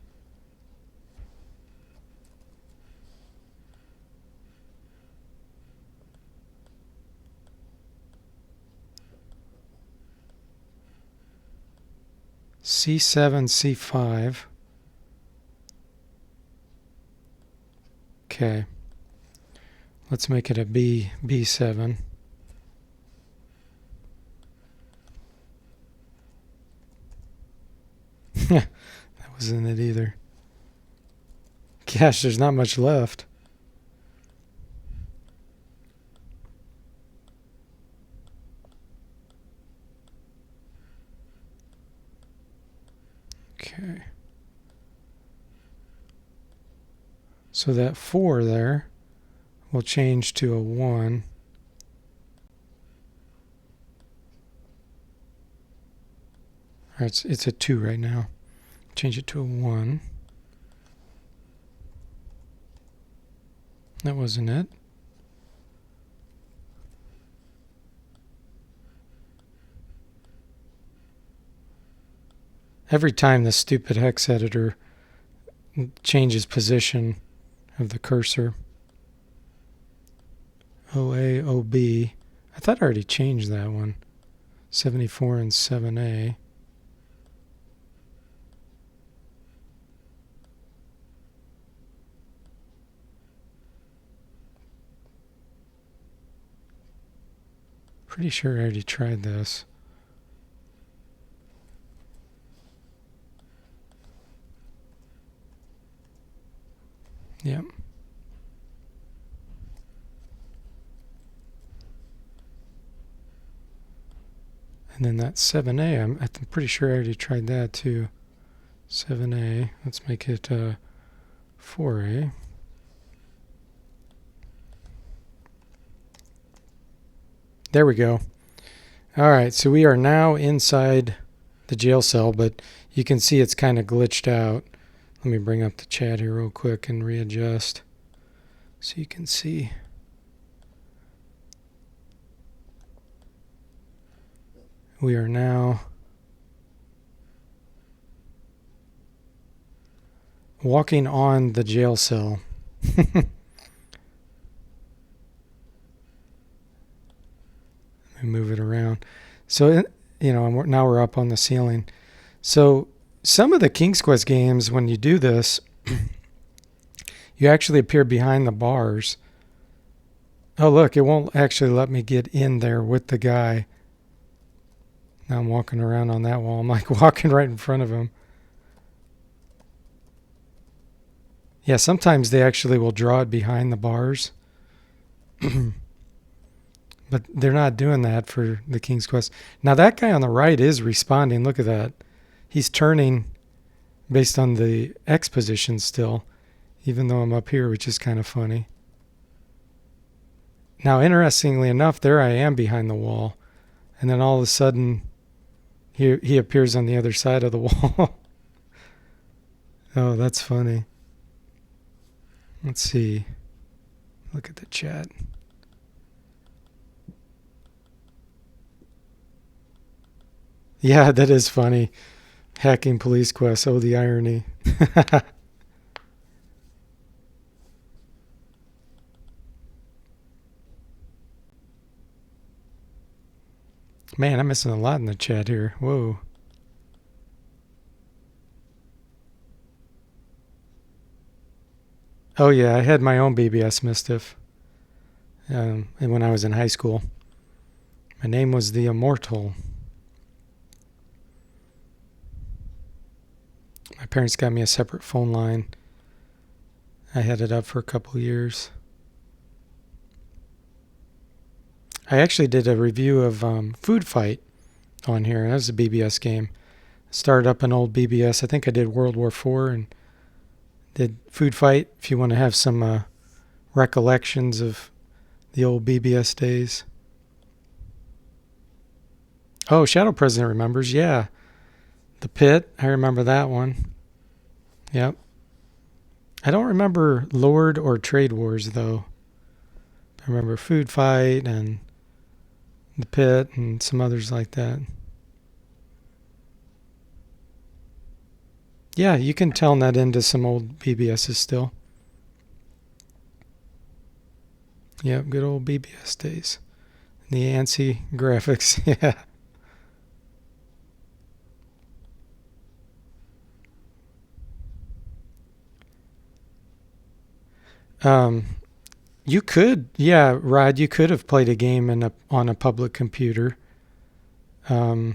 C7, C5. Okay. Let's make it a B7. That wasn't it either. Gosh, there's not much left. Okay. So that 4 there will change to a 1. All right, it's a 2 right now. Change it to a 1. That wasn't it. Every time the stupid hex editor changes position of the cursor. OA, OB. I thought I already changed that one. 74 and 7A. Pretty sure I already tried this. Yep. And then that 7A, I'm pretty sure I already tried that too. 7A, let's make it 4A. There we go. All right, so we are now inside the jail cell, but you can see it's kind of glitched out. Let me bring up the chat here real quick and readjust so you can see. We are now walking on the jail cell. Let me move it around. So, you know, now we're up on the ceiling. So some of the King's Quest games, when you do this, you actually appear behind the bars. Oh, look, it won't actually let me get in there with the guy. Now I'm walking around on that wall. I'm like walking right in front of him. Yeah, sometimes they actually will draw it behind the bars. But they're not doing that for the King's Quest. Now that guy on the right is responding. Look at that. He's turning based on the X position still, even though I'm up here, which is kind of funny. Now, interestingly enough, there I am behind the wall. And then all of a sudden, he appears on the other side of the wall. Oh, that's funny. Let's see. Look at the chat. Yeah, that is funny. Hacking police quests. Oh, the irony. Man, I'm missing a lot in the chat here. Whoa. Oh, yeah, I had my own BBS Mistiff. And when I was in high school. My name was the Immortal. My parents got me a separate phone line. I had it up for a couple years. I actually did a review of Food Fight on here. That was a BBS game. Started up an old BBS. I think I did World War IV and did Food Fight if you want to have some recollections of the old BBS days. Oh, Shadow President remembers. Yeah. The Pit. I remember that one. Yep. I don't remember Lord or Trade Wars, though. I remember Food Fight and The Pit and some others like that. Yeah, you can teln that into some old BBSs still. Yep, good old BBS days. The ANSI graphics, yeah. You could, yeah, Rod, you could have played a game on a public computer. But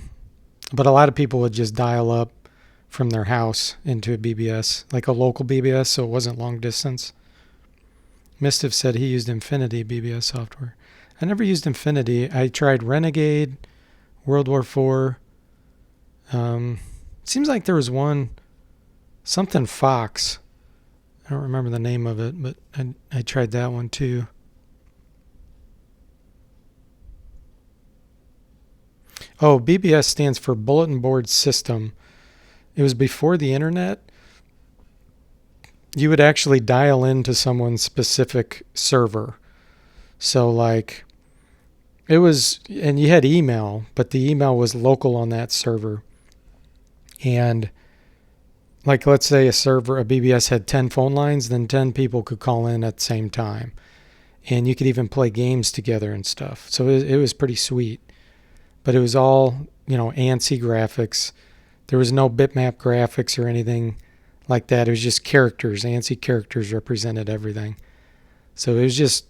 a lot of people would just dial up from their house into a BBS, like a local BBS, so it wasn't long distance. Mistiff said he used Infinity BBS software. I never used Infinity. I tried Renegade, World War IV. Seems like there was one, something Fox. I don't remember the name of it, but I tried that one too. Oh, BBS stands for Bulletin Board System. It was before the internet. You would actually dial into someone's specific server. So like it was, and you had email, but the email was local on that server. And like let's say a BBS had 10 phone lines, then 10 people could call in at the same time. And you could even play games together and stuff. So it was pretty sweet. But it was all, ANSI graphics. There was no bitmap graphics or anything like that. It was just characters. ANSI characters represented everything. So it was just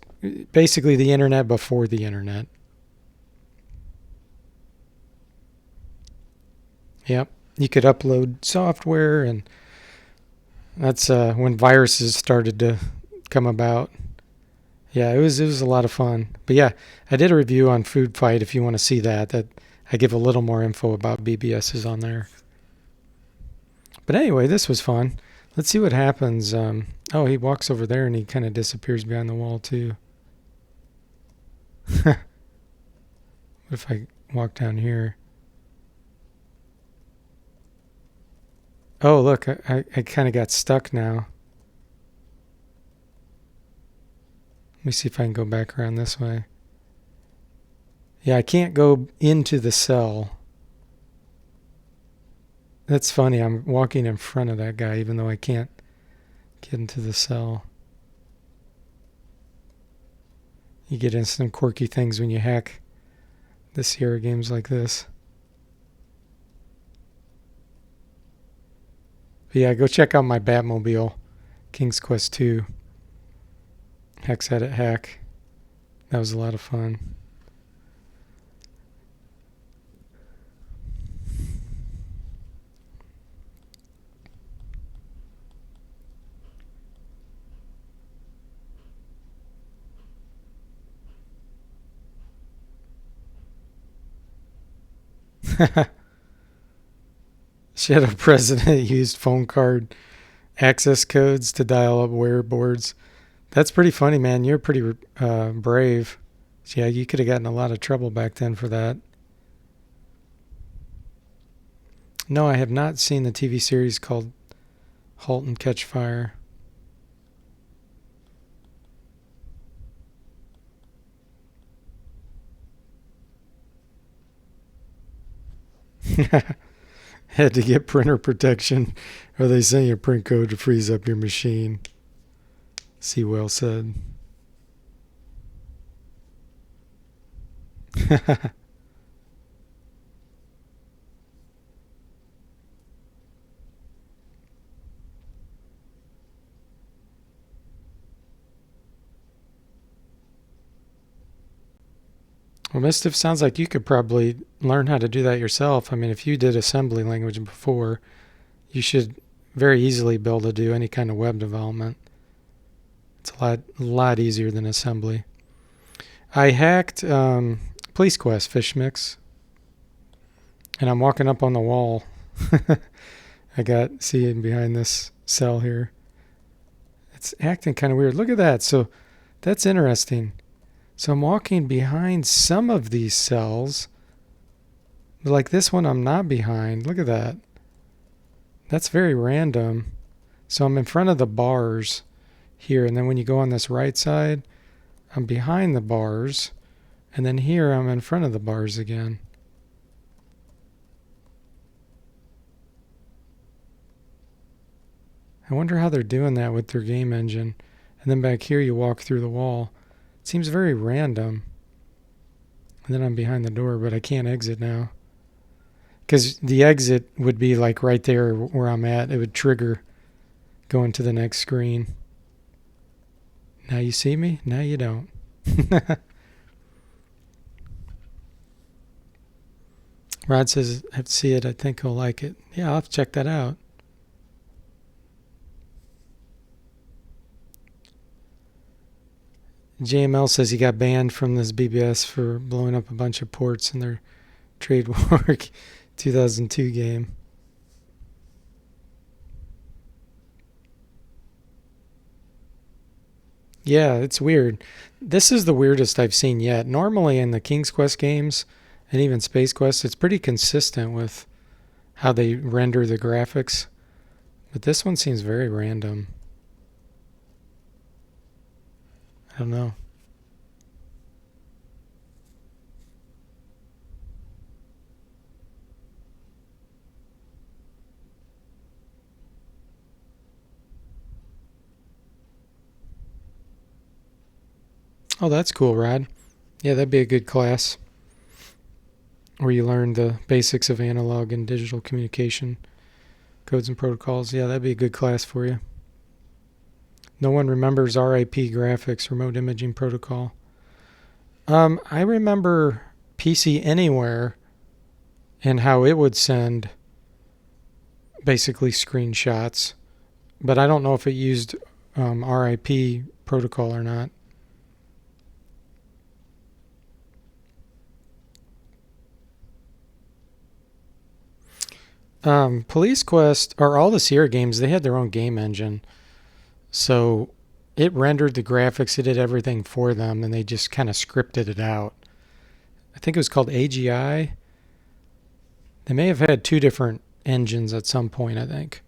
basically the internet before the internet. Yep. You could upload software, and that's when viruses started to come about. Yeah, it was a lot of fun. But yeah, I did a review on Food Fight if you want to see that. I give a little more info about BBSs on there. But anyway, this was fun. Let's see what happens. Oh, he walks over there and he kind of disappears behind the wall too. What if I walk down here? Oh, look, I kind of got stuck now. Let me see if I can go back around this way. Yeah, I can't go into the cell. That's funny. I'm walking in front of that guy even though I can't get into the cell. You get into some quirky things when you hack the Sierra games like this. But yeah, go check out my Batmobile, King's Quest II. Hex Edit Hack. That was a lot of fun. Shadow President used phone card access codes to dial up wear boards. That's pretty funny, man. You're pretty brave. So yeah, you could have gotten a lot of trouble back then for that. No, I have not seen the TV series called Halt and Catch Fire. Had to get printer protection, or they send you a print code to freeze up your machine. Sewell said. Well, Mistiff, sounds like you could probably learn how to do that yourself. I mean, if you did assembly language before, you should very easily be able to do any kind of web development. It's a lot easier than assembly. I hacked Police Quest Fish Mix, and I'm walking up on the wall. I got seeing behind this cell here. It's acting kind of weird. Look at that. So that's interesting. So I'm walking behind some of these cells. Like this one I'm not behind. Look at that. That's very random. So I'm in front of the bars here. And then when you go on this right side, I'm behind the bars. And then here I'm in front of the bars again. I wonder how they're doing that with their game engine. And then back here you walk through the wall. It seems very random. And then I'm behind the door, but I can't exit now. Because the exit would be like right there where I'm at. It would trigger going to the next screen. Now you see me? Now you don't. Rod says, I have to see it. I think he'll like it. Yeah, I'll have to check that out. JML says he got banned from this BBS for blowing up a bunch of ports in their trademark 2002 game. Yeah, it's weird. This is the weirdest I've seen yet. Normally in the King's Quest games and even Space Quest, it's pretty consistent with how they render the graphics. But this one seems very random. I don't know. Oh, that's cool, Rod. Yeah, that'd be a good class where you learn the basics of analog and digital communication codes and protocols. Yeah, that'd be a good class for you. No one remembers RIP graphics, remote imaging protocol. I remember PC Anywhere and how it would send basically screenshots, but I don't know if it used RIP protocol or not. Police Quest, or all the Sierra games, they had their own game engine. So it rendered the graphics, it did everything for them, and they just kind of scripted it out. I think it was called AGI. They may have had two different engines at some point, I think.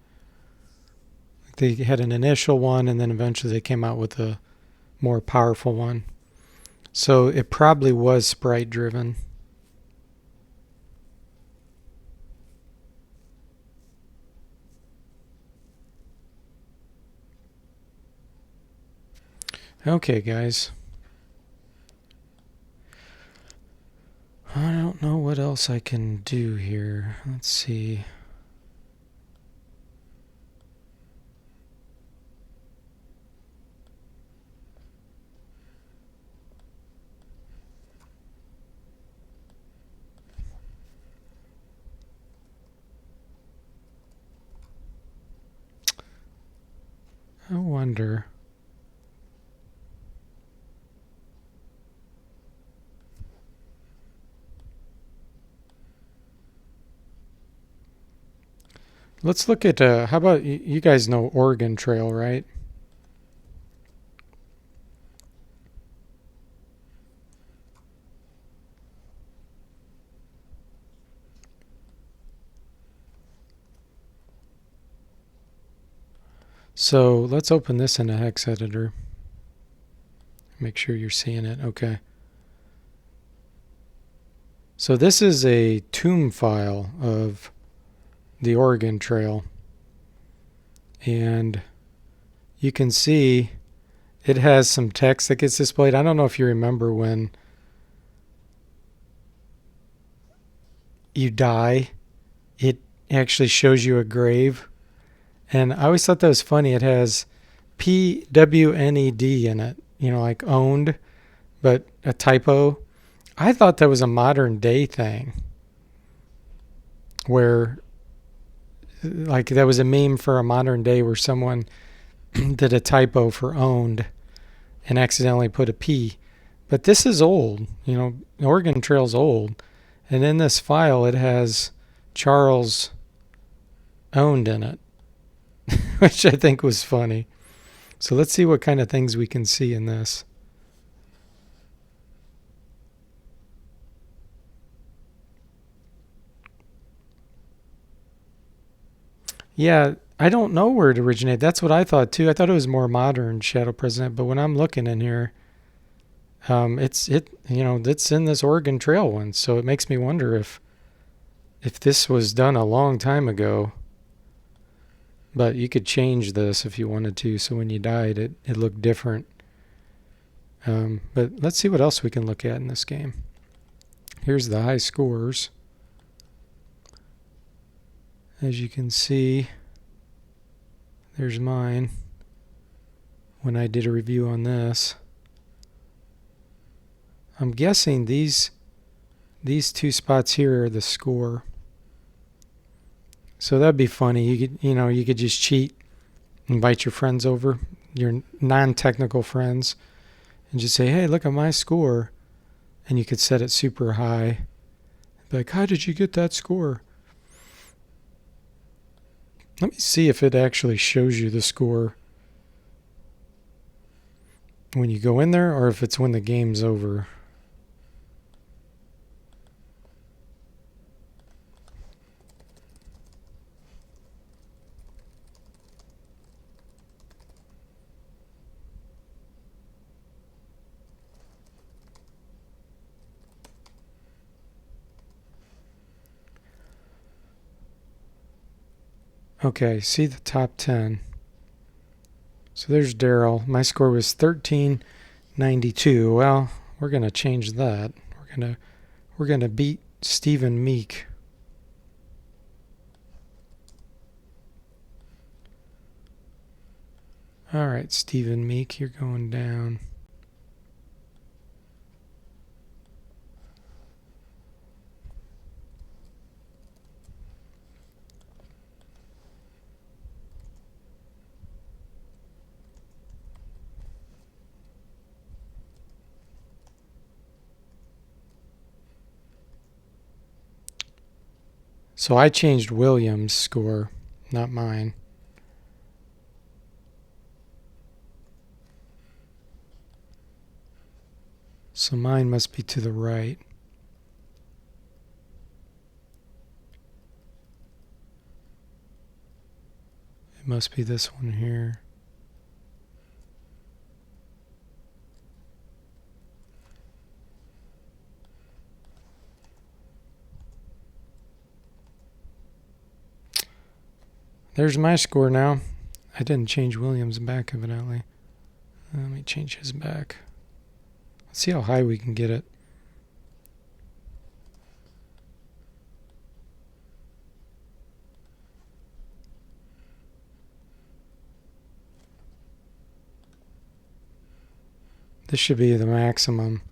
They had an initial one, and then eventually they came out with a more powerful one. So it probably was sprite driven. Okay, guys. I don't know what else I can do here. Let's see. I wonder. Let's look at, how about, you guys know Oregon Trail, right? So let's open this in a hex editor. Make sure you're seeing it. Okay. So this is a tomb file of the Oregon Trail. And you can see it has some text that gets displayed. I don't know if you remember when you die, it actually shows you a grave. And I always thought that was funny. It has PWNED in it, you know, like owned, but a typo. I thought that was a modern day thing where, like, that was a meme for a modern day where someone did a typo for owned and accidentally put a P. But this is old, you know, Oregon Trail's old. And in this file, it has Charles owned in it, which I think was funny. So let's see what kind of things we can see in this. Yeah, I don't know where it originated. That's what I thought too. I thought it was more modern Shadow President, but when I'm looking in here, it's in this Oregon Trail one. So it makes me wonder if this was done a long time ago. But you could change this if you wanted to. So when you died, it looked different. But let's see what else we can look at in this game. Here's the high scores. As you can see, there's mine when I did a review on this. I'm guessing these two spots here are the score. So that'd be funny. You could just cheat, invite your friends over, your non-technical friends, and just say, "Hey, look at my score," and you could set it super high. Be like, "How did you get that score?" Let me see if it actually shows you the score when you go in there, or if it's when the game's over. Okay, see the top 10. So there's Daryl. My score was 1392. Well, we're gonna change that. We're gonna beat Stephen Meek. All right, Stephen Meek, you're going down. So I changed Williams' score, not mine. So mine must be to the right. It must be this one here. There's my score now. I didn't change Williams' back, evidently. Let me change his back. Let's see how high we can get it. This should be the maximum,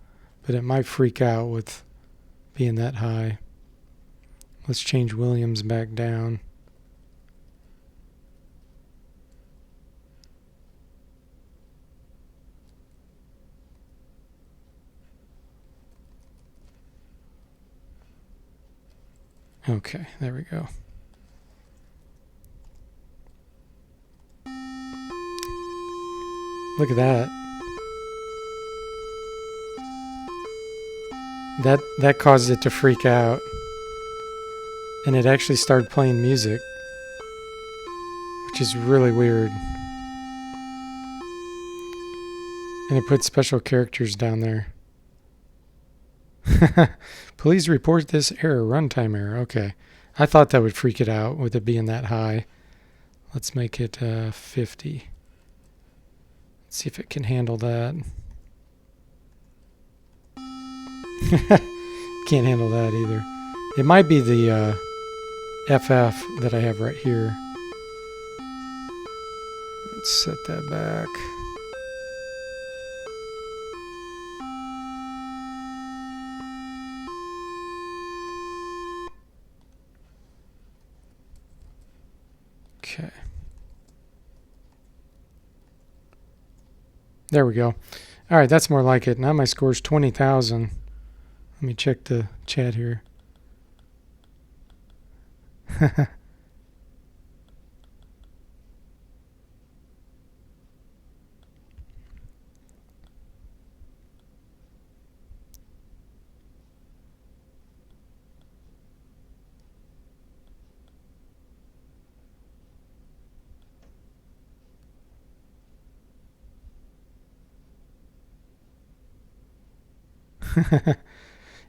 but it might freak out with being that high. Let's change Williams back down. Okay, there we go. Look at that. That caused it to freak out. And it actually started playing music, which is really weird. And it put special characters down there. Please report this error, runtime error. Okay. I thought that would freak it out with it being that high. Let's make it 50. Let's see if it can handle that. Can't handle that either. It might be the FF that I have right here. Let's set that back. Okay. There we go. All right, that's more like it. Now my score's 20,000. Let me check the chat here.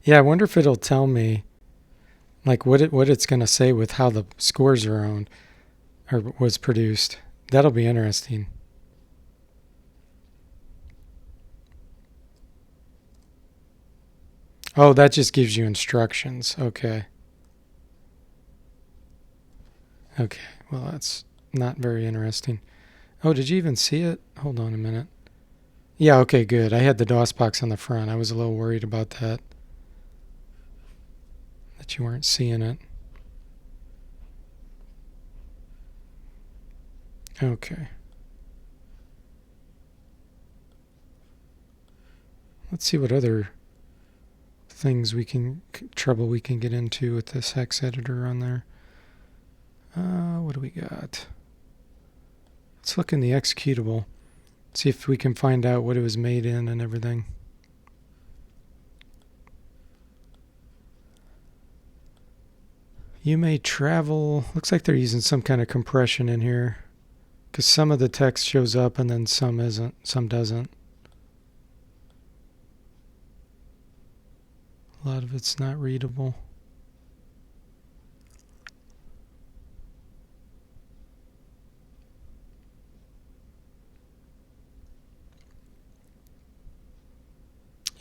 Yeah, I wonder if it'll tell me like what it's going to say with how the scores are owned or was produced. That'll be interesting. Oh, that just gives you instructions. Okay. Okay. Well, that's not very interesting. Oh, did you even see it? Hold on a minute. Yeah, okay, good. I had the DOS box on the front. I was a little worried about that. That you weren't seeing it. Okay. Let's see what other things trouble we can get into with this hex editor on there. What do we got? Let's look in the executable. See if we can find out what it was made in and everything. You may travel. Looks like they're using some kind of compression in here, because some of the text shows up and then some isn't, some doesn't. A lot of it's not readable.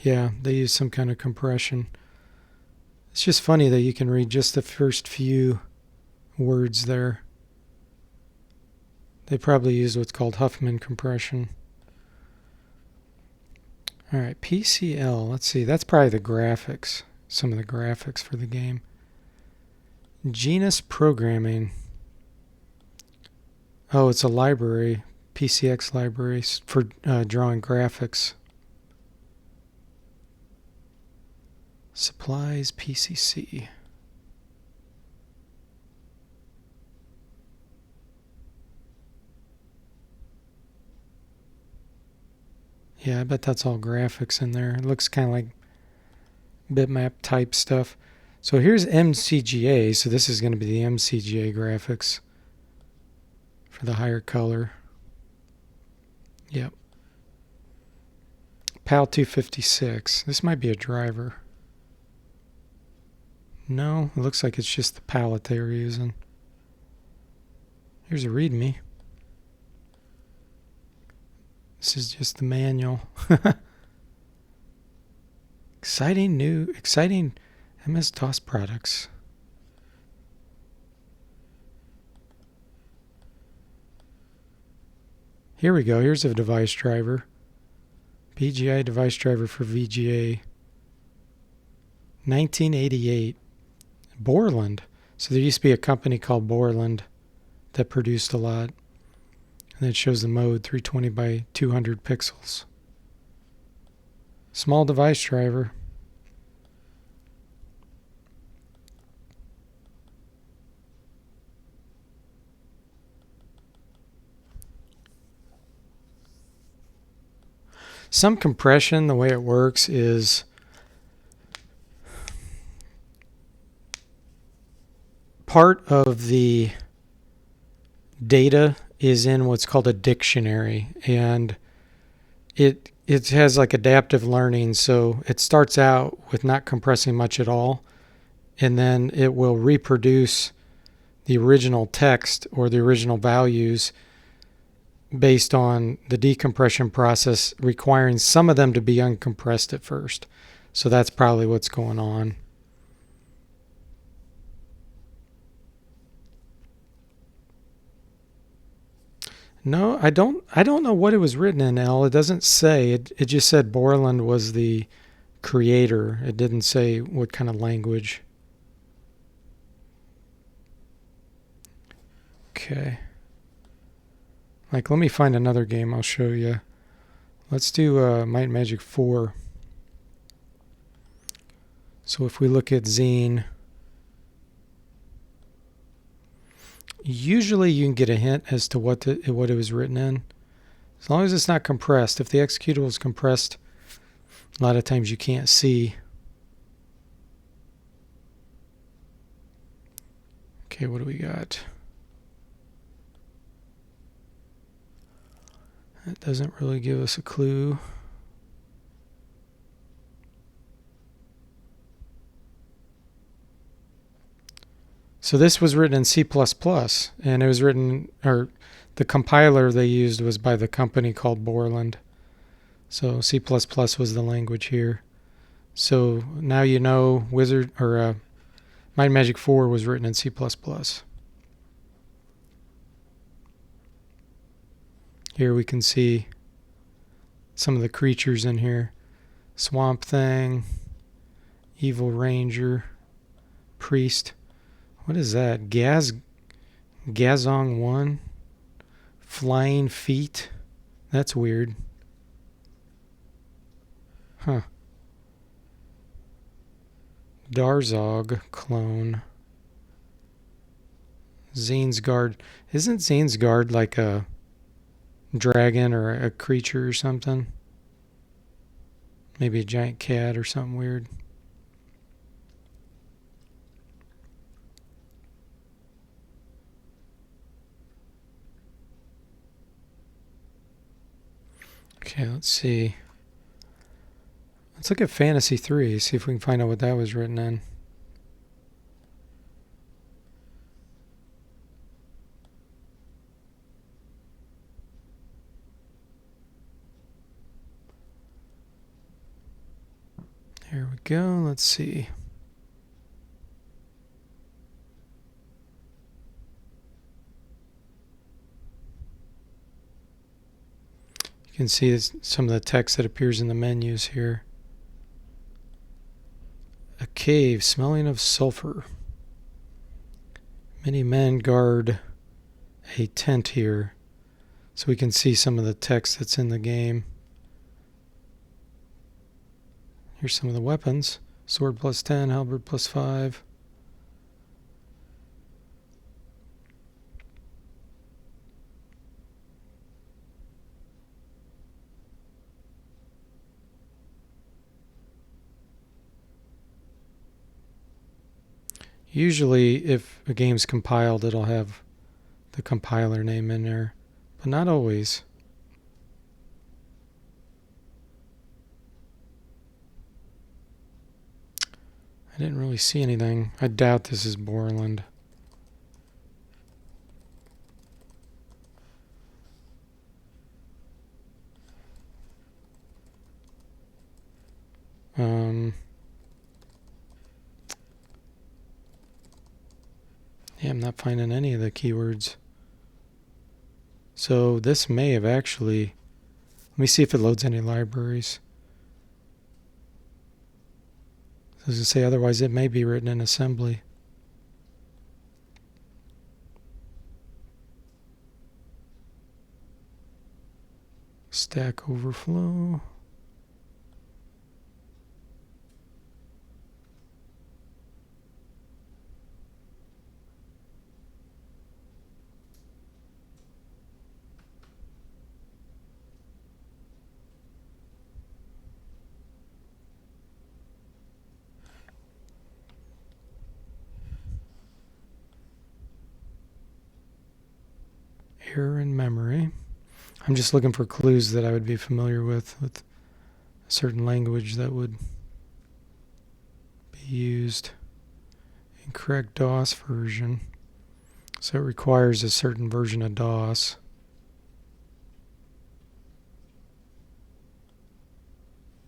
Yeah, they use some kind of compression. It's just funny that you can read just the first few words there. They probably use what's called Huffman compression. All right, PCL. Let's see. That's probably the graphics. Some of the graphics for the game. Genus Programming. Oh, it's a library. PCX library for drawing graphics. Supplies PCC. Yeah, I bet that's all graphics in there. It looks kind of like bitmap type stuff. So here's MCGA. So this is going to be the MCGA graphics for the higher color. Yep. PAL 256. This might be a driver. No, it looks like it's just the palette they were using. Here's a README. This is just the manual. Exciting MS-DOS products. Here we go. Here's a device driver. BGI device driver for VGA. 1988. Borland. So there used to be a company called Borland that produced a lot. And it shows the mode 320 by 200 pixels. Small device driver. some compression, the way it works is part of the data is in what's called a dictionary, and it has like adaptive learning, so it starts out with not compressing much at all, and then it will reproduce the original text or the original values based on the decompression process, requiring some of them to be uncompressed at first. So that's probably what's going on. No, I don't know what it was written in, L. It doesn't say. It just said Borland was the creator. It didn't say what kind of language. Okay. Like, let me find another game I'll show you. Let's do Might and Magic 4. So if we look at Zine, usually you can get a hint as to what it was written in. As long as it's not compressed. If the executable is compressed, a lot of times you can't see. Okay, what do we got? That doesn't really give us a clue. So this was written in C++, and it was written, or the compiler they used was by the company called Borland. So C++ was the language here. So now you know Might and Magic 4 was written in C++. Here we can see some of the creatures in here. Swamp Thing, Evil Ranger, Priest. What is that? Gazong 1? Flying Feet? That's weird. Huh. Darzog clone. Zanesguard. Isn't Zanesguard like a dragon or a creature or something? Maybe a giant cat or something weird. Okay, let's see. Let's look at Fantasy 3, see if we can find out what that was written in. There we go, let's see. You can see some of the text that appears in the menus here. A cave smelling of sulfur. Many men guard a tent here, so we can see some of the text that's in the game. Here's some of the weapons. Sword +10, halberd +5. Usually, if a game's compiled, it'll have the compiler name in there, but not always. I didn't really see anything. I doubt this is Borland. Yeah, I'm not finding any of the keywords. So this may have actually... Let me see if it loads any libraries. Does it say otherwise? It may be written in assembly. Stack Overflow. Error in memory. I'm just looking for clues that I would be familiar with a certain language that would be used. Incorrect DOS version. So it requires a certain version of DOS.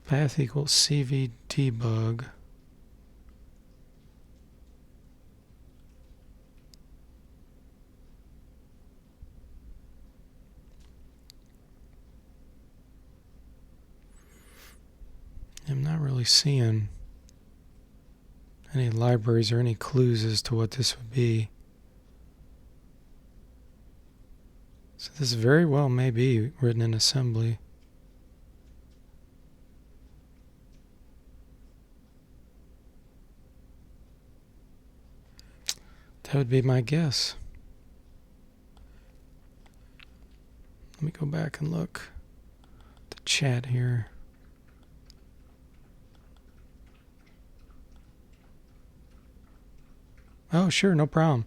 Path equals CV debug. I'm not really seeing any libraries or any clues as to what this would be. So this very well may be written in assembly. That would be my guess. Let me go back and look at the chat here. Oh, sure, no problem.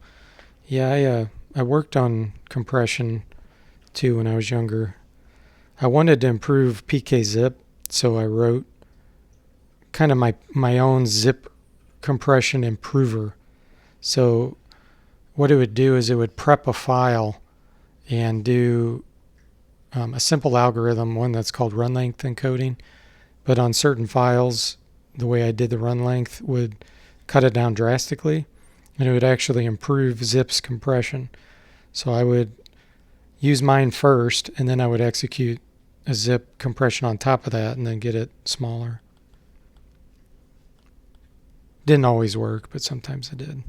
Yeah, I worked on compression too when I was younger. I wanted to improve PK-zip, so I wrote kind of my own zip compression improver. So what it would do is it would prep a file and do a simple algorithm, one that's called run length encoding. But on certain files, the way I did the run length would cut it down drastically, and it would actually improve zip's compression. So I would use mine first, and then I would execute a zip compression on top of that and then get it smaller. Didn't always work, but sometimes it did.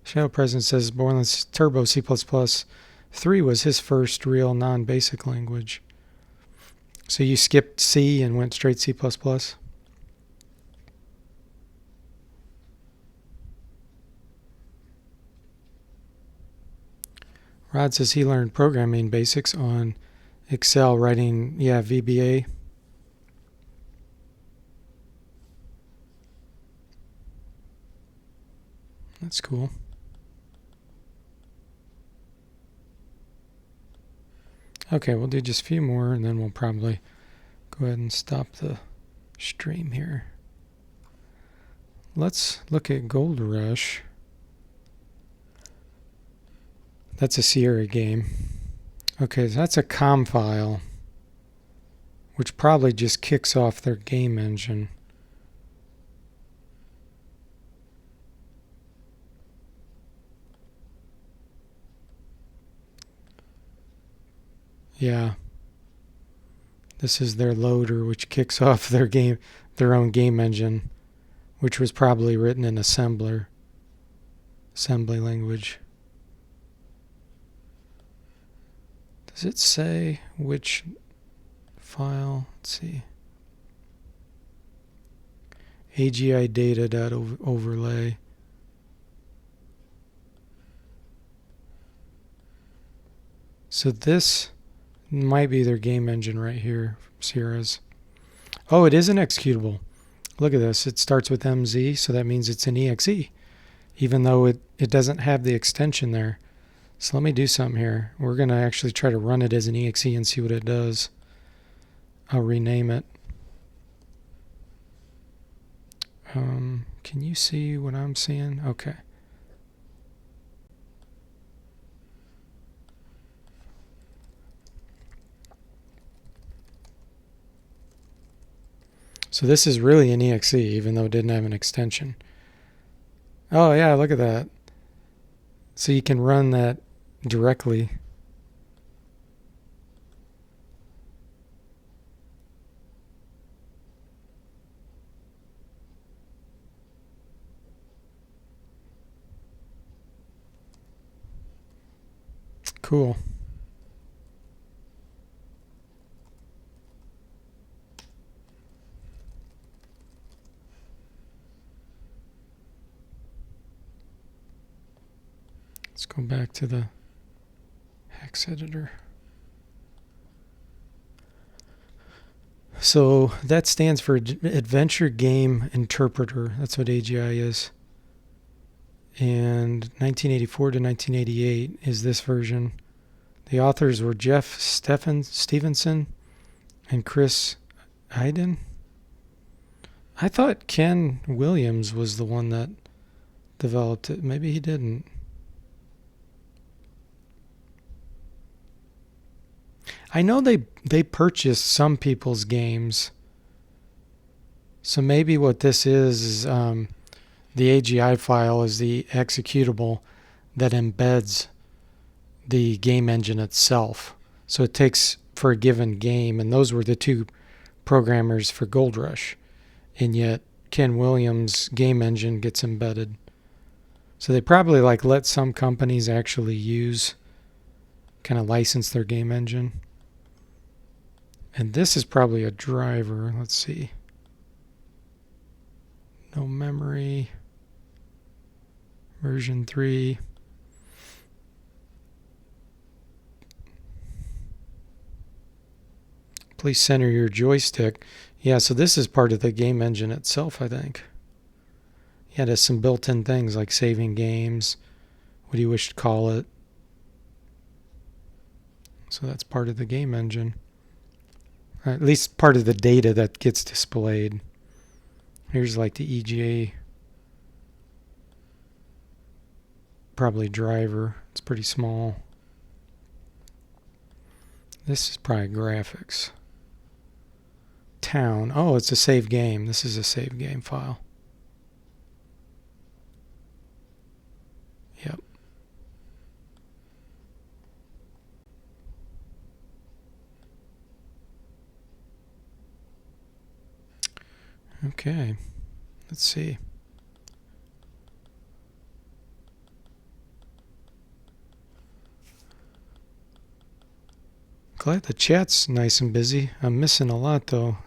Shadow Presence says Borland's Turbo C++3 was his first real non-basic language. So you skipped C and went straight C++? Rod says he learned programming basics on Excel writing, VBA. That's cool. Okay, we'll do just a few more and then we'll probably go ahead and stop the stream here. Let's look at Gold Rush. That's a Sierra game. Okay, so that's a COM file, which probably just kicks off their game engine. Yeah. This is their loader, which kicks off their own game engine, which was probably written in assembly language. Does it say which file? Let's see. AGI data.overlay. So this might be their game engine right here, Sierra's. Oh, it is an executable. Look at this. It starts with MZ, so that means it's an EXE, even though it doesn't have the extension there. So let me do something here. We're going to actually try to run it as an EXE and see what it does. I'll rename it. Can you see what I'm seeing? Okay. So this is really an EXE, even though it didn't have an extension. Oh yeah, look at that. So you can run that directly. Cool. Let's go back to the hex editor. So that stands for Adventure Game Interpreter. That's what AGI is. And 1984 to 1988 is this version. The authors were Jeff Stevenson and Chris Iden. I thought Ken Williams was the one that developed it. Maybe he didn't. I know they purchased some people's games. So maybe what this is the AGI file is the executable that embeds the game engine itself. So it takes for a given game, and those were the two programmers for Gold Rush. And yet Ken Williams' game engine gets embedded. So they probably let some companies actually use, kind of license their game engine. And this is probably a driver. Let's see. No memory. Version 3. Please center your joystick. Yeah, so this is part of the game engine itself, I think. Yeah, it has some built-in things like saving games. What do you wish to call it? So that's part of the game engine. At least part of the data that gets displayed. Here's the EGA. Probably driver. It's pretty small. This is probably graphics. Town. Oh, it's a save game. This is a save game file. Yep. Okay. Let's see. Glad the chat's nice and busy. I'm missing a lot though.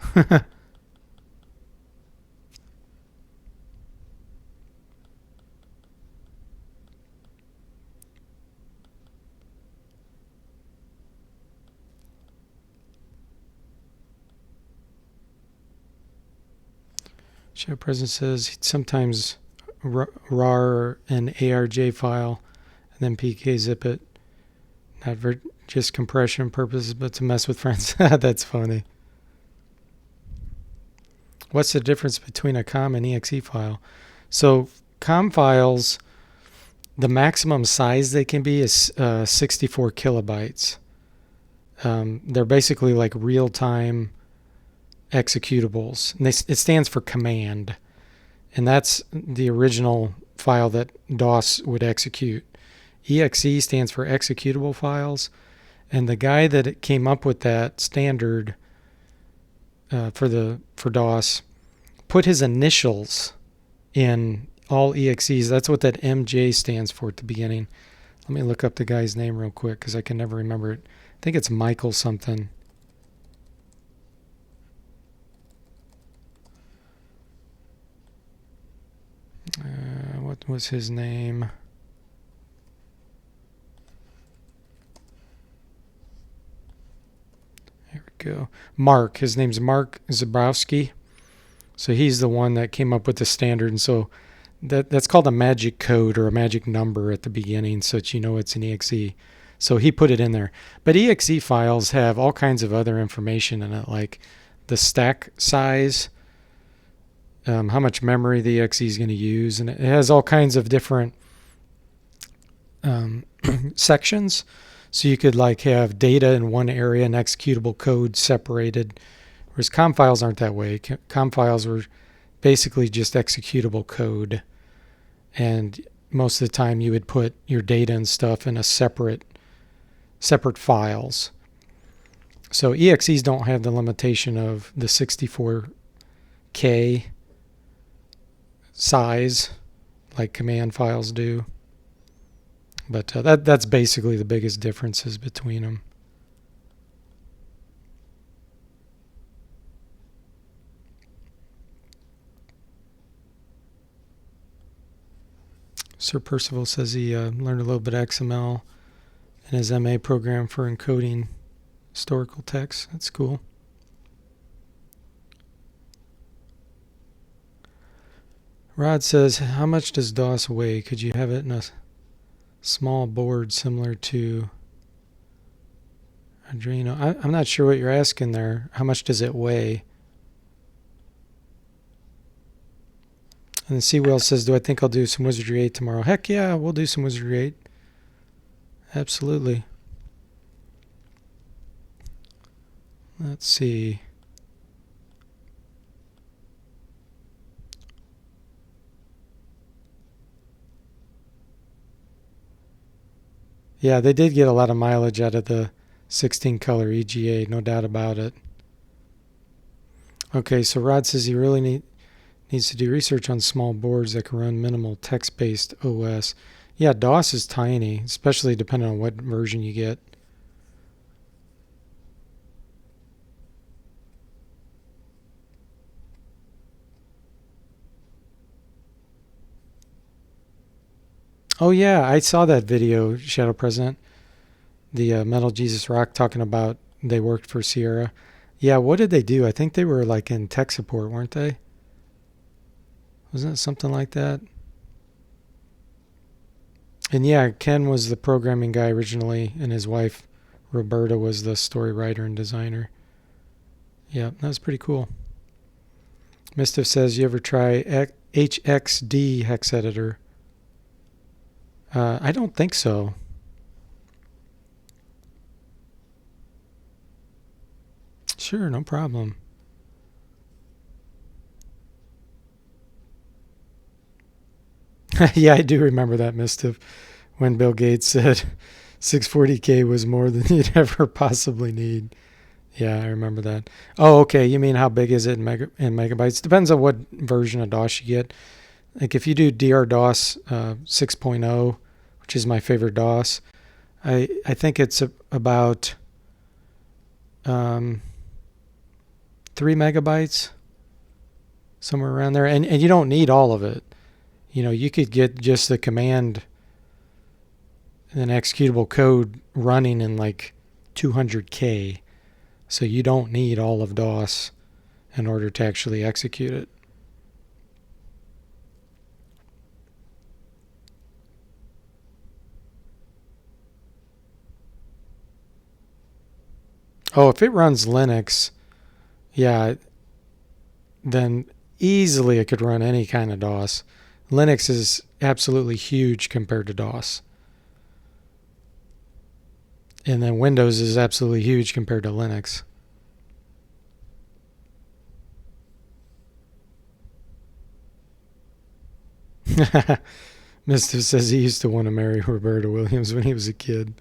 Chat present says sometimes RAR and ARJ file and then PK zip it. Not for just compression purposes, but to mess with friends. That's funny. What's the difference between a COM and EXE file? So COM files, the maximum size they can be is 64 kilobytes. They're basically like real-time executables. And it stands for command. And that's the original file that DOS would execute. EXE stands for executable files. And the guy that came up with that standard for DOS put his initials in all EXEs. That's what that MJ stands for at the beginning. Let me look up the guy's name real quick because I can never remember it. I think it's Michael something. What was his name? There we go. Mark. His name's Mark Zabrowski. So he's the one that came up with the standard. And so that's called a magic code or a magic number at the beginning so that you know it's an EXE. So he put it in there. But EXE files have all kinds of other information in it, like the stack size, how much memory the EXE is going to use, and it has all kinds of different sections. So you could have data in one area and executable code separated, whereas COM files aren't that way. COM files were basically just executable code, and most of the time you would put your data and stuff in a separate files. So EXEs don't have the limitation of the 64K size like command files do. But that's basically the biggest differences between them. Sir Percival says he learned a little bit of XML in his MA program for encoding historical text. That's cool. Rod says, how much does DOS weigh? Could you have it in a small board similar to Arduino? I'm not sure what you're asking there. How much does it weigh? And then Seawell says, do I think I'll do some Wizardry 8 tomorrow? Heck yeah, we'll do some Wizardry 8. Absolutely. Let's see. Yeah, they did get a lot of mileage out of the 16 color EGA, no doubt about it. Okay, so Rod says he really needs to do research on small boards that can run minimal text-based OS. Yeah, DOS is tiny, especially depending on what version you get. Oh yeah, I saw that video, Shadow President. The Metal Jesus Rock talking about they worked for Sierra. Yeah, what did they do? I think they were like in tech support, weren't they? Wasn't it something like that? And yeah, Ken was the programming guy originally, and his wife, Roberta, was the story writer and designer. Yeah, that was pretty cool. Mistiff says, you ever try HXD hex editor? I don't think so. Sure, no problem. Yeah, I do remember that, Mistiff, when Bill Gates said 640K was more than you'd ever possibly need. Yeah, I remember that. Oh, okay. You mean how big is it in megabytes? Depends on what version of DOS you get. Like if you do DR-DOS 6.0, which is my favorite DOS, I think it's about 3 megabytes, somewhere around there. And you don't need all of it. You know, you could get just the command and executable code running in like 200K. So you don't need all of DOS in order to actually execute it. Oh, if it runs Linux, yeah, then easily it could run any kind of DOS. Linux is absolutely huge compared to DOS. And then Windows is absolutely huge compared to Linux. Mister says he used to want to marry Roberta Williams when he was a kid.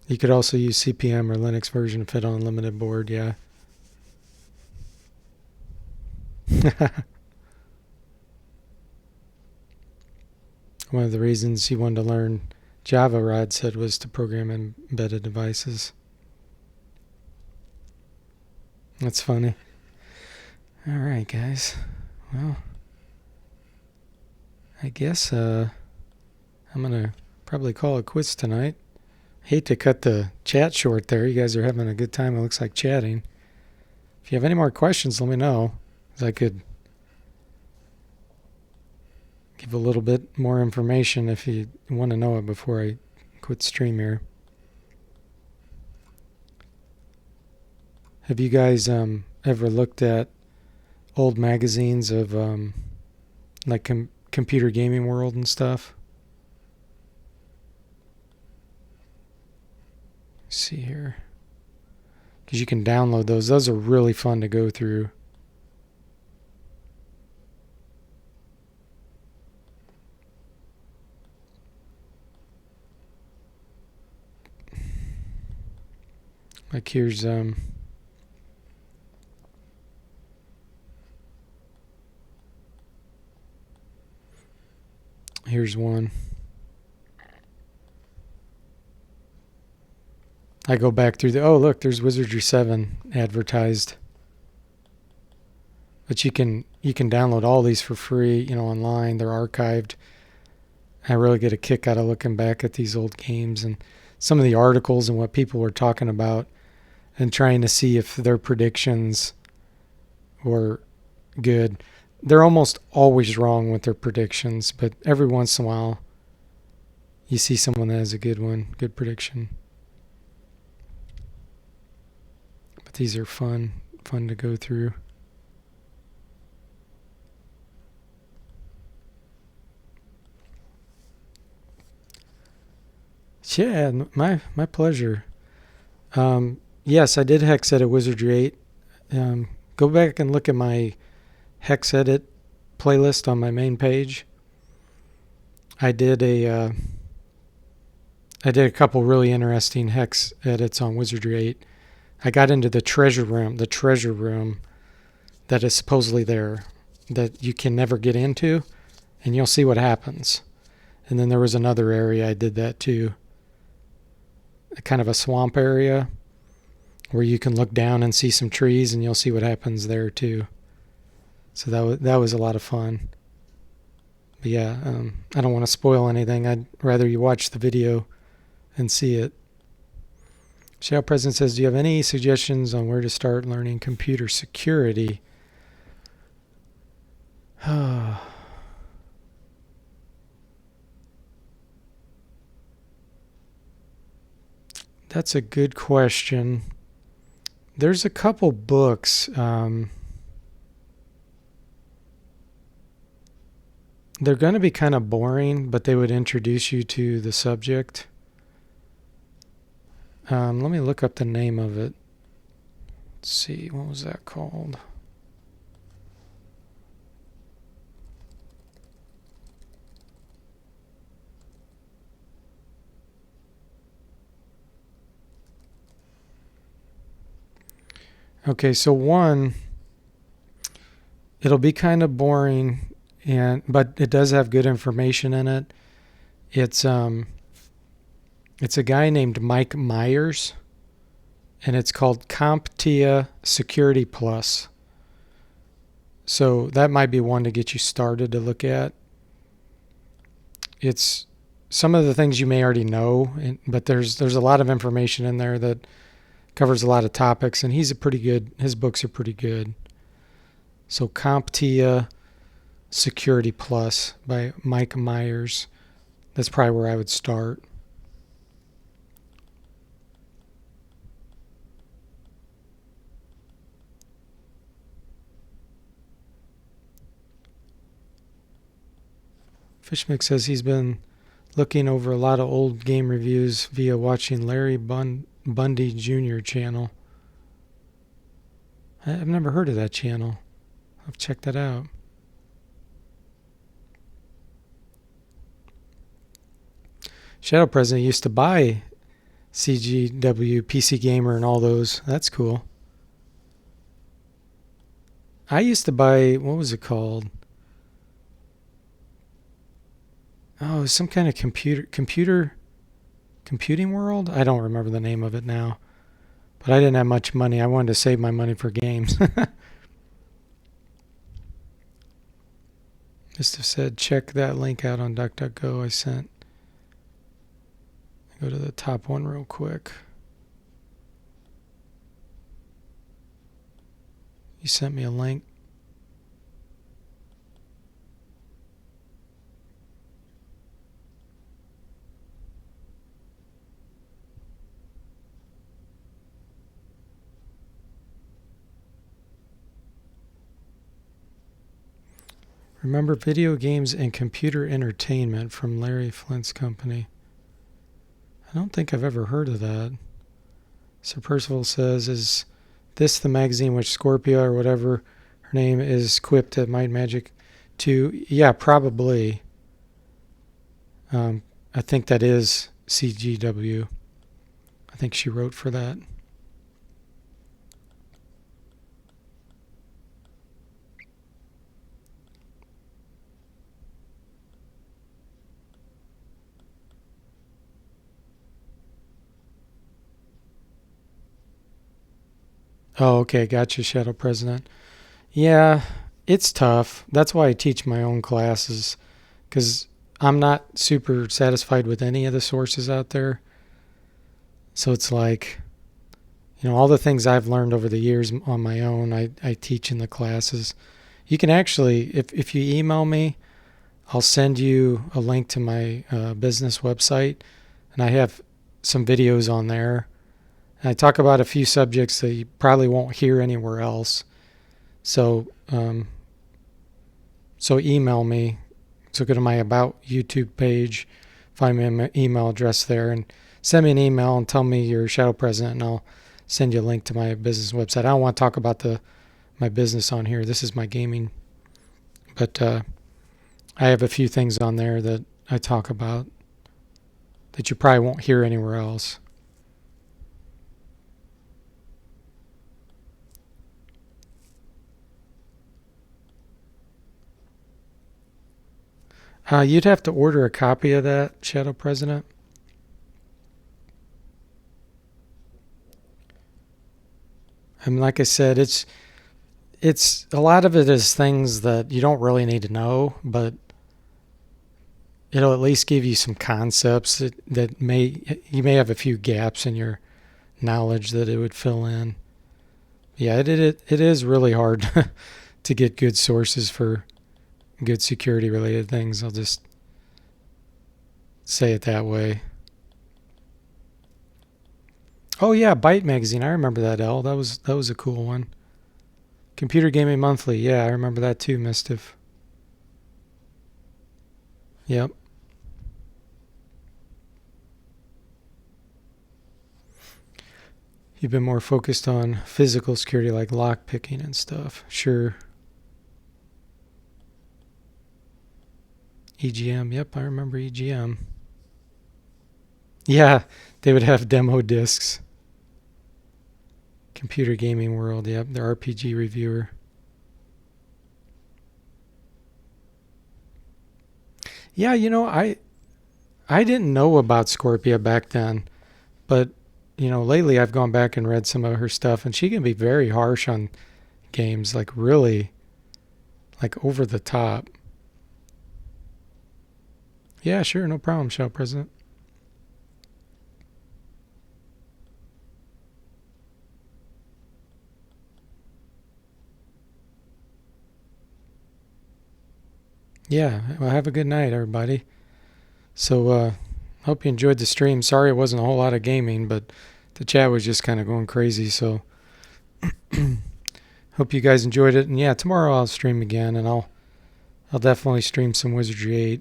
You could also use CPM or Linux version to fit on a limited board, yeah. One of the reasons he wanted to learn Java, Rod said, was to program embedded devices. That's funny. All right, guys. Well, I guess I'm going to probably call it quits tonight. Hate to cut the chat short there. You guys are having a good time. It looks like chatting. If you have any more questions, let me know, because I could give a little bit more information if you want to know it before I quit stream here. Have you guys ever looked at old magazines of like Computer Gaming World and stuff? Let's see here. Because you can download those. Those are really fun to go through. Like here's here's one. I go back through oh look, there's Wizardry 7 advertised. But you can download all these for free, online. They're archived. I really get a kick out of looking back at these old games, and some of the articles and what people were talking about and trying to see if their predictions were good. They're almost always wrong with their predictions, but every once in a while you see someone that has a good one, good prediction. But these are fun to go through. Yeah, my pleasure. Yes, I did hex edit Wizardry 8. Go back and look at my hex edit playlist on my main page. I did a couple really interesting hex edits on Wizardry 8. I got into the treasure room that is supposedly there that you can never get into, and you'll see what happens. And then there was another area I did that too. Kind of a swamp area where you can look down and see some trees, and you'll see what happens there too. So that was a lot of fun. But yeah, I don't want to spoil anything. I'd rather you watch the video and see it. Shadow President says, do you have any suggestions on where to start learning computer security? That's a good question. There's a couple books. They're going to be kind of boring, but they would introduce you to the subject. Let me look up the name of it. Let's see, what was that called? Okay, so one, it'll be kind of boring, but it does have good information in it. It's a guy named Mike Myers, and it's called CompTIA Security Plus. So that might be one to get you started to look at. It's some of the things you may already know, but there's a lot of information in there that covers a lot of topics, and his books are pretty good. So CompTIA Security Plus by Mike Myers. That's probably where I would start. Fishmix says he's been looking over a lot of old game reviews via watching Larry Bundy Jr. channel. I've never heard of that channel. I'll check that out. Shadow President used to buy CGW, PC Gamer, and all those. That's cool. I used to buy, what was it called? Oh, it was some kind of computing world? I don't remember the name of it now. But I didn't have much money. I wanted to save my money for games. Just have said, check that link out on DuckDuckGo I sent. Go to the top one real quick. You sent me a link. Remember Video Games and Computer Entertainment from Larry Flint's company. I don't think I've ever heard of that. Sir Percival says, is this the magazine which Scorpia or whatever her name is quipped at Might Magic 2? Yeah, probably. I think that is CGW. I think she wrote for that. Oh, okay, gotcha, Shadow President. Yeah, it's tough. That's why I teach my own classes, because I'm not super satisfied with any of the sources out there. So it's like, all the things I've learned over the years on my own, I teach in the classes. You can actually, if you email me, I'll send you a link to my business website, and I have some videos on there. And I talk about a few subjects that you probably won't hear anywhere else. So, so email me. So go to my About YouTube page, find my email address there, and send me an email and tell me you're Shadow President, and I'll send you a link to my business website. I don't want to talk about my business on here. This is my gaming. But I have a few things on there that I talk about that you probably won't hear anywhere else. You'd have to order a copy of that, Shadow President. I mean, like I said, it's a lot of it is things that you don't really need to know, but it'll at least give you some concepts that you may have a few gaps in your knowledge that it would fill in. Yeah, it is really hard to get good sources for good security related things. I'll just say it that way. Oh yeah, Byte Magazine. I remember that, L. That was a cool one. Computer Gaming Monthly. Yeah, I remember that too, Mischief. Yep. You've been more focused on physical security like lock picking and stuff. Sure. EGM. Yep, I remember EGM. Yeah, they would have demo discs. Computer Gaming World. Yep, the RPG reviewer. Yeah, I didn't know about Scorpia back then, but lately I've gone back and read some of her stuff, and she can be very harsh on games, like really, like over the top. Yeah, sure, no problem, Shadow President. Yeah, well, have a good night, everybody. So, hope you enjoyed the stream. Sorry it wasn't a whole lot of gaming, but the chat was just kind of going crazy. So, hope you guys enjoyed it. And yeah, tomorrow I'll stream again, and I'll definitely stream some Wizardry 8.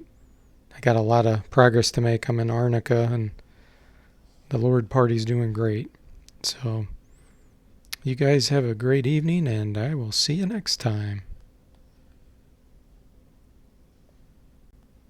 I got a lot of progress to make. I'm in Arnica, and the Lord Party's doing great. So, you guys have a great evening, and I will see you next time.